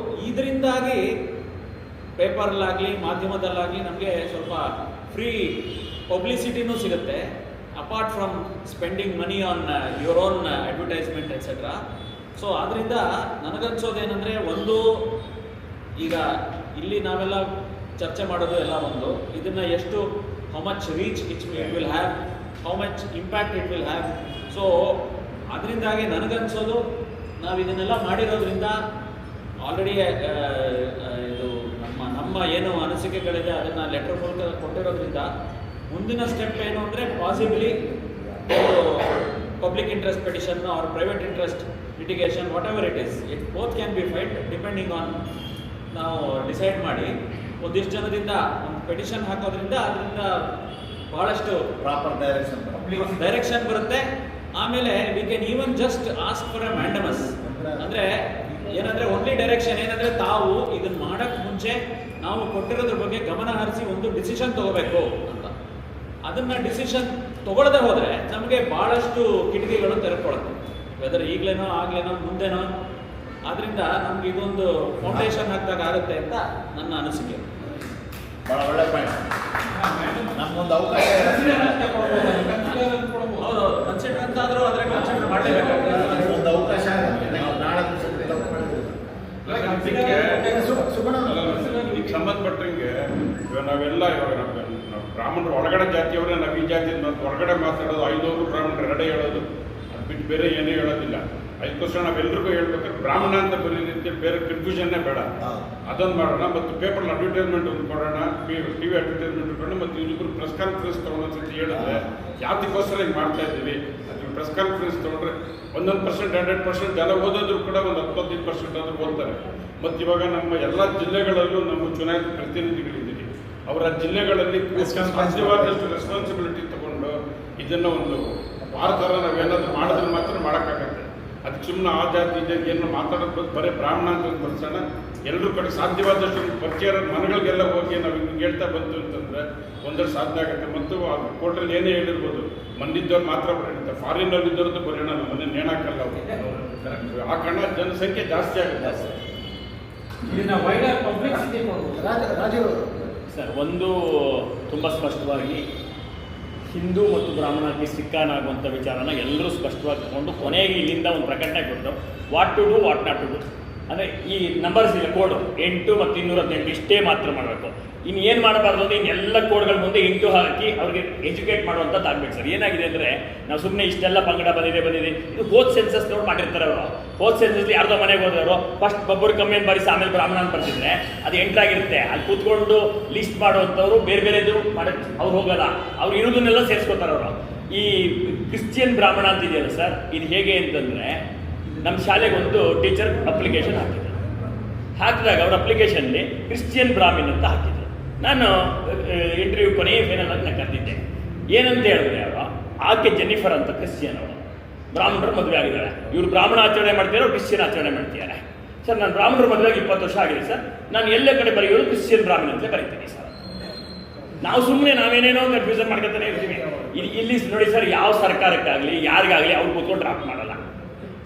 ಇದರಿಂದಾಗಿ ಪೇಪರ್ಲಾಗಲಿ ಮಾಧ್ಯಮದಲ್ಲಾಗಲಿ ನಮಗೆ ಸ್ವಲ್ಪ ಫ್ರೀ ಪಬ್ಲಿಸಿಟಿನೂ ಸಿಗುತ್ತೆ, apart from spending money on your own advertisement et cetera. So ಆದ್ದರಿಂದ ನನಗನ್ಸೋದೇನೆಂದರೆ, ಒಂದು, ಈಗ ಇಲ್ಲಿ ನಾವೆಲ್ಲ ಚರ್ಚೆ ಮಾಡೋದು ಎಲ್ಲ ಒಂದು, ಇದನ್ನು ಎಷ್ಟು how much reach it will have, how much impact it will have. So ಅದರಿಂದಾಗಿ ನನಗನ್ಸೋದು ನಾವು ಇದನ್ನೆಲ್ಲ ಮಾಡಿರೋದ್ರಿಂದ ಆಲ್ರೆಡಿ ಇದು ನಮ್ಮ ಏನು ಅನಿಸಿಕೆಗಳಿದೆ ಅದನ್ನು ಲೆಟರ್ ಮೂಲಕ ಕೊಟ್ಟಿರೋದ್ರಿಂದ ಮುಂದಿನ ಸ್ಟೆಪ್ ಏನು ಅಂದರೆ possibly public interest petition or private interest litigation, whatever it is, it both can be fight depending on ನಾವು ಡಿಸೈಡ್ ಮಾಡಿ ಒಂದಿಷ್ಟು ಜನದಿಂದ ಒಂದು ಪೆಟಿಷನ್ ಹಾಕೋದ್ರಿಂದ ಅದರಿಂದ ಬಹಳಷ್ಟು ಪ್ರಾಪರ್ ಡೈರೆಕ್ಷನ್ ಬರುತ್ತೆ. ಆಮೇಲೆ we can even just ask for A mandamus, ಅಂದರೆ ಏನಂದರೆ ಓನ್ಲಿ ಡೈರೆಕ್ಷನ್ ಏನಂದರೆ ತಾವು ಇದನ್ನು ಮಾಡೋಕ್ಕೆ ಮುಂಚೆ ನಾವು ಕೊಟ್ಟಿರೋದ್ರ ಬಗ್ಗೆ ಗಮನ ಹರಿಸಿ ಒಂದು ಡಿಸಿಷನ್ ತಗೋಬೇಕು ಅಂತ. ಅದನ್ನು ಡಿಸಿಷನ್ ತಗೊಳ್ಳದೆ ಹೋದರೆ ನಮಗೆ ಭಾಳಷ್ಟು ಕಿಟಕಿಗಳು ತೆರೆದುಕೊಳ್ಳುತ್ತೆ, ವೆದರ್ ಈಗಲೇನೋ ಆಗಲೇನೋ ಮುಂದೆನೋ. ಆದ್ದರಿಂದ ನಮ್ಗೆ ಇದೊಂದು ಫೌಂಡೇಶನ್ ಹಾಕಿದಾಗ ಆಗುತ್ತೆ ಅಂತ ನನ್ನ ಅನಿಸಿಕೆ. ಭಾಳ ಒಳ್ಳೆ ಪಾಯಿಂಟ್. ನಮಗೊಂದು ಅವಕಾಶ ಹೌದು, ಕನ್ಸಿಡರ್ ಅಂತಾದರೂ ಆದರೆ ಕನ್ಸಿಡರ್ ಮಾಡಲೇಬೇಕಾಗುತ್ತೆ. ಒಂದು ಅವಕಾಶ ನಾವು ನಾಳೆ ಈಗ ಸಂಬಂಧಪಟ್ಟಂಗೆ ಇವಾಗ ನಾವೆಲ್ಲ ಬ್ರಾಹ್ಮಣರು ಒಳಗಡೆ ಜಾತಿಯವರೇ ನಾವು ಈ ಜಾತಿ ಹೊರಗಡೆ ಮಾತಾಡೋದು 500 ಬ್ರಾಹ್ಮಣರು ಎರಡೇ ಹೇಳೋದು, ಅದು ಬಿಟ್ಟು ಬೇರೆ ಏನೂ ಹೇಳೋದಿಲ್ಲ. ಅದಕ್ಕೋಸ್ಕರ ನಾವೆಲ್ಲರಿಗೂ ಹೇಳ್ಬೇಕಾದ್ರೆ ಬ್ರಾಹ್ಮಣ ಅಂತ ಬರೀ ಬೇರೆ ಕನ್ಫ್ಯೂಷನ್ನೇ ಬೇಡ. ಅದೊಂದು ಮಾಡೋಣ, ಮತ್ತು ಪೇಪರ್ ಅಡ್ವರ್ಟೈಸ್ಮೆಂಟ್ ಒಂದು ಕೊಡೋಣ, ಟಿ ವಿ ಅಡ್ವರ್ಟೈಸ್ಮೆಂಟ್ ಕೊಡೋಣ, ಮತ್ತು ಇಬ್ಬರು ಪ್ರೆಸ್ ಕಾನ್ಫರೆನ್ಸ್ ತೊಗೊಂಡೊಂದ್ಸತಿ ಹೇಳಿದ್ರೆ ಯಾತಿಗೋಸ್ಕರ ಹಿಂಗೆ ಮಾಡ್ತಾ ಇದ್ದೀವಿ. ಅದು ಪ್ರೆಸ್ ಕಾನ್ಫರೆನ್ಸ್ ತೊಗೊಂಡ್ರೆ 1% 100% ಜನ ಓದೋದ್ರು ಕೂಡ ಒಂದು 25% ಆದರೂ ಓದ್ತಾರೆ. ಮತ್ತು ಇವಾಗ ನಮ್ಮ ಎಲ್ಲ ಜಿಲ್ಲೆಗಳಲ್ಲೂ ನಮ್ಮ ಚುನಾಯಿತ ಪ್ರತಿನಿಧಿಗಳಿದ್ದೀವಿ, ಅವರ ಜಿಲ್ಲೆಗಳಲ್ಲಿ ಸಾಧ್ಯವಾದಷ್ಟು ರೆಸ್ಪಾನ್ಸಿಬಿಲಿಟಿ ತಗೊಂಡು ಇದನ್ನು ಒಂದು ವಾರತರ ನಾವೇನಾದರೂ ಮಾಡಿದ್ರೆ ಮಾತ್ರ ಮಾಡೋಕ್ಕಾಗತ್ತೆ. ಅದಕ್ಕೆ ಸುಮ್ಮನೆ ಆ ಜಾತಿ ಜಾತಿ ಏನು ಮಾತಾಡೋದು ಬರೀ ಬ್ರಾಹ್ಮಣ ಅಂತ ಬರ್ಸೋಣ, ಎಲ್ಲರೂ ಕಡೆ ಸಾಧ್ಯವಾದಷ್ಟು ಪರಿಚಯ ಮನೆಗಳಿಗೆಲ್ಲ ಹೋಗಿ ನಾವು ಹಿಂಗೆ ಹೇಳ್ತಾ ಬಂತು ಅಂತಂದರೆ ಒಂದಷ್ಟು ಸಾಧನೆ ಆಗುತ್ತೆ. ಮತ್ತು ಕೋರ್ಟಲ್ಲಿ ಏನೇ ಹೇಳಿರ್ಬೋದು, ಮನೆಯಿದ್ದವ್ರು ಮಾತ್ರ ಬರೀತಾರೆ, ಫಾರಿನಲ್ಲಿದ್ದವ್ರದ್ದು ಬರೋಣ, ನಮ್ಮ ಮನೆ ನೇಣಾಕಲ್ಲ ಅವರು. ಆ ಕಾರಣ ಜನಸಂಖ್ಯೆ ಜಾಸ್ತಿ ಆಗುತ್ತೆ. ಇದನ್ನ ವೈಡರ್ ಪಬ್ಲಿಸಿಟಿ ಕೊಡ್ಬೋದು. ರಾಜೀವ್ ಸರ್, ಒಂದು ತುಂಬ ಸ್ಪಷ್ಟವಾಗಿ ಹಿಂದೂ ಮತ್ತು ಬ್ರಾಹ್ಮಣಕ್ಕೆ ಸಿಕ್ಕಾನಾಗುವಂಥ ವಿಚಾರನ ಎಲ್ಲರೂ ಸ್ಪಷ್ಟವಾಗಿ ತಗೊಂಡು ಕೊನೆಗೆ ಇಲ್ಲಿಂದ ಒಂದು ಪ್ರಕಟಣೆ ಕೊಟ್ಟರು, what to do what not to do. ಅಂದರೆ ಈ ನಂಬರ್ಸ್ ಇಲ್ಲ, ಕೋಡು 8 ಮತ್ತು 218 ಇಷ್ಟೇ ಮಾತ್ರ ಮಾಡಬೇಕು. ಇನ್ನು ಏನು ಮಾಡಬಾರ್ದು ಅಂದರೆ ಇನ್ನೆಲ್ಲ ಕೋಡ್ಗಳ ಮುಂದೆ 8 ಹಾಕಿ ಅವ್ರಿಗೆ ಎಜುಕೇಟ್ ಮಾಡುವಂಥದ್ದು ಆಗಬೇಕು ಸರ್. ಏನಾಗಿದೆ ಅಂದರೆ ನಾವು ಸುಮ್ಮನೆ ಇಷ್ಟೆಲ್ಲ ಪಂಗಡ ಬಂದಿದೆ ಇದು ಹೋದ ಸೆನ್ಸಸ್ ನೋಡಿ ಮಾಡಿರ್ತಾರೆ ಅವರು. ಹೋದ ಸೆನ್ಸಸ್ಲಿ ಯಾರ್ದೋ ಮನೆಗೆ ಹೋದವರು ಫಸ್ಟ್ ಒಬ್ಬರು ಕಮ್ಮಿ ಅಂತ ಬರೀಸಿ ಆಮೇಲೆ ಬ್ರಾಹ್ಮಣ ಅಂತ ಬರ್ತಿದ್ರೆ ಅದು ಎಂಟ್ರಾಗಿರುತ್ತೆ. ಅಲ್ಲಿ ಕೂತ್ಕೊಂಡು ಲಿಸ್ಟ್ ಮಾಡುವಂಥವ್ರು ಬೇರೆ ಬೇರೆದು ಮಾಡೋಕ್ಕೆ ಅವ್ರು ಹೋಗಲ್ಲ, ಅವ್ರು ಇರೋದನ್ನೆಲ್ಲ ಸೇರಿಸ್ಕೋತಾರೆ ಅವರು. ಈ ಕ್ರಿಶ್ಚಿಯನ್ ಬ್ರಾಹ್ಮಣ ಅಂತ ಇದೆಯಲ್ಲ ಸರ್, ಇದು ಹೇಗೆ ಅಂತಂದರೆ ನಮ್ಮ ಶಾಲೆಗೆ ಒಂದು ಟೀಚರ್ ಅಪ್ಲಿಕೇಶನ್ ಹಾಕಿದಾಗ ಅವ್ರ ಅಪ್ಲಿಕೇಶನ್ಲಿ ಕ್ರಿಶ್ಚಿಯನ್ ಬ್ರಾಹ್ಮಿನ್ ಅಂತ ಹಾಕಿದ್ರು. ನಾನು ಇಂಟರ್ವ್ಯೂ ಕೊನೆಯ ಫೈನಲ್ ಆಗಿ ನಾನು ಕರೆದಿದ್ದೆ. ಏನಂತ ಹೇಳಿದ್ರೆ ಅವರು, ಆಕೆ ಜೆನ್ನಿಫರ್ ಅಂತ ಕ್ರಿಶ್ಚಿಯನ್ ಅವರು, ಬ್ರಾಹ್ಮಣರು ಮದುವೆ ಆಗಿದ್ದಾರೆ. ಇವರು ಬ್ರಾಹ್ಮಣ ಆಚರಣೆ ಮಾಡ್ತಿರೋ ಕ್ರಿಶ್ಚಿಯನ್ ಆಚರಣೆ ಮಾಡ್ತಿದ್ದಾರೆ. ಸರ್ ನಾನು ಬ್ರಾಹ್ಮಣರ ಮದುವೆಗೆ 20 ವರ್ಷ ಆಗಿದೆ ಸರ್, ನಾನು ಎಲ್ಲ ಕಡೆ ಬರೆಯೋದು ಕ್ರಿಶ್ಚಿಯನ್ ಬ್ರಾಹ್ಮಣ ಅಂತ ಕರಿತೀನಿ ಸರ್. ನಾವು ಸುಮ್ಮನೆ ನಾವೇನೇನೋ ಕನ್ಫ್ಯೂಷನ್ ಮಾಡ್ಕೊತಾನೆ ಇರ್ತೀವಿ. ಇಲ್ಲಿ ನೋಡಿ ಸರ್, ಯಾವ ಸರ್ಕಾರಕ್ಕಾಗಲಿ ಯಾರಿಗಾಗಲಿ ಅವ್ರು ಕೂತ್ಕೊಂಡು ಡ್ರಾಫ್ಟ್ ಮಾಡಲ್ಲ.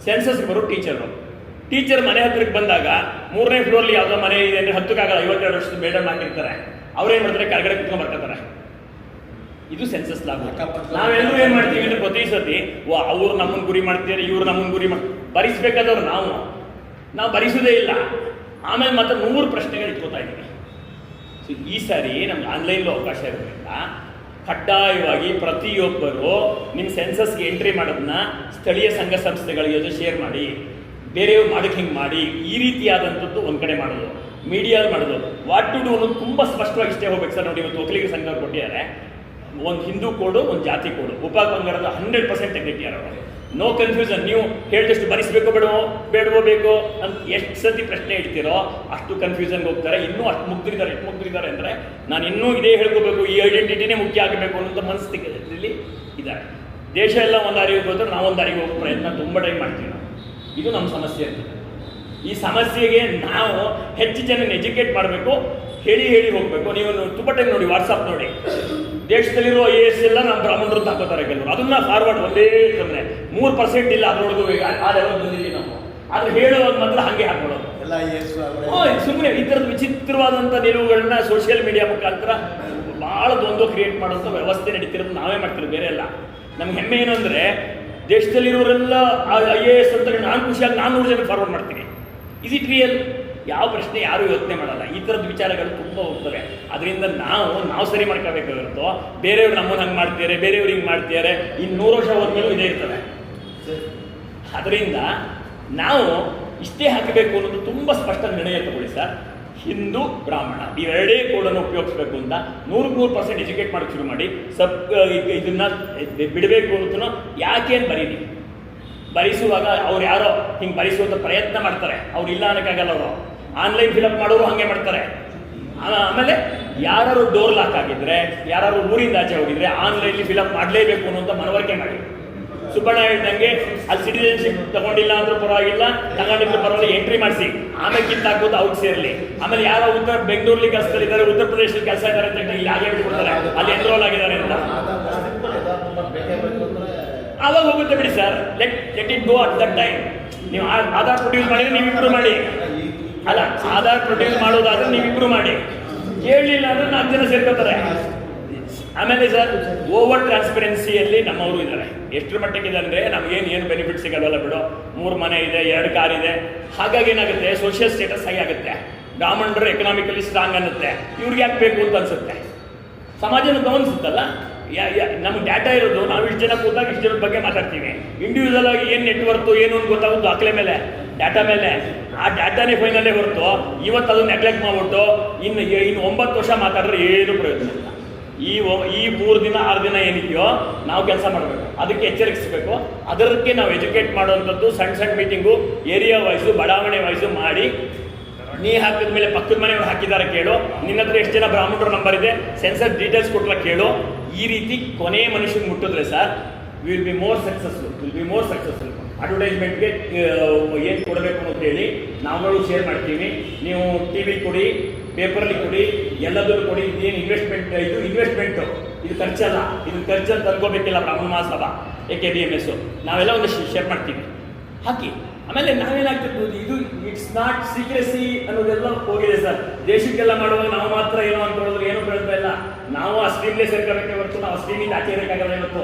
ಸೆನ್ಸಸ್ ಬರೋ ಟೀಚರ್ ಮನೆ ಹತ್ರಕ್ಕೆ ಬಂದಾಗ 3ನೇ ಫ್ಲೋರ್ಲಿ ಯಾವುದೋ ಮನೆ ಇದೆ ಅಂದರೆ 10ಕ್ಕಾಗಲ್ಲ, 52 ವರ್ಷದ ಮೇಡಮ್ ಹಾಕಿರ್ತಾರೆ. ಅವ್ರೇನು ಮಾಡ್ತಾರೆ, ಕೆಳಗಡೆ ಕುತ್ಕೊಂಡು ಬರ್ಕೊತಾರೆ. ಇದು ಸೆನ್ಸಸ್ ಲಾಗು. ನಾವೆಲ್ಲರೂ ಏನು ಮಾಡ್ತೀವಿ ಅಂದರೆ ಪ್ರತಿ ಸತಿ ಅವ್ರು ನಮ್ಮನ್ನು ಗುರಿ ಮಾಡ್ತಾರೆ, ಇವ್ರು ನಮ್ಮನ್ನು ಗುರಿ ಭರಿಸ್ಬೇಕಾದವ್ರು ನಾವು ಭರಿಸೋದೇ ಇಲ್ಲ. ಆಮೇಲೆ ಮಾತ್ರ 100 ಪ್ರಶ್ನೆಗಳು ಇಟ್ಕೋತಾ ಇದ್ದೀವಿ. ಸೊ ಈ ಸಾರಿ ನಮ್ಗೆ ಆನ್ಲೈನ್ಲೂ ಅವಕಾಶ ಇರೋದ್ರಿಂದ ಕಡ್ಡಾಯವಾಗಿ ಪ್ರತಿಯೊಬ್ಬರು ನಿಮ್ಮ ಸೆನ್ಸಸ್ಗೆ ಎಂಟ್ರಿ ಮಾಡೋದನ್ನ ಸ್ಥಳೀಯ ಸಂಘ ಸಂಸ್ಥೆಗಳ ಜೊತೆ ಶೇರ್ ಮಾಡಿ, ಬೇರೆಯವ್ರು ಮಾಡೋಕ್ಕೆ ಹಿಂಗೆ ಮಾಡಿ, ಈ ರೀತಿಯಾದಂಥದ್ದು ಒಂದು ಕಡೆ ಮಾಡೋದು, ಮೀಡಿಯಾ ಮಾಡೋದು. ವಾಟ್ ಟು ಡೂ ಅನ್ನೋದು ತುಂಬ ಸ್ಪಷ್ಟವಾಗಿ ಇಷ್ಟೇ ಹೋಗ್ಬೇಕು ಸರ್. ನೋಡಿ, ಇವತ್ತು ಒಕ್ಕಲಿಗ ಸಂಘ ಕೊಟ್ಟಿದ್ದಾರೆ, ಒಂದು ಹಿಂದೂ ಕೋಡು, ಒಂದು ಜಾತಿ ಕೋಡು, ಉಪಪಂಗಡದ 100% ತೆಗೆದಿಟ್ಟಿದ್ದಾರೆ ಅವರು. No confusion. ನೀವು ಹೇಳಿದಷ್ಟು ಭರಿಸಬೇಕೋ ಬೇಡವೋ ಬೇಕೋ ಅಂತ ಎಷ್ಟು ಸತಿ ಪ್ರಶ್ನೆ ಇಡ್ತೀರೋ ಅಷ್ಟು ಕನ್ಫ್ಯೂಷನ್ಗೆ ಹೋಗ್ತಾರೆ. ಇನ್ನೂ ಅಷ್ಟು ಮುಗ್ದಿದ್ದಾರೆ ಅಂದರೆ ನಾನು ಇನ್ನೂ ಇದೇ ಹೇಳ್ಕೋಬೇಕು, ಈ ಐಡೆಂಟಿಟಿನೇ ಮುಖ್ಯ ಆಗಬೇಕು ಅನ್ನೋಂಥ ಮನಸ್ಥಿತಿಯಲ್ಲಿ ಇದ್ದಾರೆ. ದೇಶ ಎಲ್ಲ ಒಂದು ದಾರಿಗೆ ಹೋದ್ರೆ ನಾವು ಒಂದು ದಾರಿಗೆ ಹೋಗೋ ಪ್ರಯತ್ನ ತುಂಬ ಟೈಮ್ ಮಾಡ್ತೀವಿ ನಾವು. ಇದು ನಮ್ಮ ಸಮಸ್ಯೆ ಅಂತ. ಈ ಸಮಸ್ಯೆಗೆ ನಾವು ಹೆಚ್ಚು ಜನನ ಎಜುಕೇಟ್ ಮಾಡಬೇಕು, ಹೇಳಿ ಹೋಗಬೇಕು. ನೀವು ತುಂಬ ಟೈಮ್ ನೋಡಿ, ವಾಟ್ಸಪ್ ನೋಡಿ, ದೇಶದಲ್ಲಿರೋ IAS ಎಲ್ಲ ನಮ್ಮ ಬ್ರಾಹ್ಮಣರು ಹಾಕೋತಾರೆ ಕೆಲವರು. ಅದನ್ನ ಫಾರ್ವರ್ಡ್ ಒಂದೇ ಸುಮ್ಮನೆ 3% ಇಲ್ಲ ಅದರೊಳಗೂ ಆ ಲೆವೆಲ್ ಬಂದಿದ್ದೀವಿ ನಾವು. ಆದರೆ ಹೇಳುವಾಗ ಮಾತ್ರ ಹಾಗೆ ಹಾಕೊಳ್ಳೋದು ಎಲ್ಲ ಸುಮ್ಮನೆ. ಈ ಥರದ ವಿಚಿತ್ರವಾದಂಥ ನಿಲುವುಗಳನ್ನ ಸೋಷಿಯಲ್ ಮೀಡಿಯಾ ಮುಖಾಂತರ ಭಾಳ ದ್ವಂದ್ವ ಕ್ರಿಯೇಟ್ ಮಾಡೋಂಥ ವ್ಯವಸ್ಥೆ ನಡೀತಿರೋದು ನಾವೇ ಮಾಡ್ತಿರೋದು, ಬೇರೆ ಎಲ್ಲ. ನಮ್ಗೆ ಹೆಮ್ಮೆ ಏನು ಅಂದರೆ ದೇಶದಲ್ಲಿರೋರೆಲ್ಲ IAS ಅಂತ ನಾನು ಖುಷಿಯಾಗಿ 400 ಜನಕ್ಕೆ ಫಾರ್ವರ್ಡ್ ಮಾಡ್ತೀನಿ. Is it real? ಯಾವ ಪ್ರಶ್ನೆ ಯಾರೂ ಯೋಚನೆ ಮಾಡಲ್ಲ. ಈ ಥರದ ವಿಚಾರಗಳು ತುಂಬ ಹೋಗ್ತವೆ. ಅದರಿಂದ ನಾವು ಸರಿ ಮಾಡ್ಕೋಬೇಕಾಗಿರುತ್ತೋ, ಬೇರೆಯವ್ರು ನಮ್ಮನ್ನು ಹಂಗೆ ಮಾಡ್ತಿದ್ದಾರೆ, ಬೇರೆಯವ್ರು ಹಿಂಗೆ ಮಾಡ್ತಿದ್ದಾರೆ, ಇನ್ನು 100 ವರ್ಷ ಹೋದ್ಮೇಲೂ ಇದೇ ಇರ್ತವೆ. ಅದರಿಂದ ನಾವು ಇಷ್ಟೇ ಹಾಕಬೇಕು ಅನ್ನೋದು ತುಂಬ ಸ್ಪಷ್ಟ ನಿರ್ಣಯ ತಗೊಳ್ಳಿ ಸರ್. ಹಿಂದೂ ಬ್ರಾಹ್ಮಣ ಇವೆರಡೇ ಕೋಡನ್ನು ಉಪಯೋಗಿಸ್ಬೇಕು ಅಂತ 100% ಎಜುಕೇಟ್ ಮಾಡೋಕ್ಕೆ ಶುರು ಮಾಡಿ. ಇದನ್ನು ಬಿಡಬೇಕು ಅಂತ ಯಾಕೇನು ಬರೀರಿ. ಭರಿಸುವಾಗ ಅವ್ರು ಯಾರೋ ಹಿಂಗೆ ಭರಿಸುವಂಥ ಪ್ರಯತ್ನ ಮಾಡ್ತಾರೆ, ಅವ್ರು ಇಲ್ಲ ಅನ್ನೋಕ್ಕಾಗಲ್ಲ. ಅವರು ಆನ್ಲೈನ್ ಫಿಲಪ್ ಮಾಡೋರು ಹಾಗೆ ಮಾಡ್ತಾರೆ. ಆಮೇಲೆ ಯಾರು ಡೋರ್ ಲಾಕ್ ಆಗಿದ್ರೆ, ಯಾರು ಊರಿಂದ ಆಚೆ ಹೋಗಿದ್ರೆ ಆನ್ಲೈನ್ಲಿ ಫಿಲಪ್ ಮಾಡಲೇಬೇಕು ಅನ್ನೋಂಥ ಮನವರಿಕೆ ಮಾಡಿ. ಸುಬ್ಬಣ್ಣ ಹೇಳ್ದಂಗೆ ಅಲ್ಲಿ ಸಿಟಿಜನ್ಶಿಪ್ ತಗೊಂಡಿಲ್ಲ ಅಂದ್ರೂ ಪರವಾಗಿಲ್ಲ, ತಗೊಂಡಿದ್ರು ಪರವಾಗಿಲ್ಲ, ಎಂಟ್ರಿ ಮಾಡಿಸಿ, ಆಮೇಲೆ ಕಿತ್ತಾಕೋದು ಅವ್ರಿಗೆ ಸೇರಲಿ. ಆಮೇಲೆ ಯಾರೋ ಬೆಂಗಳೂರಲ್ಲಿ ಕೆಲಸದಲ್ಲಿದ್ದಾರೆ, ಉತ್ತರ ಪ್ರದೇಶದಲ್ಲಿ ಕೆಲಸ ಇದ್ದಾರೆ ಅಂತ ಇಲ್ಲಿ ಹಾಗೆ ಬಿಟ್ಕೊಡ್ತಾರೆ, ಅಲ್ಲಿ ಎನ್ರೋಲ್ ಆಗಿದ್ದಾರೆ ಅಂತ. ಆವಾಗ ಹೋಗುತ್ತೆ ಬಿಡಿ sir. Let it go at that time. ನೀವು ಆಧಾರ್ ಪ್ರೊಡ್ಯೂಸ್ ಮಾಡಿದ್ರೆ ನೀವಿಬ್ರು ಮಾಡಿ, ಅಲ್ಲ ಆಧಾರ್ ಪ್ರೊಡ್ಯೂಸ್ ಮಾಡೋದಾದ್ರೆ ನೀವಿಬ್ರು ಮಾಡಿ, ಕೇಳಲಿಲ್ಲ ಅಂದ್ರೆ 4 ಜನ ಸೇರ್ಕೋತಾರೆ. ಆಮೇಲೆ ಸರ್, ಓವರ್ ಟ್ರಾನ್ಸ್ಪರೆನ್ಸಿಯಲ್ಲಿ ನಮ್ಮವರು ಇದ್ದಾರೆ. ಎಷ್ಟರ ಮಟ್ಟಕ್ಕಿದೆ ಅಂದರೆ ನಮಗೇನು ಬೆನಿಫಿಟ್ ಸಿಗಲ್ವಲ್ಲ ಬಿಡು, 3 ಮನೆ ಇದೆ, 2 ಕಾರ್ ಇದೆ. ಹಾಗಾಗಿ ಏನಾಗುತ್ತೆ, ಸೋಷಿಯಲ್ ಸ್ಟೇಟಸ್ ಹಾಗೆ ಆಗುತ್ತೆ. ಬ್ರಾಹ್ಮಣರು ಎಕನಾಮಿಕಲಿ ಸ್ಟ್ರಾಂಗ್ ಅನ್ನುತ್ತೆ, ಇವ್ರಿಗೆ ಯಾಕೆ ಬೇಕು ಅಂತ ಅನ್ಸುತ್ತೆ. ಸಮಾಜನ ಗಮನಿಸುತ್ತಲ್ಲ. ನಮ್ಗೆ ಡಾಟಾ ಇರೋದು, ನಾವು ಇಷ್ಟು ಜನ ಕೂತಾಗ ಇಷ್ಟು ಜನದ ಬಗ್ಗೆ ಮಾತಾಡ್ತೀವಿ. ಇಂಡಿವಿಜುವಲ್ ಆಗಿ ಏನು ನೆಟ್ವರ್ಕು ಏನು ಅಂತ ಗೊತ್ತಾಗೋದು ದಾಖಲೆ ಮೇಲೆ, ಡಾಟಾ ಮೇಲೆ. ಆ ಡಾಟಾನೇ ಫೈನಲ್ಲೇ ಹೊರತು ಇವತ್ತು ಅದನ್ನು ನೆಗ್ಲೆಕ್ಟ್ ಮಾಡಿಬಿಟ್ಟು ಇನ್ನು 9 ವರ್ಷ ಮಾತಾಡಿದ್ರೆ ಏನು ಪ್ರಯೋಜನ ಇಲ್ಲ. ಈ 3 ದಿನ 6 ದಿನ ಏನಿದೆಯೋ ನಾವು ಕೆಲಸ ಮಾಡಬೇಕು, ಅದಕ್ಕೆ ಎಚ್ಚರಿಸಬೇಕು. ಅದಕ್ಕೆ ನಾವು ಎಜುಕೇಟ್ ಮಾಡುವಂಥದ್ದು ಸಣ್ಣ ಮೀಟಿಂಗು, ಏರಿಯಾ ವೈಸು, ಬಡಾವಣೆ ವೈಸು ಮಾಡಿ. ನೀ ಹಾಕಿದ ಮೇಲೆ ಪಕ್ಕದ ಮನೆಯವ್ರು ಹಾಕಿದ್ದಾರೆ ಕೇಳು, ನಿನ್ನ ಹತ್ರ ಎಷ್ಟು ಜನ ಬ್ರಾಹ್ಮಣರ ನಂಬರ್ ಇದೆ, ಸೆನ್ಸರ್ ಡೀಟೇಲ್ಸ್ ಕೊಟ್ಟರೆ ಕೇಳು. ಈ ರೀತಿ ಕೊನೆಯ ಮನುಷ್ಯನಿಗೆ ಮುಟ್ಟಿದ್ರೆ sir, will be more successful. ಅಡ್ವರ್ಟೈಸ್ಮೆಂಟ್ಗೆ ಏನು ಕೊಡಬೇಕು ಅಂತ ಹೇಳಿ ನಾವುಗಳು ಶೇರ್ ಮಾಡ್ತೀವಿ. ನೀವು TV ಕೊಡಿ, ಪೇಪರಲ್ಲಿ ಕೊಡಿ, ಎಲ್ಲದನ್ನು ಕೊಡಿ. ಇದೇನು ಇನ್ವೆಸ್ಟ್ಮೆಂಟು, ಇದು ಖರ್ಚಲ್ಲ. ಇದು ಖರ್ಚಲ್ಲಿ ತಂದ್ಕೋಬೇಕಿಲ್ಲ ಬ್ರಾಹ್ಮಣ ಮಹಾಸಭಾ, AKBMS ನಾವೆಲ್ಲ ಒಂದು ಶೇರ್ ಮಾಡ್ತೀವಿ. ಹಾಕಿ ಆಮೇಲೆ ನಾವೇನಾಗ್ತಿರ್ಬೋದು, ಇದು ಇಟ್ಸ್ ನಾಟ್ ಸೀಕ್ರೆಸಿ ಅನ್ನೋದೆಲ್ಲ ಹೋಗಿದೆ ಸರ್. ದೇಶಕ್ಕೆಲ್ಲ ಮಾಡುವಾಗ ನಾವು ಮಾತ್ರ ಏನೋ ಅನ್ಕೊಳ್ಳೋದು, ಏನೋ ಬೆಳೆದ ಇಲ್ಲ, ನಾವು ಆ ಸ್ಟ್ರೀಮ್ಲೇ ಸೇರ್ಕೋಬೇಕೆ ಹೊರತು ನಾವು ಸ್ಟ್ರೀಮಿಂದ ಆಚೆ ಇರೋಕ್ಕಾಗಲ್ಲ ಇವತ್ತು.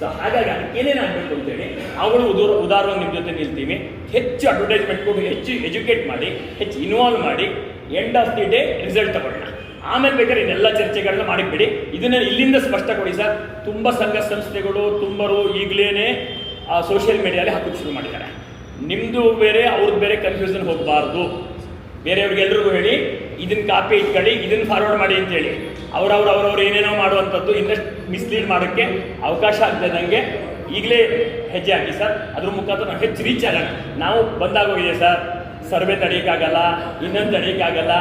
ಸೊ ಹಾಗಾಗಿ ಅದಕ್ಕೆ ಏನೇನಾಗಬೇಕು ಅಂತೇಳಿ ಅವುಗಳು ಉದಾಹರಣೆ ನಿಮ್ಮ ಜೊತೆ ನಿಲ್ತೀವಿ. ಹೆಚ್ಚು ಅಡ್ವರ್ಟೈಸ್ಮೆಂಟ್ ಕೊಟ್ಟು, ಹೆಚ್ಚು ಎಜುಕೇಟ್ ಮಾಡಿ, ಹೆಚ್ಚು ಇನ್ವಾಲ್ವ್ ಮಾಡಿ, end of the day result ತಗೊಳ್ಳೋಣ. ಆಮೇಲೆ ಬೇಕಾದ್ರೆ ಇದೆಲ್ಲ ಚರ್ಚೆಗಳನ್ನ ಮಾಡಿಬಿಡಿ. ಇದನ್ನ ಇಲ್ಲಿಂದ ಸ್ಪಷ್ಟ ಕೊಡಿ ಸರ್. ತುಂಬ ಸಂಘ ಸಂಸ್ಥೆಗಳು ತುಂಬರು ಈಗಲೇ ಸೋಷಿಯಲ್ ಮೀಡಿಯಾಲಿ ಹಾಕೋಕ್ಕೆ ಶುರು ಮಾಡಿದ್ದಾರೆ. ನಿಮ್ಮದು ಬೇರೆ ಅವ್ರದ್ದು ಬೇರೆ ಕನ್ಫ್ಯೂಷನ್ ಹೋಗಬಾರ್ದು. ಬೇರೆಯವ್ರಿಗೆಲ್ರಿಗೂ ಹೇಳಿ ಇದನ್ನು ಕಾಪಿ ಇಟ್ಕೊಳ್ಳಿ, ಇದನ್ನು ಫಾರ್ವರ್ಡ್ ಮಾಡಿ ಅಂತೇಳಿ ಅವ್ರವ್ರು ಏನೇನೋ ಮಾಡುವಂಥದ್ದು ಇನ್ನಷ್ಟು ಮಿಸ್ಲೀಡ್ ಮಾಡೋಕ್ಕೆ ಅವಕಾಶ ಆಗದಂಗೆ ಈಗಲೇ ಹೆಜ್ಜೆ ಹಾಕಿ ಸರ್. ಅದ್ರ ಮುಖಾಂತರ ನಾವು ಹೆಚ್ಚು ರೀಚ್ ಆಗೋಣ. ನಾವು ಬಂದಾಗೋಗಿದೆ ಸರ್, ಸರ್ವೆ ತಡೆಯೋಕ್ಕಾಗಲ್ಲ, ಇನ್ನೊಂದು ತಡೆಯೋಕ್ಕಾಗಲ್ಲ,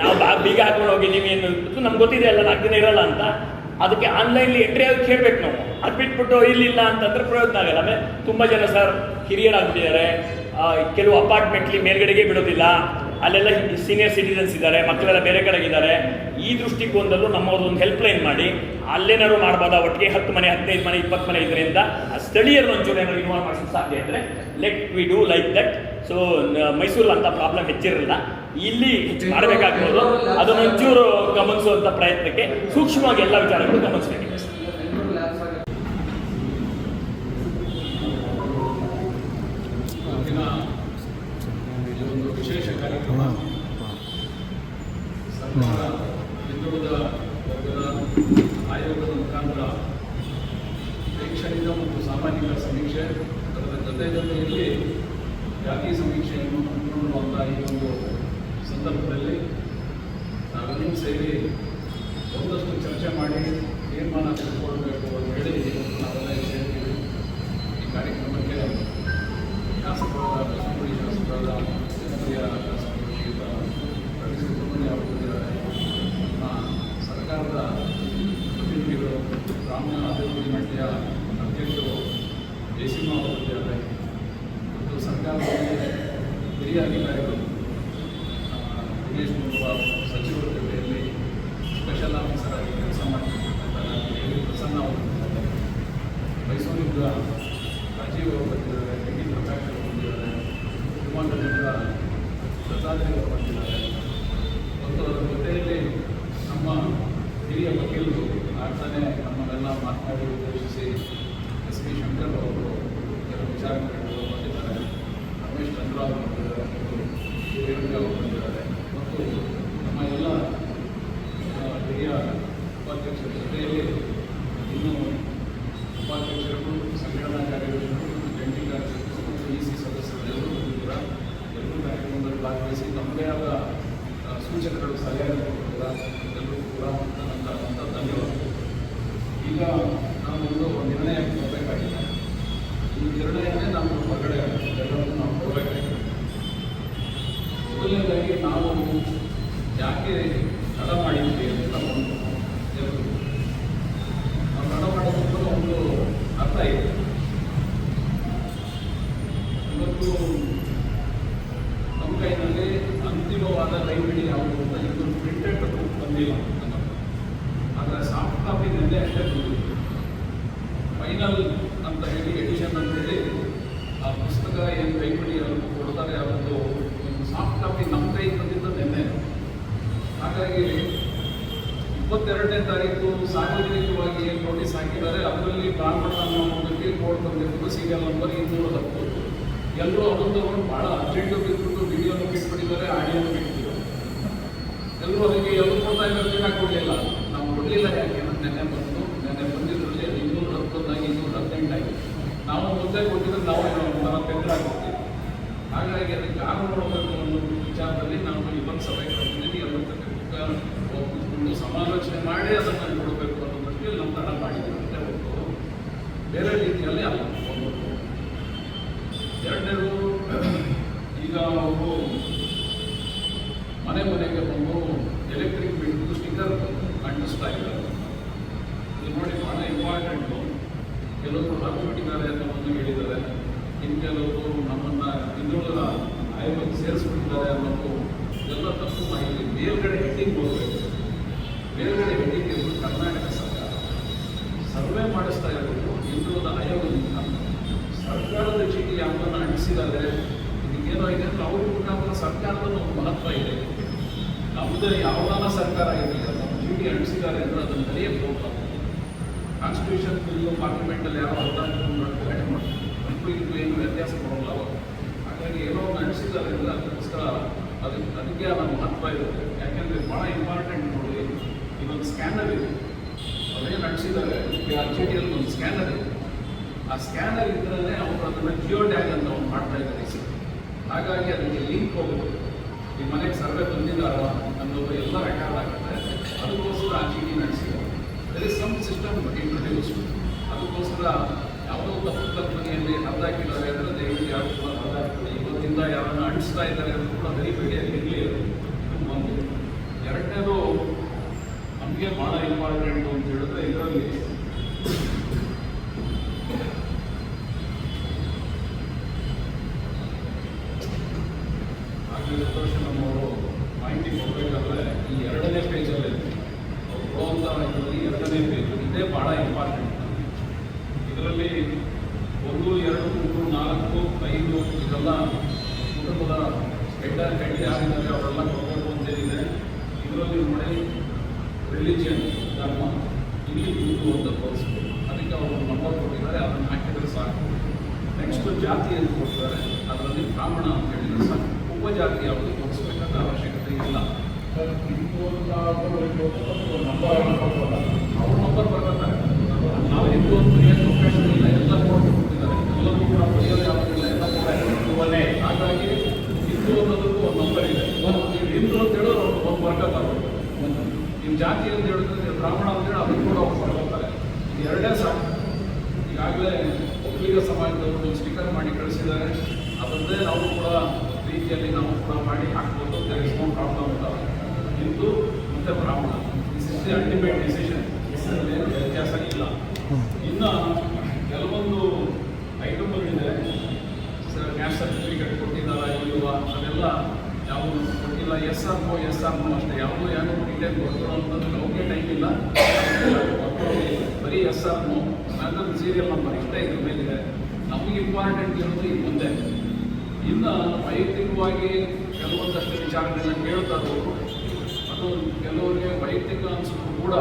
ನಾವು ಬೀಗ ಹಾಕೊಂಡು ಹೋಗಿದ್ದೀವಿ ಅನ್ನೋದು ನಮ್ಗೆ ಗೊತ್ತಿದೆ ಅಲ್ಲ, 4 ದಿನ ಇರೋಲ್ಲ ಅಂತ. ಅದಕ್ಕೆ ಆನ್ಲೈನ್ಲಿ ಎಂಟ್ರಿ ಆಗಿ ಕೇಳಬೇಕು ನಾವು. ಅದು ಬಿಟ್ಬಿಟ್ಟು ಇಲ್ಲಿಲ್ಲ ಅಂತಂದ್ರೆ ಪ್ರಯೋಜನ ಆಗಲ್ಲ. ಆಮೇಲೆ ತುಂಬ ಜನ ಸರ್ ಹಿರಿಯರಾಗ್ಬಿಟ್ಟಿದ್ದಾರೆ, ಕೆಲವು ಅಪಾರ್ಟ್ಮೆಂಟ್ಲಿ ಮೇಲ್ಗಡೆಗೆ ಬಿಡೋದಿಲ್ಲ, ಅಲ್ಲೆಲ್ಲ ಸೀನಿಯರ್ ಸಿಟಿಸನ್ಸ್ ಇದ್ದಾರೆ, ಮಕ್ಕಳೆಲ್ಲ ಬೇರೆ ಕಡೆಗಿದ್ದಾರೆ. ಈ ದೃಷ್ಟಿಕೋನದಲ್ಲೂ ನಮ್ಮವ್ರದ್ದೊಂದು ಹೆಲ್ಪ್ ಲೈನ್ ಮಾಡಿ ಅಲ್ಲೇನಾದ್ರು ಮಾಡ್ಬೋದಾ, ಒಟ್ಟಿಗೆ 10 ಮನೆ 15 ಮನೆ 20 ಮನೆ ಇದರಿಂದ ಸ್ಥಳೀಯರು ಒಂಚೂರು ಏನಾದ್ರು ಇನ್ವಾಲ್ವ್ ಮಾಡಿಸೋದು ಸಾಧ್ಯ ಇದ್ದರೆ let we do like that. So ಮೈಸೂರಲ್ಲಿ ಅಂತ ಪ್ರಾಬ್ಲಮ್ ಹೆಚ್ಚಿರಲಿಲ್ಲ, ಇಲ್ಲಿ ಹೆಚ್ಚು ಮಾಡಬೇಕಾಗ್ಬೋದು. ಅದನ್ನೊಂಚೂರು ಗಮನಿಸುವಂಥ ಪ್ರಯತ್ನಕ್ಕೆ ಸೂಕ್ಷ್ಮವಾಗಿ ಎಲ್ಲ ವಿಚಾರಗಳು ಗಮನಿಸಬೇಕಿದೆ. ಒಂದು ವಿಶೇಷ ಕಾರ್ಯಕ್ರಮ ಸರ್ಕಾರ ಹಿಂದುಳಿದ ವರ್ಗದ ಆಯೋಗದ ಮುಖಾಂತರ ಶೈಕ್ಷಣಿಕ ಮತ್ತು ಸಾಮಾಜಿಕ ಸಮೀಕ್ಷೆ, ಅದರ ಜೊತೆಯಲ್ಲಿ ಜಾತಿ ಸಮೀಕ್ಷೆಯನ್ನು ಹಮ್ಮಿಕೊಳ್ಳುವಂಥ ಈ ಒಂದು ಸಂದರ್ಭದಲ್ಲಿ ನಾವೆಲ್ಲರೂ ಸೇರಿ ಒಂದಷ್ಟು ಚರ್ಚೆ ಮಾಡಿ ತೀರ್ಮಾನ ತೆಗೆದುಕೊಳ್ಬೇಕು ಅಂತ ಹೇಳಿ ನಾವೆಲ್ಲ ಸೇರ್ತೀವಿ. ಈ ಕಾರ್ಯಕ್ರಮಕ್ಕೆ ಶಾಸಕರಾದ ಬಸವನಗುಡಿ ಶಾಸಕರಾದ ಜನಪ್ರಿಯ ಶಾಸಕರು ಶ್ರೀಯುತ ರವಿ ಸುಬ್ರಹ್ಮಣ್ಯ ಅವರು ಬಂದಿದ್ದಾರೆ. ನಮ್ಮ ಸರ್ಕಾರದ ಪ್ರತಿನಿಧಿಗಳು, ಗ್ರಾಮೀಣ ಅಭಿವೃದ್ಧಿ ಮಂಡಳಿಯ ಅಧ್ಯಕ್ಷರು ಜಯಸಿಂಹ ಅವರು ಬಂದಿದ್ದಾರೆ. ಮತ್ತು ಸರ್ಕಾರದ ಹಿರಿಯ ಅಧಿಕಾರಿಗಳು ದಿನೇಶ್ ಗುಂಡೂರಾವ್ ಸಚಿವರ ಜೊತೆಯಲ್ಲಿ ಸ್ಪೆಷಲ್ ಆಫೀಸರ್ ಆಗಿ ಕೆಲಸ ಮಾಡ್ತಿರ್ತಕ್ಕಂಥ ಪ್ರಸನ್ನ ಅವರು ಬಂದಿದ್ದಾರೆ. ಮೈಸೂರಿನಿಂದ ರಾಜೀವ್ ಅವರು ಬಂದಿದ್ದಾರೆ, ಡಿ ಪ್ರಕಾಶ್ ಅವರು ಬಂದಿದ್ದಾರೆ, ಶಿವಮೊಗ್ಗದಿಂದ ದತ್ತಾತ್ರೇಯ ಅವರು ಬಂದಿದ್ದಾರೆ. ಮತ್ತು ಅದರ ಜೊತೆಯಲ್ಲಿ ನಮ್ಮ ಹಿರಿಯ ವಕೀಲರು ಆಗ್ತಾನೆ ನಮ್ಮನ್ನೆಲ್ಲ ಮಾತನಾಡಿ ಉದ್ದೇಶಿಸಿ ಎಸ್ ಪಿ ಶಂಕರ್ ಅವರು ಕೆಲವು ವಿಚಾರಗಳು ಬಂದಿದ್ದಾರೆ, ರಮೇಶ್ ಚಂದ್ರ ಅವರು ಬಂದಿದ್ದಾರೆ, ಮತ್ತು ರೇಣುಕಾ ಅವರು ಬಂದಿದ್ದಾರೆ. ಮತ್ತು ನಮ್ಮ ಎಲ್ಲ ಹಿರಿಯ ಉಪಾಧ್ಯಕ್ಷರ ಜೊತೆಯಲ್ಲಿ ಇನ್ನೂ ಉಪಾಧ್ಯಕ್ಷರು, ಸಂಘಟನಾ ಕಾರ್ಯದರ್ಶಿಗಳು, ಜಂಟಿ ಕಾರ್ಯದರ್ಶಿಗಳು ಮತ್ತು EC ಸದಸ್ಯರೆಲ್ಲರೂ ಬಂದಿದ್ದೀರ. ಎಲ್ಲರೂ ಕಾರ್ಯಕ್ರಮದಲ್ಲಿ ಭಾಗವಹಿಸಿ ನಮ್ಮದೇ ಆದ ಸೂಚನೆಗಳು, ಸಲಹೆಗಳು ಕೊಟ್ಟಿದ್ದೀರ. ಎಲ್ಲರೂ ಕೂಡ ಅಂತ ಧನ್ಯವಾದಗಳು. ಈಗ ನಾವೊಂದು ನಿರ್ಣಯ ಕೊಡಬೇಕಾಗಿದೆ. ಈ ನಿರ್ಣಯನೇ ನಾವು ಹೊರಗಡೆ ಎಲ್ಲರೂ ನಾವು ಕೊಡಬೇಕಾಗಿದೆ. ಮೊದಲನೇದಾಗಿ ನಾವು ಯಾಕೆ ತಡ ಮಾಡಿದ್ವಿ ಅಂತ ಒಂದು ಎಲ್ಲರೂ ನಾವು ತಡ ಮಾಡೋದಕ್ಕೂ ಒಂದು ಅರ್ಥ ಇದೆ. ಇವತ್ತು ನಮ್ಮ ಕೈನಲ್ಲಿ ಅಂತಿಮವಾದ ಲೈಬ್ರರಿ ಯಾವುದು ಅಂತ ಇನ್ನೊಂದು ಪ್ರಿಂಟೆಡ್ ಬುಕ್ ಬಂದಿಲ್ಲ. ಆದರೆ ಸಾಫ್ಟ್ ಕಾಪಿ ನಿನ್ನೆ ಅಷ್ಟೇ ಬಂದಿತ್ತು. ಫೈನಲ್ ಅಂತ ಹೇಳಿ ಎಡಿಷನ್ ಅಂತೇಳಿ ಆ ಪುಸ್ತಕ ಏನು ಲೈಬ್ರರಿ ಅವ್ರಿಗೆ ಕೊಡ್ತಾರೆ, ಅವತ್ತು ಒಂದು ಸಾಫ್ಟ್ ಕಾಪಿ ನಮ್ಮ ಕೈ ಬಂದಿದ್ದು ನಿನ್ನೆ. ಹಾಗಾಗಿ 22ನೇ ತಾರೀಕು ಸಾರ್ವಜನಿಕವಾಗಿ ಏನು ನೋಟಿಸ್ ಹಾಕಿದ್ದಾರೆ, ಅದರಲ್ಲಿ ಬ್ರಾಹ್ಮಣ ಅನ್ನೋದಕ್ಕೆ ಕೋಡ್ ಬಂದಿರೋದು ಸೀರಿಯಲ್ ನಂಬರ್ 210. ಎಲ್ಲರೂ ಅದನ್ನು ತಗೊಂಡು ಭಾಳ ಅರ್ಜೆಂಟು ಬಿಟ್ಬಿಟ್ಟು ವಿಡಿಯೋನು ಬಿಟ್ಬಿಟ್ಟಿದ್ದಾರೆ, ಆಡಿಯೋನು ಬಿಟ್ಟಿದ್ದಾರೆ. ಎಲ್ಲರೂ ಅದಕ್ಕೆ ಎಲ್ಲರೂ ಕೊಡ್ತಾ ಇದ್ದಾರೆ, ಕೊಡಲಿಲ್ಲ. ನಾವು ಕೊಡಲಿಲ್ಲ ಯಾಕೆ ನೆನ್ನೆ ಬಂದಿದ್ರಲ್ಲಿ 210 218 ಆಗಿದೆ. ನಾವು ಮುಂದೆ ಕೊಟ್ಟಿದ್ರೆ ನಾವು ಪೆಂಡಾಗ್ಬಿಡ್ತೀವಿ. ಹಾಗಾಗಿ ಅದಕ್ಕೆ ಕಾನೂನು ನೋಡಬೇಕು ಅನ್ನೋ ವಿಚಾರದಲ್ಲಿ ನಾವು ಇವತ್ತು ಸಭೆ ಕರೆದಿದ್ದೀವಿ. ಎಲ್ಲರ ಕೂತ್ಕೊಂಡು ಸಮಾಲೋಚನೆ ಮಾಡಿ ಅದನ್ನು ಕೊಡಬೇಕು ಅನ್ನೋ ದೃಷ್ಟಿಯಲ್ಲಿ ನಾವು ತಡ ಮಾಡಿದ್ದೀವಿ ಅಂತ ಹೊರತು ಬೇರೆ ರೀತಿಯಲ್ಲಿ ಅಲ್ಲ. ಎರಡನೇದು, ಈಗ ಅವರು ಮನೆಗೆ ಬಂದು ಎಲೆಕ್ಟ್ರಿಕ್ ಬಿಟ್ಟು ಸ್ಟಿಕ್ಕರ್ ಅಂಟಿಸ್ತಾ ಇದ್ದಾರೆ. ಇದು ನೋಡಿ ಭಾಳ ಇಂಪಾರ್ಟೆಂಟು. ಕೆಲವರು ಹಾಕಿಬಿಟ್ಟಿದ್ದಾರೆ ಅಂತ ಒಂದು ಹೇಳಿದ್ದಾರೆ, ಇನ್ನು ಕೆಲವರು ನಮ್ಮನ್ನು ಹಿಂದುಳಿದ ಆಯೋಗಕ್ಕೆ ಸೇರಿಸ್ಬಿಟ್ಟಿದ್ದಾರೆ ಅನ್ನೋದು ಎಲ್ಲ ತಪ್ಪು ಮಾಹಿತಿ. ಮೇಲ್ಗಡೆ ಹೆಡ್ಡಿಂಗ್ ಹೋಗಬೇಕು. ಮೇಲ್ಗಡೆ ಹೆಡ್ಡಿಂಗ್ ಇರೋದು ಕರ್ನಾಟಕ ಸರ್ಕಾರ ಸರ್ವೆ ಮಾಡಿಸ್ತಾ ಇರೋದು ಹಿಂದುಳಿದ ಆಯೋಗದಿಂದ. ಸರ್ಕಾರದ ಚೀಟಿ ಯಾವುದನ್ನು ಅಂಟಿಸಿದ್ದಾರೆ, ಏನೋ ಇದೆ ಅಂದರೆ ಅವ್ರ ಮುಖಾಂತರ ಸರ್ಕಾರದ ಒಂದು ಮಹತ್ವ ಇದೆ. ನಮ್ಮದು ಯಾವುದಾನ ಸರ್ಕಾರ ಇರಲಿ ನಮ್ಮ ಚೀಟಿ ಅಂಟಿಸಿದ್ದಾರೆ ಅಂದರೆ ಅದನ್ನು ಬರೆಯಕ್ಕೆ ಹೋಗ್ತಾರೆ. ಕಾನ್ಸ್ಟಿಟ್ಯೂಷನ್ ಬಿಲ್ಲು ಪಾರ್ಲಿಮೆಂಟಲ್ಲಿ ಯಾರೋ ಅರ್ಧ ನಮಗೂ ಇದು ಏನು ವ್ಯತ್ಯಾಸ ಕೊಡೋಲ್ಲ ಅವರು. ಹಾಗಾಗಿ ಏನೋ ಒಂದು ಅಂಟಿಸಿದ್ದಾರೆ ಅಂದರೆ ಅದಕ್ಕೋಸ್ಕರ ಅದಕ್ಕೆ ಅದರ ಮಹತ್ವ ಇರುತ್ತೆ. ಯಾಕೆಂದರೆ ಭಾಳ ಇಂಪಾರ್ಟೆಂಟ್ ನೋಡಿ, ಇದೊಂದು ಸ್ಕ್ಯಾನರ್ ಇದೆ, ಅದೇನು ಅಂಟಿಸಿದ್ದಾರೆ ಆ ಚೀಟಿಯಲ್ಲಿ ಒಂದು ಸ್ಕ್ಯಾನರ್ ಇದೆ. ಆ ಸ್ಕ್ಯಾನರ್ ಇದ್ರಲ್ಲೇ ಅವರು ಅದನ್ನು ಜಿಯೋ ಟ್ಯಾಗ್ ಅಂತ ಅವ್ರು ಮಾಡ್ತಾ ಇದ್ದಾರೆ. ಹಾಗಾಗಿ ಅದಕ್ಕೆ ಲಿಂಕ್ ಹೋಗುತ್ತೆ, ಈ ಮನೆಗೆ ಸರ್ವೆ ಬಂದಿದ್ದಾರ ಅನ್ನೋದು ಎಲ್ಲ ರೆಕಾರ್ಡ್ ಆಗುತ್ತೆ. ಅದಕ್ಕೋಸ್ಕರ ಆ ಚೀಟಿ ನಡೆಸಿದ್ದಾರೆ. There is some system introduce. ಅದಕ್ಕೋಸ್ಕರ ಯಾವುದೋ ತಪ್ಪು ಕಲ್ಪನೆಯಲ್ಲಿ ಅರ್ಧ ಹಾಕಿದ್ದಾರೆ ಅಂದರೆ ದಯವಿಟ್ಟು ಯಾರು ಕೂಡ ಅರ್ಧ ಹಾಕಿದ್ದಾರೆ. ಇವತ್ತಿಂದ ಯಾರನ್ನು ಅಂಟಿಸ್ತಾ ಇದ್ದಾರೆ ಅಂತ ಕೂಡ ವೆರಿಫೈಡಿಯಲ್ಲಿ ಇರಲಿ. ಒಂದು ಎರಡನೇದು ನಮಗೆ ಭಾಳ ಇಂಪಾರ್ಟೆಂಟು ಅಂತ ಹೇಳಿದ್ರೆ ಇದರಲ್ಲಿ ಸುದರ್ಶನವರು ಮಾಹಿತಿ ಕೊಡಬೇಕಾದ್ರೆ ಈ 2ನೇ ಪೇಜಲ್ಲಿ ಅವ್ರು ಕೊಡುವಂಥ ಇದರಲ್ಲಿ 2ನೇ ಪೇಜ್ ಇದೇ ಭಾಳ ಇಂಪಾರ್ಟೆಂಟ್. ಇದರಲ್ಲಿ 1, 2, 3, 4, 5 ಇದೆಲ್ಲ ಕುಟುಂಬದ ಹೆಡ್ ಯಾರಿದ್ದಾರೆ ಅವರೆಲ್ಲ ಕೊಡಬೇಕು ಅಂತೇಳಿದೆ. ಇದರಲ್ಲಿ ನೋಡಿ ರಿಲಿಜಿಯನ್ ಧರ್ಮ ಇಲ್ಲಿ ಹಿಂದೂ ಅಂತ ತೋರಿಸ್ಬೇಕು. ಅದಕ್ಕೆ ಅವರು ನಂಬರ್ ಕೊಟ್ಟಿದ್ದಾರೆ, ಅದನ್ನು ಹಾಕಿದರೆ ಸಾಕು. ನೆಕ್ಸ್ಟು ಜಾತಿ ಅಂತ ಕೊಡ್ತಾರೆ, ಅದರಲ್ಲಿ ಬ್ರಾಹ್ಮಣ ಅಂತ ಹೇಳಿದರೆ ಸಾಕು. ಉಪಜಾತಿ ಯಾವುದು ತೋರಿಸ್ಬೇಕಾದ ಅವಶ್ಯಕತೆ ಇಲ್ಲ. ಅವ್ರ ನಂಬರ್ ಬರ್ತಾರೆ. ನಾವು ಹಿಂದೂ ಅಂತ ಏನು ಅವಕಾಶ ಇಲ್ಲ, ಎಲ್ಲ ಕೊಟ್ಟಿದ್ದಾರೆ. ಎಲ್ಲರೂ ಕೂಡ ಬರೆಯೋದು ಯಾವುದಿಲ್ಲ, ಎಲ್ಲ ಕೂಡ ಹಿಂದೂವನ್ನೇ. ಹಾಗಾಗಿ ಹಿಂದೂ ಅನ್ನೋದಕ್ಕೂ ಒಂದು ನಂಬರ್ ಇದೆ. ನೀವು ಹಿಂದೂ ಅಂತ ಹೇಳಿದ್ರೆ ಅವ್ರು ಒಂದು ವರ್ಗ ಬರಬೇಕು. ನಿಮ್ಮ ಜಾತಿ ಅಂತ ಹೇಳಿದ್ರೆ ನೀವು ಬ್ರಾಹ್ಮಣ ಅಂತ ಹೇಳಿ ಅದನ್ನು ಕೂಡ ಅವ್ರು ಬರ್ತಾರೆ. ಇದು 2 ಸಾಕು. ಈಗಾಗಲೇ ಒಕ್ಕಲಿಗ ಸಮಾಜದವರು ಸ್ಟಿಕರ್ ಮಾಡಿ ಕಳಿಸಿದ್ದಾರೆ. ಅದನ್ನೇ ನಾವು ಕೂಡ ರೀತಿಯಲ್ಲಿ ನಾವು ಕೂಡ ಮಾಡಿ ಹಾಕ್ಬೋದು. ದೇರ್ ಇಸ್ ನೋ ಪ್ರಾಬ್ಲಮ್ ಅಂತ. ಹಿಂದೂ ಮತ್ತು ಬ್ರಾಹ್ಮಣ this is the ultimate decision. ಇದರಲ್ಲಿ ವ್ಯತ್ಯಾಸ ಇಲ್ಲ. ಇನ್ನು ಕೆಲವೊಂದು ಐಟಮ್ಗಳಿದೆ, ಕ್ಯಾಸ್ಟ್ ಸರ್ಟಿಫಿಕೇಟ್ ಕೊಟ್ಟಿದ್ದಾರಾ ಇಲ್ವಾ ಅದೆಲ್ಲ ಯಾವುದು ಕೊಟ್ಟಿಲ್ಲ. ಎಸ್ ಆರ್ ನೋ ಅಷ್ಟೇ. ಯಾವುದೋ ಏನೋ ಡೀಟೇಲ್ ಕೊಡ್ಕೊಳ್ಳೋಂಥದ್ದು ನಮಗೆ ಟೈಮ್ ಇಲ್ಲ. ಬರೀ ಎಸ್ ಆರ್ ನೋ ನನ್ನ ಸೀರಿಯಲ್ ನಂಬರ್ ಇಷ್ಟೇ ಇದ್ರ ಮೇಲಿದೆ. ನಮಗೆ ಇಂಪಾರ್ಟೆಂಟ್ ಇರೋದು ಈ ಮುಂದೆ. ಇನ್ನು ವೈಯಕ್ತಿಕವಾಗಿ ಕೆಲವೊಂದಷ್ಟು ವಿಚಾರಗಳನ್ನ ಕೇಳ್ತಾರೆ ಅವರು. ಅದು ಕೆಲವರಿಗೆ ವೈಯಕ್ತಿಕ ಅನಿಸಿದ್ರು ಕೂಡ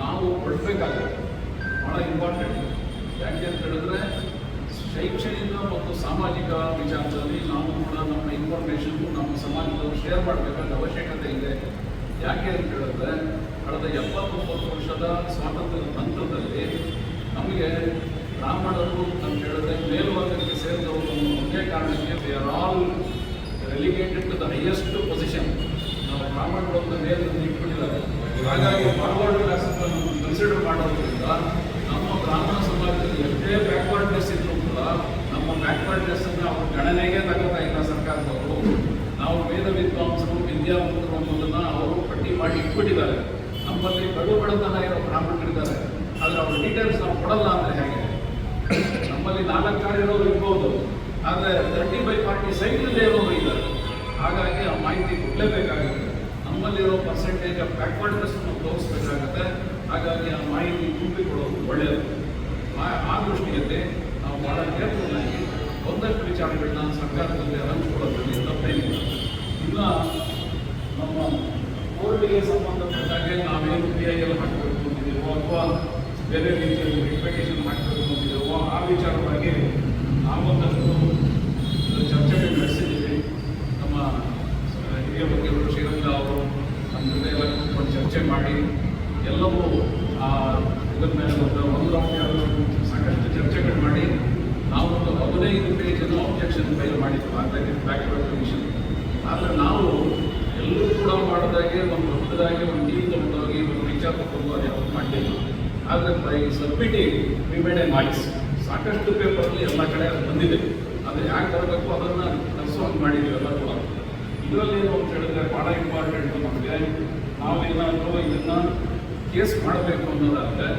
ನಾವು ಕೊಡಬೇಕಾಗುತ್ತೆ. ಭಾಳ ಇಂಪಾರ್ಟೆಂಟ್. ಯಾಕೆ ಅಂತ ಹೇಳಿದ್ರೆ ಶೈಕ್ಷಣಿಕ ಮತ್ತು ಸಾಮಾಜಿಕ ವಿಚಾರದಲ್ಲಿ ನಾವು ಕೂಡ ನಮ್ಮ ಇನ್ಫಾರ್ಮೇಷನ್ ನಮ್ಮ ಸಮಾಜದವರು ಶೇರ್ ಮಾಡಬೇಕಾದ ಅವಶ್ಯಕತೆ ಇದೆ. ಯಾಕೆ ಅಂತ ಹೇಳಿದ್ರೆ ಕಳೆದ 79 ವರ್ಷದ ಸ್ವಾತಂತ್ರ್ಯದ ನಂತರದಲ್ಲಿ ನಮಗೆ ಬ್ರಾಹ್ಮಣರು ಅಂತ ಹೇಳಿದ್ರೆ ಮೇಲ್ವರ್ಗಕ್ಕೆ ಸೇರಿದವರು ಒಂದೇ ಕಾರಣಕ್ಕೆ they are all relegated to the highest position. ನಾವು ಬ್ರಾಹ್ಮಣರೊಂದು ಮೇಲೆ ಇಟ್ಬಿಟ್ಟಿದ್ದಾರೆ. ಹಾಗಾಗಿ ಫಾರ್ವರ್ಡ್ ಕ್ಲಾಸನ್ನು ಕನ್ಸಿಡರ್ ಮಾಡೋದ್ರಿಂದ ನಮ್ಮ ಬ್ರಾಹ್ಮಣ ಸಮಾಜದಲ್ಲಿ ಎಷ್ಟೇ ಬ್ಯಾಕ್ವರ್ಡ್ನೆಸ್ ಇದ್ದರೂ ಕೂಡ ನಮ್ಮ ಬ್ಯಾಕ್ವರ್ಡ್ನೆಸ್ಸನ್ನು ಅವರು ಗಣನೆಗೆ ತಗೋತಾ ಇಲ್ಲ ಸರ್ಕಾರದವರು. ನಾವು ವೇದ ವಿದ್ವಾಂಸರು ವಿದ್ಯಾವಂತರು ಅನ್ನೋದನ್ನು ಅವರು ಪಟ್ಟಿ ಮಾಡಿ ಇಟ್ಬಿಟ್ಟಿದ್ದಾರೆ. ನಮ್ಮಲ್ಲಿ ಕಡು ಬಡತನ ಇರೋ ಬ್ರಾಹ್ಮಣರಿದ್ದಾರೆ, ಆದರೆ ಅವ್ರ ಡೀಟೇಲ್ಸ್ ನಾವು ಕೊಡಲ್ಲ ಅಂದರೆ ಹೇಗೆ? ನಮ್ಮಲ್ಲಿ 4 ಇರೋರು ಇರ್ಬೋದು, ಆದರೆ 30/40 ಸೈಡ್ನಲ್ಲೇ ಇರೋರು ಇದ್ದಾರೆ. ಹಾಗಾಗಿ ಆ ಮಾಹಿತಿ ಕೊಡಲೇಬೇಕಾಗುತ್ತೆ. ನಮ್ಮಲ್ಲಿರೋ ಪರ್ಸೆಂಟೇಜ್ ಆಫ್ ಬ್ಯಾಕ್ವರ್ಡ್ನೆಸ್ಸನ್ನು ತೋರಿಸ್ಬೇಕಾಗುತ್ತೆ. ಹಾಗಾಗಿ ಆ ಮಾಹಿತಿ ತುಂಬಿಕೊಡೋದು ಒಳ್ಳೆಯದು. ಆ ದೃಷ್ಟಿಯಲ್ಲಿ ನಾವು ಭಾಳ ಕೇರ್ಫುಲ್ ಆಗಿ ಒಂದಷ್ಟು ವಿಚಾರಗಳನ್ನ ಸರ್ಕಾರದಲ್ಲಿ ಹಂಚಿಕೊಳ್ಳೋದ್ರಲ್ಲಿ ತಪ್ಪೇನಿಲ್ಲ. ಇನ್ನು ನಮ್ಮ ಕೋರ್ಟಿಗೆ ಸಂಬಂಧಪಟ್ಟಾಗೆ ನಾವೇನು PIL ಹಾಕಬೇಕು ಅಂತಿದ್ದೀವೋ ಅಥವಾ ಬೇರೆ ರೀತಿಯಲ್ಲಿ ರಿಕ್ವೆಟೇಷನ್ ಹಾಕಬೇಕು ಅಂತಿದ್ದೀವೋ ಆ ವಿಚಾರವಾಗಿ ನಾವೊಂದಷ್ಟು ಚರ್ಚೆಗಳು ನಡೆಸಿದ್ದೀವಿ. ನಮ್ಮ ಹಿರಿಯ ವಕೀಲರು ಶ್ರೀರಂಗ ಅವರು ನಮ್ಮ ಜೊತೆ ಎಲ್ಲ ಕೂತ್ಕೊಂಡು ಚರ್ಚೆ ಮಾಡಿ ಎಲ್ಲವೂ ಇದರ ಮೇಲೆ ಒಂದು ಸಾಕಷ್ಟು ಚರ್ಚೆಗಳು ಮಾಡಿ ನಾವು ಒಂದು 15 ಪೇಜನ್ನು ಅಬ್ಜೆಕ್ಷನ್ ಫೈಲ್ ಮಾಡಿದ್ವಿ ಆಗಲೇ ಬ್ಯಾಕ್ವರ್ಡ್ ಕಮಿಷನ್. ಆದರೆ ನಾವು ಎಲ್ಲರೂ ಕೂಡ ಮಾಡಿದಾಗೆ ಒಂದು ದೊಡ್ಡದಾಗಿ ಒಂದು ಟೀಮ್ ತಗೊಂಡೋಗಿ ಒಂದು ವಿಚಾರ ತಗೊಂಡು ಅದು ಯಾವುದು ಮಾಡಲಿಲ್ಲ. ಆದರೆ by submitting we made A noise. ಸಾಕಷ್ಟು ಪೇಪರಲ್ಲಿ ಎಲ್ಲ ಕಡೆ ಅದು ಬಂದಿದೆ. ಅದು ಯಾಕೆ ಬರಬೇಕು ಅದನ್ನು ರೆಸ್ಪಾನ್ಸ್ ಮಾಡಿದ್ದೀವಿ ಎಲ್ಲ ಕೂಡ. ಇದರಲ್ಲಿ ಏನು ಅಂತ ಹೇಳಿದ್ರೆ ಭಾಳ ಇಂಪಾರ್ಟೆಂಟು ನಮಗೆ. ನಾವೇನಾದರೂ ಇದನ್ನು ಕೇಸ್ ಮಾಡಬೇಕು ಅನ್ನೋದಾದರೆ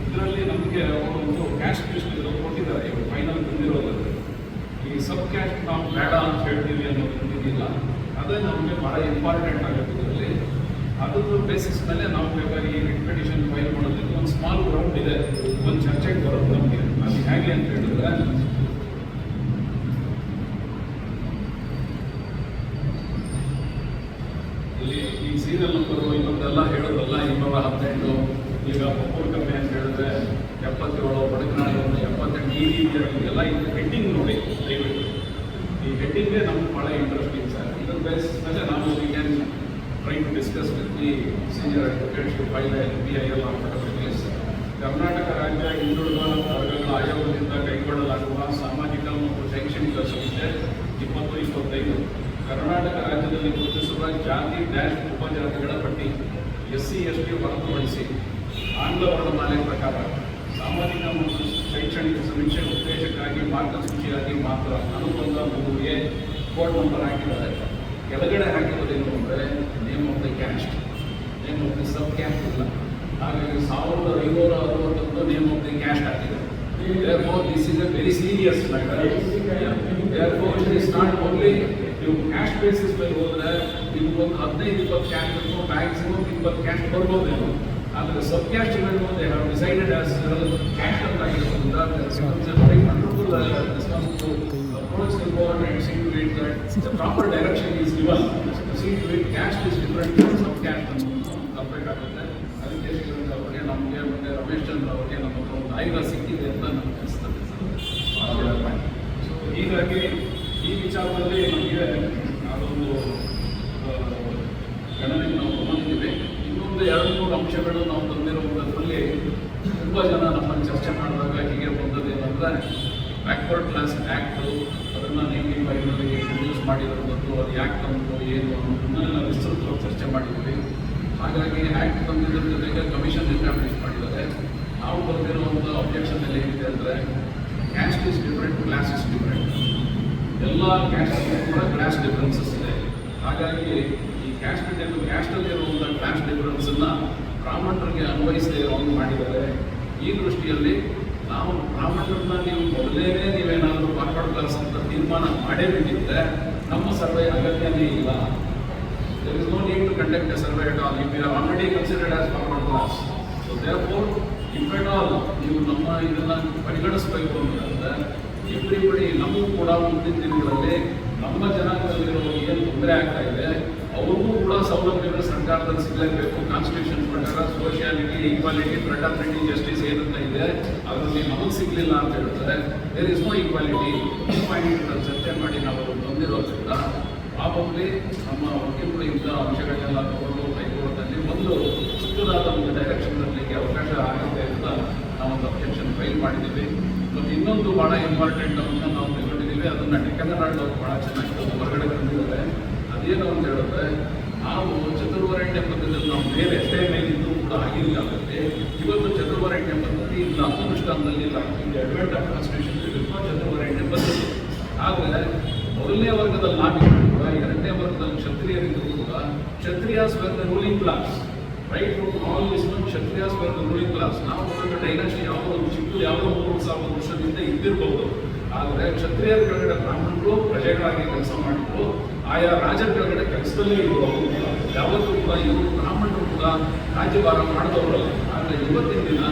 ಇದರಲ್ಲಿ ನಮಗೆ ಒಂದು ಕ್ಯಾಸ್ಟ್ ಲಿಸ್ಟ್ ಕೊಟ್ಟಿದ್ದಾರೆ. ಇವರು ಫೈನಲ್ ಬಂದಿರೋದ್ರಲ್ಲಿ ಈ ಸಬ್ ಕ್ಯಾಸ್ಟ್ ನಾವು ಬೇಡ ಅಂತ ಹೇಳ್ತೀವಿ ಅನ್ನೋದು ಇದೆಯಲ್ಲ, ಅದೇ ನಮಗೆ ಭಾಳ ಇಂಪಾರ್ಟೆಂಟ್ ಆಗುತ್ತೆ ಇದರಲ್ಲಿ. ಅದ್ರ ಬೇಸಿಸ್ ಮೇಲೆ ನಾವು ಬೇಕಾಗಿ ಈ ರಿಪಿಟಿಷನ್ ಫೈಲ್ ಮಾಡೋದಕ್ಕೆ ಒಂದು ಸ್ಮಾಲ್ ಗ್ರೌಂಡ್ ಇದೆ, ಒಂದು ಚರ್ಚೆಗೆ ಬರುತ್ತೆ ನಮಗೆ. ಅದು ಹೇಗೆ ಅಂತ ಹೇಳಿದ್ರೆ ಇಲ್ಲಿ ಈ ಸೀರಿಯಲ್ ನಂಬರು ಇವತ್ತೆಲ್ಲ ಹೇಳಿದ್ರಲ್ಲ 218, ಈಗ ಒಬ್ಬರು ಕಮ್ಮಿ ಅಂತ ಹೇಳಿದ್ರೆ 77, ಬಡಕನಾಡಿ 78, ಈ ರೀತಿಯಾಗಿದೆಯಲ್ಲ ಇದು ಹೆಡ್ಡಿಂಗ್ ನೋಡಿ ದಯವಿಟ್ಟು. ಈ ಹೆಡ್ಡಿಂಗ್ಗೆ ನಮ್ಗೆ ಭಾಳ ಇಂಟ್ರೆಸ್ಟಿಂಗ್ ಸರ್. ಇದರ ಬೇಸ್ ಮೇಲೆ ನಾವು we can try to discuss with the senior advocates to file NPIL on case. Karnataka ರಾಜ್ಯ ಹಿಂದುಳಿದ ವರ್ಗಗಳ ಆಯೋಗದಿಂದ ಕೈಗೊಳ್ಳಲಾಗುವ ಸಾಮಾಜಿಕ ಮತ್ತು ಶೈಕ್ಷಣಿಕ ಸಮೀಕ್ಷೆ 2025 ಕರ್ನಾಟಕ ರಾಜ್ಯದಲ್ಲಿ ಗುರುತಿಸುವ ಜಾತಿ ಡ್ಯಾಶ್ ಉಪಜಾತಿಗಳ ಪಟ್ಟಿ SC ST ಹೊರತುಪಡಿಸಿ ಆಂಗ್ಲ ವರ್ಣಮಾಲೆ ಪ್ರಕಾರ ಸಾಮಾಜಿಕ ಮತ್ತು ಶೈಕ್ಷಣಿಕ ಸಮೀಕ್ಷೆ ಉದ್ದೇಶಕ್ಕಾಗಿ ಮಾರ್ಗಸೂಚಿಯಾಗಿ ಮಾತ್ರ ಅನುಬಂಧ 3A ಕೋಡ್ ನಂಬರ್ ಹಾಕಿದ್ದಾರೆ. ಕೆಳಗಡೆ ಹಾಕಿರೋದೇನು ಅಂದರೆ name of the caste, name of the sub caste ಇಲ್ಲ. ಹಾಗಾಗಿ 1560 ನೇಮ್ ಆಫ್ ದಿ ಕ್ಯಾಸ್ಟ್ ಹಾಕಿದೆ. Therefore, this is a very serious matter. Therefore, it is not only ನೀವು ಕ್ಯಾಸ್ಟ್ ಬೇಸಿಸ್ ಮೇಲೆ ಹೋದರೆ ನೀವು ಒಂದು 15-20 ಕ್ಯಾಸ್ಟ್ ಮ್ಯಾಕ್ಸಿಮಮ್ 20 ಕ್ಯಾಸ್ಟ್ ಬರ್ಬೋದೇನು. ಆದರೆ ಸಬ್ ಕ್ಯಾಸ್ಟ್ಗಳು they have decided as caste ಅಂತ ಆಗಿರೋದ್ರಿಂದ very wonderful response to approach the board and see to it that the proper direction is given. See to it caste is different from sub caste ಅಂತ ತಪ್ಪಬೇಕಾಗುತ್ತೆ. ಅದಕ್ಕೆ ಅವರಿಗೆ ನಮಗೆ ಮತ್ತು ರಮೇಶ್ ಚಂದ್ರ ಅವರಿಗೆ ನಮ್ಮ ಹತ್ರ ಒಂದು ಆಯುಧ ಸಿಕ್ಕಿದೆ ಅಂತ ನಮ್ಗೆ ಅನಿಸ್ತದೆ ಸರ್. ಸೊ ಹೀಗಾಗಿ ಈ ವಿಚಾರದಲ್ಲಿ ನಮಗೆ ಅದೊಂದು ಗಣನೆಗೆ ನಾವು ತಗೊಂಡಿದ್ದೀವಿ. ಇನ್ನೊಂದು 2-3 ಅಂಶಗಳು ನಾವು ತಂದಿರುವುದರಲ್ಲಿ ತುಂಬ ಜನ ನಮ್ಮನ್ನು ಚರ್ಚೆ ಮಾಡಿದಾಗ ಹೀಗೆ ಬಂದದೇನೆಂದರೆ ಬ್ಯಾಕ್ವರ್ಡ್ ಕ್ಲಾಸ್ ಆ್ಯಕ್ಟು ಅದನ್ನು ನೇಮಿ ಫೈಲ್ಗಳಿಗೆ ಇಂಟ್ರೊಡ್ಯೂಸ್ ಮಾಡಿರೋದು, ಅದು ಯಾಕೆ ತಂದು ಏನು ಅನ್ನೋದನ್ನೆಲ್ಲ ವಿಸ್ತೃತವಾಗಿ ಚರ್ಚೆ ಮಾಡಿದ್ವಿ. ಹಾಗಾಗಿ ಆ್ಯಕ್ಟ್ ತಂದಿದ್ರ ಜೊತೆಗೆ ಕಮಿಷನ್ ಎಸ್ಟಾಬ್ಲಿಷ್ ಮಾಡಿದ್ದಾರೆ. ನಾವು ಬಂದಿರುವಂಥ ಅಬ್ಜೆಕ್ಷನ್ ಎಲ್ಲ ಏನಿದೆ ಅಂದರೆ caste is different, class is different. ಎಲ್ಲ ಕ್ಯಾಸ್ಟ್ಗೂ ಕೂಡ ಕ್ಲಾಸ್ ಡಿಫ್ರೆನ್ಸಸ್ ಇದೆ. ಹಾಗಾಗಿ ಈ ಕ್ಯಾಸ್ಟಲ್ಲಿರುವಂಥ ಕ್ಲಾಸ್ ಡಿಫ್ರೆನ್ಸನ್ನು ಬ್ರಾಹ್ಮಣರಿಗೆ ಅನ್ವಯಿಸದೇ ಇರೋಂಗೆ ಮಾಡಿದ್ದಾರೆ. ಈ ದೃಷ್ಟಿಯಲ್ಲಿ ನಾವು ಬ್ರಾಹ್ಮಣರನ್ನ ನೀವು ಮೊದಲೇನೇ ನೀವೇನಾದರೂ ಫಾರ್ವರ್ಡ್ ಕ್ಲಾಸ್ ಅಂತ ತೀರ್ಮಾನ ಮಾಡೇ ಬಿಟ್ಟಿದ್ರೆ ನಮ್ಮ ಸರ್ವೆ ಅಗತ್ಯನೇ ಇಲ್ಲ. There is no need to conduct a survey at all if you are already considered as forward class. So therefore, if at all ನೀವು ನಮ್ಮ ಇದನ್ನು ಪರಿಗಣಿಸಬೇಕು ಅಂತಂದರೆ ಎವ್ರಿಬಡಿ ನಮಗೂ ಕೂಡ ಮುಂದಿನ ದಿನಗಳಲ್ಲಿ ನಮ್ಮ ಜನಾಂಗದಲ್ಲಿರೋ ಏನು ತೊಂದರೆ ಆಗ್ತಾ ಇದೆ ಅವ್ರಿಗೂ ಕೂಡ ಸೌಲಭ್ಯಗಳು ಸರ್ಕಾರದಲ್ಲಿ ಸಿಗಲೇಬೇಕು. ಕಾನ್ಸ್ಟಿಟ್ಯೂಷನ್ ಪ್ರಕಾರ ಸೋಷಿಯಾಲಿಟಿ, ಈಕ್ವಾಲಿಟಿ, ಫ್ರೆಟರ್ನಿಟಿ, ಜಸ್ಟಿಸ್ ಏನಂತ ಇದೆ ಅದರಲ್ಲಿ ನಮಗೆ ಸಿಗಲಿಲ್ಲ ಅಂತ ಹೇಳ್ತಾರೆ. There is no equality. ಈ ಪಾಯಿಂಟ್ ಚರ್ಚೆ ಮಾಡಿ ನಾವು ಬಂದಿರೋದ್ರಿಂದ ಪ್ರಾಬಬ್ಲಿ ನಮ್ಮ ವಕೀಲರು ಇಂಥ ಅಂಶಗಳನ್ನೆಲ್ಲ ತಗೊಂಡು ಕೈಗೊಳ್ಳೋದ್ರಲ್ಲಿ ಒಂದು ಚಿಕ್ಕದಾದ ಒಂದು ಡೈರೆಕ್ಷನ್ ಬರಲಿಕ್ಕೆ ಅವಕಾಶ ಆಗುತ್ತೆ ಅಂತ ನಾವೊಂದು ಅಬ್ಜೆಕ್ಷನ್ ಫೈಲ್ ಮಾಡಿದ್ದೀವಿ. ಮತ್ತು ಇನ್ನೊಂದು ಭಾಳ ಇಂಪಾರ್ಟೆಂಟ್ ಅಂತ ನಾವು ತಗೊಂಡಿದ್ದೀವಿ, ಅದನ್ನು ಡೆಕ್ಕನ್ ಹೆರಾಲ್ಡ್ ಅವರು ಭಾಳ ಚೆನ್ನಾಗಿ ಹೊರಗಡೆ ತಂದಿದ್ದಾರೆ. ಅದೇನು ಅಂತ ಹೇಳಿದ್ರೆ ನಾವು ಚತುರ್ವರ್ಣ್ಯ ಪದ್ಧತಿಯಲ್ಲಿ ನಾವು ಮೇಲೆ ಎಷ್ಟೇ ಮೇಲಿದ್ದು ಕೂಡ ಆಗಿರಲಿಕ್ಕೆ ಇವತ್ತು ಚತುರ್ವರ್ಣ್ಯ ಪದ್ಧತಿ ಇಲ್ಲ ಅನುಷ್ಠಾನದಲ್ಲಿ ಇಲ್ಲ. ಇದು ಅಡ್ವೆಂಟ್ ಆಫ್ ಕಾನ್ಸ್ಟಿಟ್ಯೂಷನ್ ಚತುರ್ವರ್ಣ್ಯ ಪದ್ಧತಿ. ಆದರೆ ಮೊದಲನೇ ವರ್ಗದಲ್ಲಿ ನಾವಿದ್ರು ಕೂಡ, ಎರಡನೇ ವರ್ಗದಲ್ಲಿ ಕ್ಷತ್ರಿಯರಿದ್ರು ಕೂಡ Kshatriyas were the ruling class. Right from all this one Kshatriyas were the ruling class. ನಾವು ಒಂದು ಡೈನಾಸ್ಟಿ ಯಾವುದೋ ಒಂದು ಚಿಕ್ಕ ಯಾವುದೋ 3,000 ವರ್ಷದಿಂದ ಇದ್ದಿರಬಹುದು. ಆದರೆ ಕ್ಷತ್ರಿಯರ ಕೆಳಗಡೆ ಬ್ರಾಹ್ಮಣರು ಪ್ರಜೆಗಳಾಗಿ ಕೆಲಸ ಮಾಡಿದ್ರು, ಆಯಾ ರಾಜರ ಕೆಳಗಡೆ ಕೆಲಸದಲ್ಲೇ ಇದ್ರು. ಯಾವತ್ತೂ ಕೂಡ ಇವರು ಬ್ರಾಹ್ಮಣರು ಕೂಡ ರಾಜ್ಯಭಾರ ಮಾಡಿದವರಲ್ಲ. ಆದರೆ ಇವತ್ತಿನ ದಿನ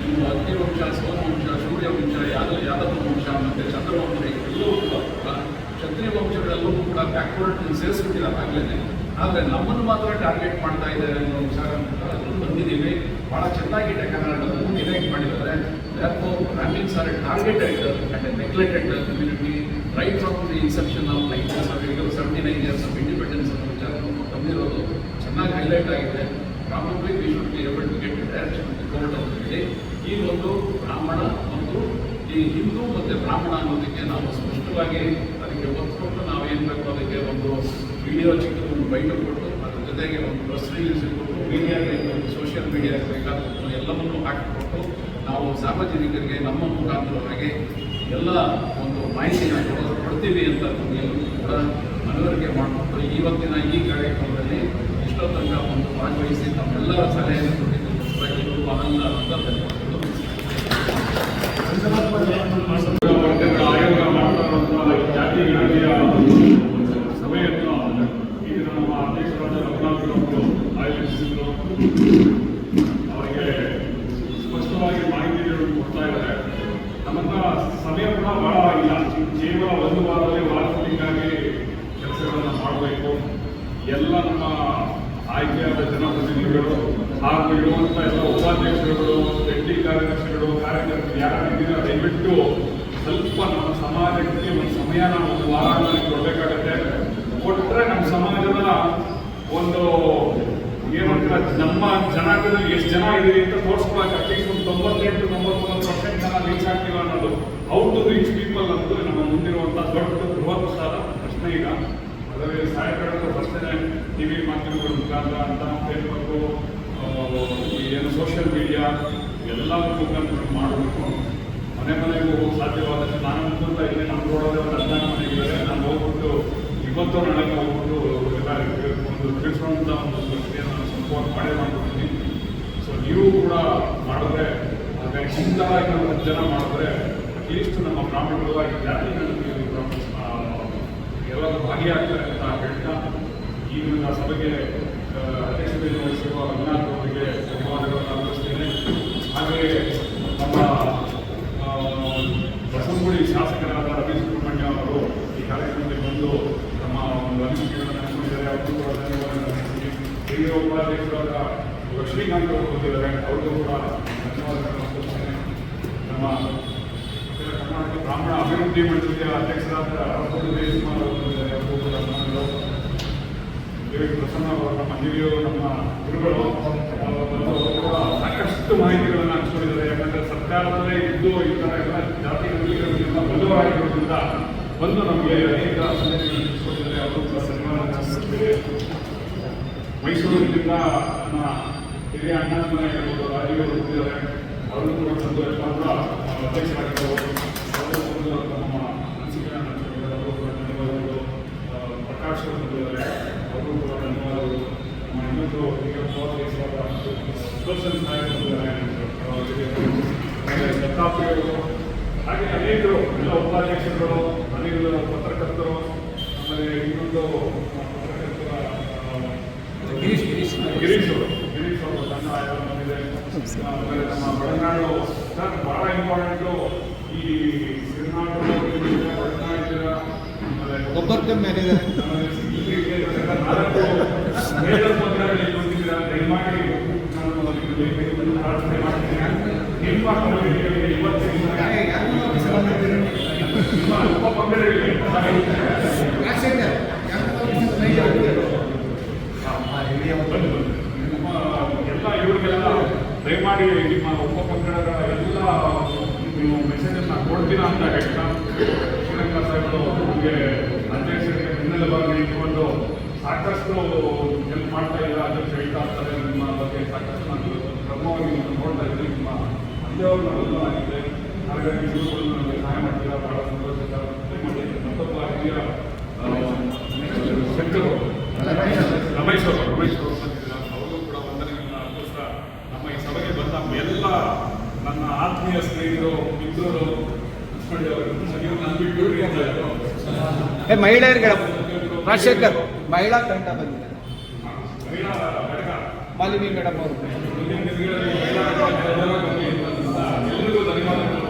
ನಿಮ್ಮ ಅಗ್ನಿವಂಶ, ಸೋಮವಂಶ, ಸೂರ್ಯವಂಶ, ಯಾದವ ವಂಶ ಮತ್ತು ಚಂದ್ರವಂಶ ಎಲ್ಲವೂ ಕೂಡ ಕ್ಷತ್ರಿಯ ವಂಶಗಳೆಲ್ಲವೂ ಕೂಡ ಬ್ಯಾಕ್ವರ್ಡ್ ಸೇರಿಸ್ಬಿಟ್ಟಿದ್ದಾರೆ ಆಗಲೇ. ಆದರೆ ನಮ್ಮನ್ನು ಮಾತ್ರ ಟಾರ್ಗೆಟ್ ಮಾಡ್ತಾ ಇದ್ದಾರೆ ಅನ್ನೋ ವಿಚಾರ ಬಂದಿದ್ದೀವಿ. ಭಾಳ ಚೆನ್ನಾಗಿ ಡೆಕ್ಕನ್ ಡಿವೈಡ್ ಮಾಡಿದ್ದಾರೆ. therefore Brahmins are a targeted and a neglected community right from the inception of 79 years of independence ಅನ್ನೋ ವಿಚಾರವನ್ನು ತಂದಿರೋದು ಚೆನ್ನಾಗಿ ಹೈಲೈಟ್ ಆಗಿದೆ. Probably we should be able to get direction of the court ಅಂತ ಹೇಳಿ ಈ ಒಂದು ಬ್ರಾಹ್ಮಣ ಮತ್ತು ಈ ಹಿಂದೂ ಮತ್ತು ಬ್ರಾಹ್ಮಣ ಅನ್ನೋದಕ್ಕೆ ನಾವು ಸ್ಪಷ್ಟವಾಗಿ ಅದಕ್ಕೆ ಒತ್ತು ಕೊಟ್ಟು ನಾವೇನು ಬೇಕು ಅದಕ್ಕೆ ಒಂದು ವಿಡಿಯೋ ಚಿತ್ರವನ್ನು ಬೈಟ್ ಕೊಟ್ಟು ಅದ್ರ ಜೊತೆಗೆ ಒಂದು ಪ್ರೆಸ್ ರಿಲೀಸ್ ಕೊಟ್ಟು ಮೀಡಿಯಾಗೆ ಸೋಷಿಯಲ್ ಮೀಡಿಯಾಗೆ ಬೇಕಾದ ಎಲ್ಲವನ್ನೂ ಹಾಕಿಕೊಟ್ಟು ನಾವು ಸಾರ್ವಜನಿಕರಿಗೆ ನಮ್ಮ ಮುಖಾಂತರವಾಗಿ ಎಲ್ಲ ಒಂದು ಮಾಹಿತಿಯನ್ನು ಕೊಡ್ತೀವಿ ಅಂತ ಎಲ್ಲರೂ ಕೂಡ ಮನವರಿಕೆ ಮಾಡಿಕೊಂಡು ಇವತ್ತಿನ ಈ ಕಾರ್ಯಕ್ರಮದಲ್ಲಿ ಇಷ್ಟೋ ತನಕ ಒಂದು ಭಾಗವಹಿಸಿ ತಮ್ಮೆಲ್ಲರ ಸಲಹೆಯನ್ನು ಕೊಟ್ಟಿದ್ದು ಆನಂದ ಅಂತ ಧನ್ಯವಾದಗಳು. ವರ್ಗಗಳ ಆಯೋಗ ಮಾಡ್ತಾರಂತಹ ಜಾತಿ ಗಣತಿಯ ಸಭೆಯನ್ನು ಈಗ ನಮ್ಮ ಅಧ್ಯಕ್ಷರಾದ ರಘುನಾಥರವರು ಆಯೋಜಿಸಿದ್ರು. ಅವರಿಗೆ ಸ್ಪಷ್ಟವಾಗಿ ಮಾಹಿತಿಗಳನ್ನು ಕೊಡ್ತಾ ಇದ್ದಾರೆ. ನಮ್ಮ ಸಮಯ ಕೂಡ ಬಹಳ ಇಲ್ಲ, ಕೇವಲ ಒಂದು ವಾರದಲ್ಲಿ ಮಾರ್ಕೆಟಿಂಗಾಗಿ ಕೆಲಸಗಳನ್ನು ಮಾಡಬೇಕು. ಎಲ್ಲ ನಮ್ಮ ಆಯ್ಕೆಯಾದ ಜನಪ್ರತಿನಿಧಿಗಳು ಹಾಗೂ ಇರುವಂಥ ಎಲ್ಲ ಉಪಾಧ್ಯಕ್ಷರುಗಳು, ಜಂಟಿ ಕಾರ್ಯದರ್ಶಿಗಳು, ಕಾರ್ಯಕರ್ತರು ಯಾರಿದ್ದೀರೋ ದಯವಿಟ್ಟು ಸ್ವಲ್ಪ ನಮ್ಮ ಸಮಾಜಕ್ಕೆ ಒಂದು ಸಮಯನ ಒಂದು ವಾರ ಕೊಡಬೇಕಾಗತ್ತೆ. ಕೊಟ್ಟರೆ ನಮ್ಮ ಸಮಾಜದ ಒಂದು ಏನಂತ ನಮ್ಮ ಜನಾಂಗದಲ್ಲಿ ಎಷ್ಟು ಜನ ಇದೆ ಅಂತ ತೋರಿಸ್ಕೊಳಕ್ಕೆ ಅಟ್ಲೀಸ್ಟ್ ಒಂದು 98-99% ಜನ ರೀಚ್ ಆಗ್ತಿಲ್ಲ ಅನ್ನೋದು. ಹೌ ಟು ರೀಚ್ ಪೀಪಲ್ ಅನ್ನೋದು ನಮ್ಮ ಮುಂದಿರುವಂಥ ದೊಡ್ಡ ಬೃಹತ್ತಾದ ಪ್ರಶ್ನೆ. ಈಗ ಅದರಲ್ಲಿ ಸಾಯಂಕಾಲದ ಪ್ರಶ್ನೆ ಟಿವಿ ಮಾಧ್ಯಮಗಳ ಮುಖಾಂತರ ಅಂತ ಫೇಸ್ಬುಕ್ಕು, ಏನು ಸೋಷಿಯಲ್ ಮೀಡಿಯಾ ಎಲ್ಲ ಮುಖಾಂತರ ಮಾಡಬೇಕು. ಮನೆಗೂ ಸಾಧ್ಯವಾದಷ್ಟು ನಾನು ಮುಂದೆ ಇಲ್ಲಿ ನಮ್ಮ ರೋಡಲ್ಲಿ ಒಂದು 14 ಮನೆಗಳಿದೆ. ನಾನು ಹೋಗ್ಬಿಟ್ಟು ಇವತ್ತು ನಾಳೆ ಹೋಗ್ಬಿಟ್ಟು ಎಲ್ಲ ಒಂದು ತಿಳಿಸುವಂಥ ಒಂದು ಪ್ರಕ್ರಿಯೆ ನಾನು ಸಂಪೂರ್ಣ ಮಾಡ್ಕೊಡ್ತೀನಿ. ಸೊ ನೀವು ಕೂಡ ಮಾಡಿದ್ರೆ ಹಾಗೆ ಚಿಂತವಾಗಿ ನಾವು 10 ಜನ ಮಾಡಿದ್ರೆ ಅಟ್ಲೀಸ್ಟ್ ನಮ್ಮ ಬ್ರಾಹ್ಮಣರು ಆಗಿ ಜಾತಿಗಳಲ್ಲಿ ಎಲ್ಲರೂ ಭಾಗಿಯಾಗ್ತಾರೆ ಅಂತ ಹೇಳ್ತಾ ಈಗಿನ ಸಭೆಗೆ ಅಧ್ಯಕ್ಷತೆಯನ್ನು ವಹಿಸಿರುವ ರಂಗನಾಥ್ ಅವರಿಗೆ ಧನ್ಯವಾದಗಳನ್ನು ಅರ್ಪಿಸ್ತೇನೆ. ಹಾಗೆಯೇ ನಮ್ಮ ಬಸವನಗುಡಿ ಶಾಸಕರಾದ ರವಿ ಸುಬ್ರಹ್ಮಣ್ಯ ಅವರು ಈ ಕಾರ್ಯಕ್ರಮದಲ್ಲಿ ಬಂದು ನಮ್ಮ ಒಂದು ಅನಿಸಿಕೆಗಳನ್ನು ಹಂಚಿಕೊಂಡಿದ್ದಾರೆ. ಅವರು ಕೂಡ ಧನ್ಯವಾದಗಳನ್ನು ಅರ್ಪಿಸ್ತೀನಿ. ಹಿರಿಯ ಉಪಾಧ್ಯಕ್ಷರಾದ ಲಕ್ಷ್ಮೀಕಾಂತ್ ಅವರು ಬಂದಿದ್ದಾರೆ, ಅವ್ರಿಗೂ ಕೂಡ ಧನ್ಯವಾದಗಳನ್ನು ಅರ್ಪಿಸ್ತೇನೆ. ನಮ್ಮ ಕರ್ನಾಟಕ ಬ್ರಾಹ್ಮಣ ಅಭಿವೃದ್ಧಿ ಮಂಡಳಿಯ ಅಧ್ಯಕ್ಷರಾದ ದೇಶಮಾಲ್ ಅವರು ಬಂದಿದ್ದಾರೆ, ಅವ್ರಿಗೂ ಕೂಡ ಧನ್ಯವಾದಗಳು. ಪ್ರಸನ್ನ ಅವರು ನಮ್ಮ ಹಿರಿಯರು, ನಮ್ಮ ಗುರುಗಳು ಕೂಡ ಸಾಕಷ್ಟು ಮಾಹಿತಿಗಳನ್ನು ಹಂಚಿಕೊಂಡಿದ್ದಾರೆ. ಯಾಕಂದರೆ ಸರ್ಕಾರದಲ್ಲೇ ಇದ್ದು ಈ ಥರ ಎಲ್ಲ ಜಾತಿ ನಗರಗಳಿಂದ ಬದ್ಧವಾಗಿರೋದ್ರಿಂದ ಬಂದು ನಮಗೆ ಅನೇಕ ಸಂದೇಶಗಳನ್ನು ಹಂಚಿಕೊಂಡಿದ್ದಾರೆ. ಅವರು ಕೂಡ ಧನ್ಯವಾದ ಹಂಚಿಕೊಳ್ತೇವೆ. ಮೈಸೂರಿನಿಂದ ನಮ್ಮ ಹಿರಿಯ ಅಣ್ಣನ ಮನೆ ರಾಜೀವ್ ಅವರು ಬಂದಿದ್ದಾರೆ, ಅವರು ಕೂಡ ಬಂದು ಎಲ್ಲ ಕೂಡ ಅಧ್ಯಕ್ಷರಾಗಿದ್ದರು. ಅವರು ಬಂದು ನಮ್ಮ ಅನಿಸಿಕೆಗಳನ್ನು ಹಂಚಿಕೊಂಡಿದ್ದಾರೆ, ಅವರು ಕೂಡ ಧನ್ಯವಾದಗಳು. ಪ್ರಕಾಶ್ ಅವರು ಬಂದಿದ್ದಾರೆ, ಅವರು ಕೂಡ ಧನ್ಯವಾದಗಳು. ನಮ್ಮ ಇನ್ನೊಂದು ಈಗ ಸೋಷಲ್ ಸಹಾಯ ದತ್ತಾತ್ರೇಯರು, ಹಾಗೆ ಅನೇಕರು ಎಲ್ಲ ಉಪಾಧ್ಯಕ್ಷರುಗಳು, ಅನೇಕ ಪತ್ರಕರ್ತರು, ಆಮೇಲೆ ಇನ್ನೊಂದು ಪತ್ರಕರ್ತರ ಗಿರೀಶ್ ಅವರು ತಂಡ ಬಂದಿದೆ. ಆಮೇಲೆ ನಮ್ಮ ಮಲೆನಾಡು ಸರ್ ಭಾಳ ಇಂಪಾರ್ಟೆಂಟು. ಈ ಸಿರಿನಾಡು ಒಳನಾಡಿದ್ದೀರ, ಆಮೇಲೆ ದಯಮಾಡಿ ನಾನು ಪ್ರಾರ್ಥನೆ ಮಾಡ್ತೀನಿ. ನಿಮ್ಮ ಕಮಿಟಿಗಳಿಗೆ ಇವತ್ತಿನ ನಿಮ್ಮ ಉಪಪಂಗಡಗಳಿಗೆ ಎಲ್ಲ ಇವರಿಗೆಲ್ಲ ದಯಮಾಡಿ ನಿಮ್ಮ ಉಪಪಂಗಡದ ಎಲ್ಲ ನೀವು ಮೆಸೇಜನ್ನು ಕೊಡ್ತೀರಾ ಅಂತ ಹೇಳ್ತಾ ಶ್ರೀರಂಗ ಸಾಹೇಬರು ನಮಗೆ ಅಧ್ಯಕ್ಷರಿಗೆ ಬೆನ್ನೆಲುಬಾಗಿ ಇಟ್ಕೊಂಡು ಸಾಕಷ್ಟು ಹೆಲ್ಪ್ ಮಾಡ್ತಾ ಇಲ್ಲ, ಅಧ್ಯಕ್ಷ ಹೇಳ್ತಾ ಇರ್ತಾರೆ. ನಿಮ್ಮ ಬಗ್ಗೆ ಸಾಕಷ್ಟು ನಾನು ಕ್ರಮವಾಗಿ ನೋಡ್ತಾ ಇದ್ದೀನಿ. ನಿಮ್ಮ ಅಧ್ಯಯನ ಆಗಿದೆ, ಹಾಗಾಗಿ ನೀವು ನಮಗೆ ಸಹಾಯ ಮಾಡ್ತೀರಾ, ಭಾಳ ಸಂತೋಷ. ಮತ್ತೊಬ್ಬ ಹಿರಿಯ ಶಂಕರ್ ರಮೇಶ್ ಅವರು ಬಂದಿದ್ದೀರಾ, ಅವರು ಕೂಡ ವಂದನೆಗಳನ್ನು ಅರ್ಪಿಸ್ತಾ ನಮ್ಮ ಈ ಸಭೆಗೆ ಬಂದ ಎಲ್ಲ ನನ್ನ ಆತ್ಮೀಯ ಸ್ನೇಹಿತರು, ಮಿತ್ರರು, ನೀವು ನನ್ನ ಬಿಟ್ಟು ಮಹಿಳೆಯರಿಗೆ ರಾಜಶೇಖರ್ ಮಹಿಳಾ ತಂಡ ಬಂದಿದೆ, ಮಾಲಿನಿ ಮೇಡಮ್ ಅವರು. ಎಲ್ಲರಿಗೂ ಧನ್ಯವಾದಗಳು.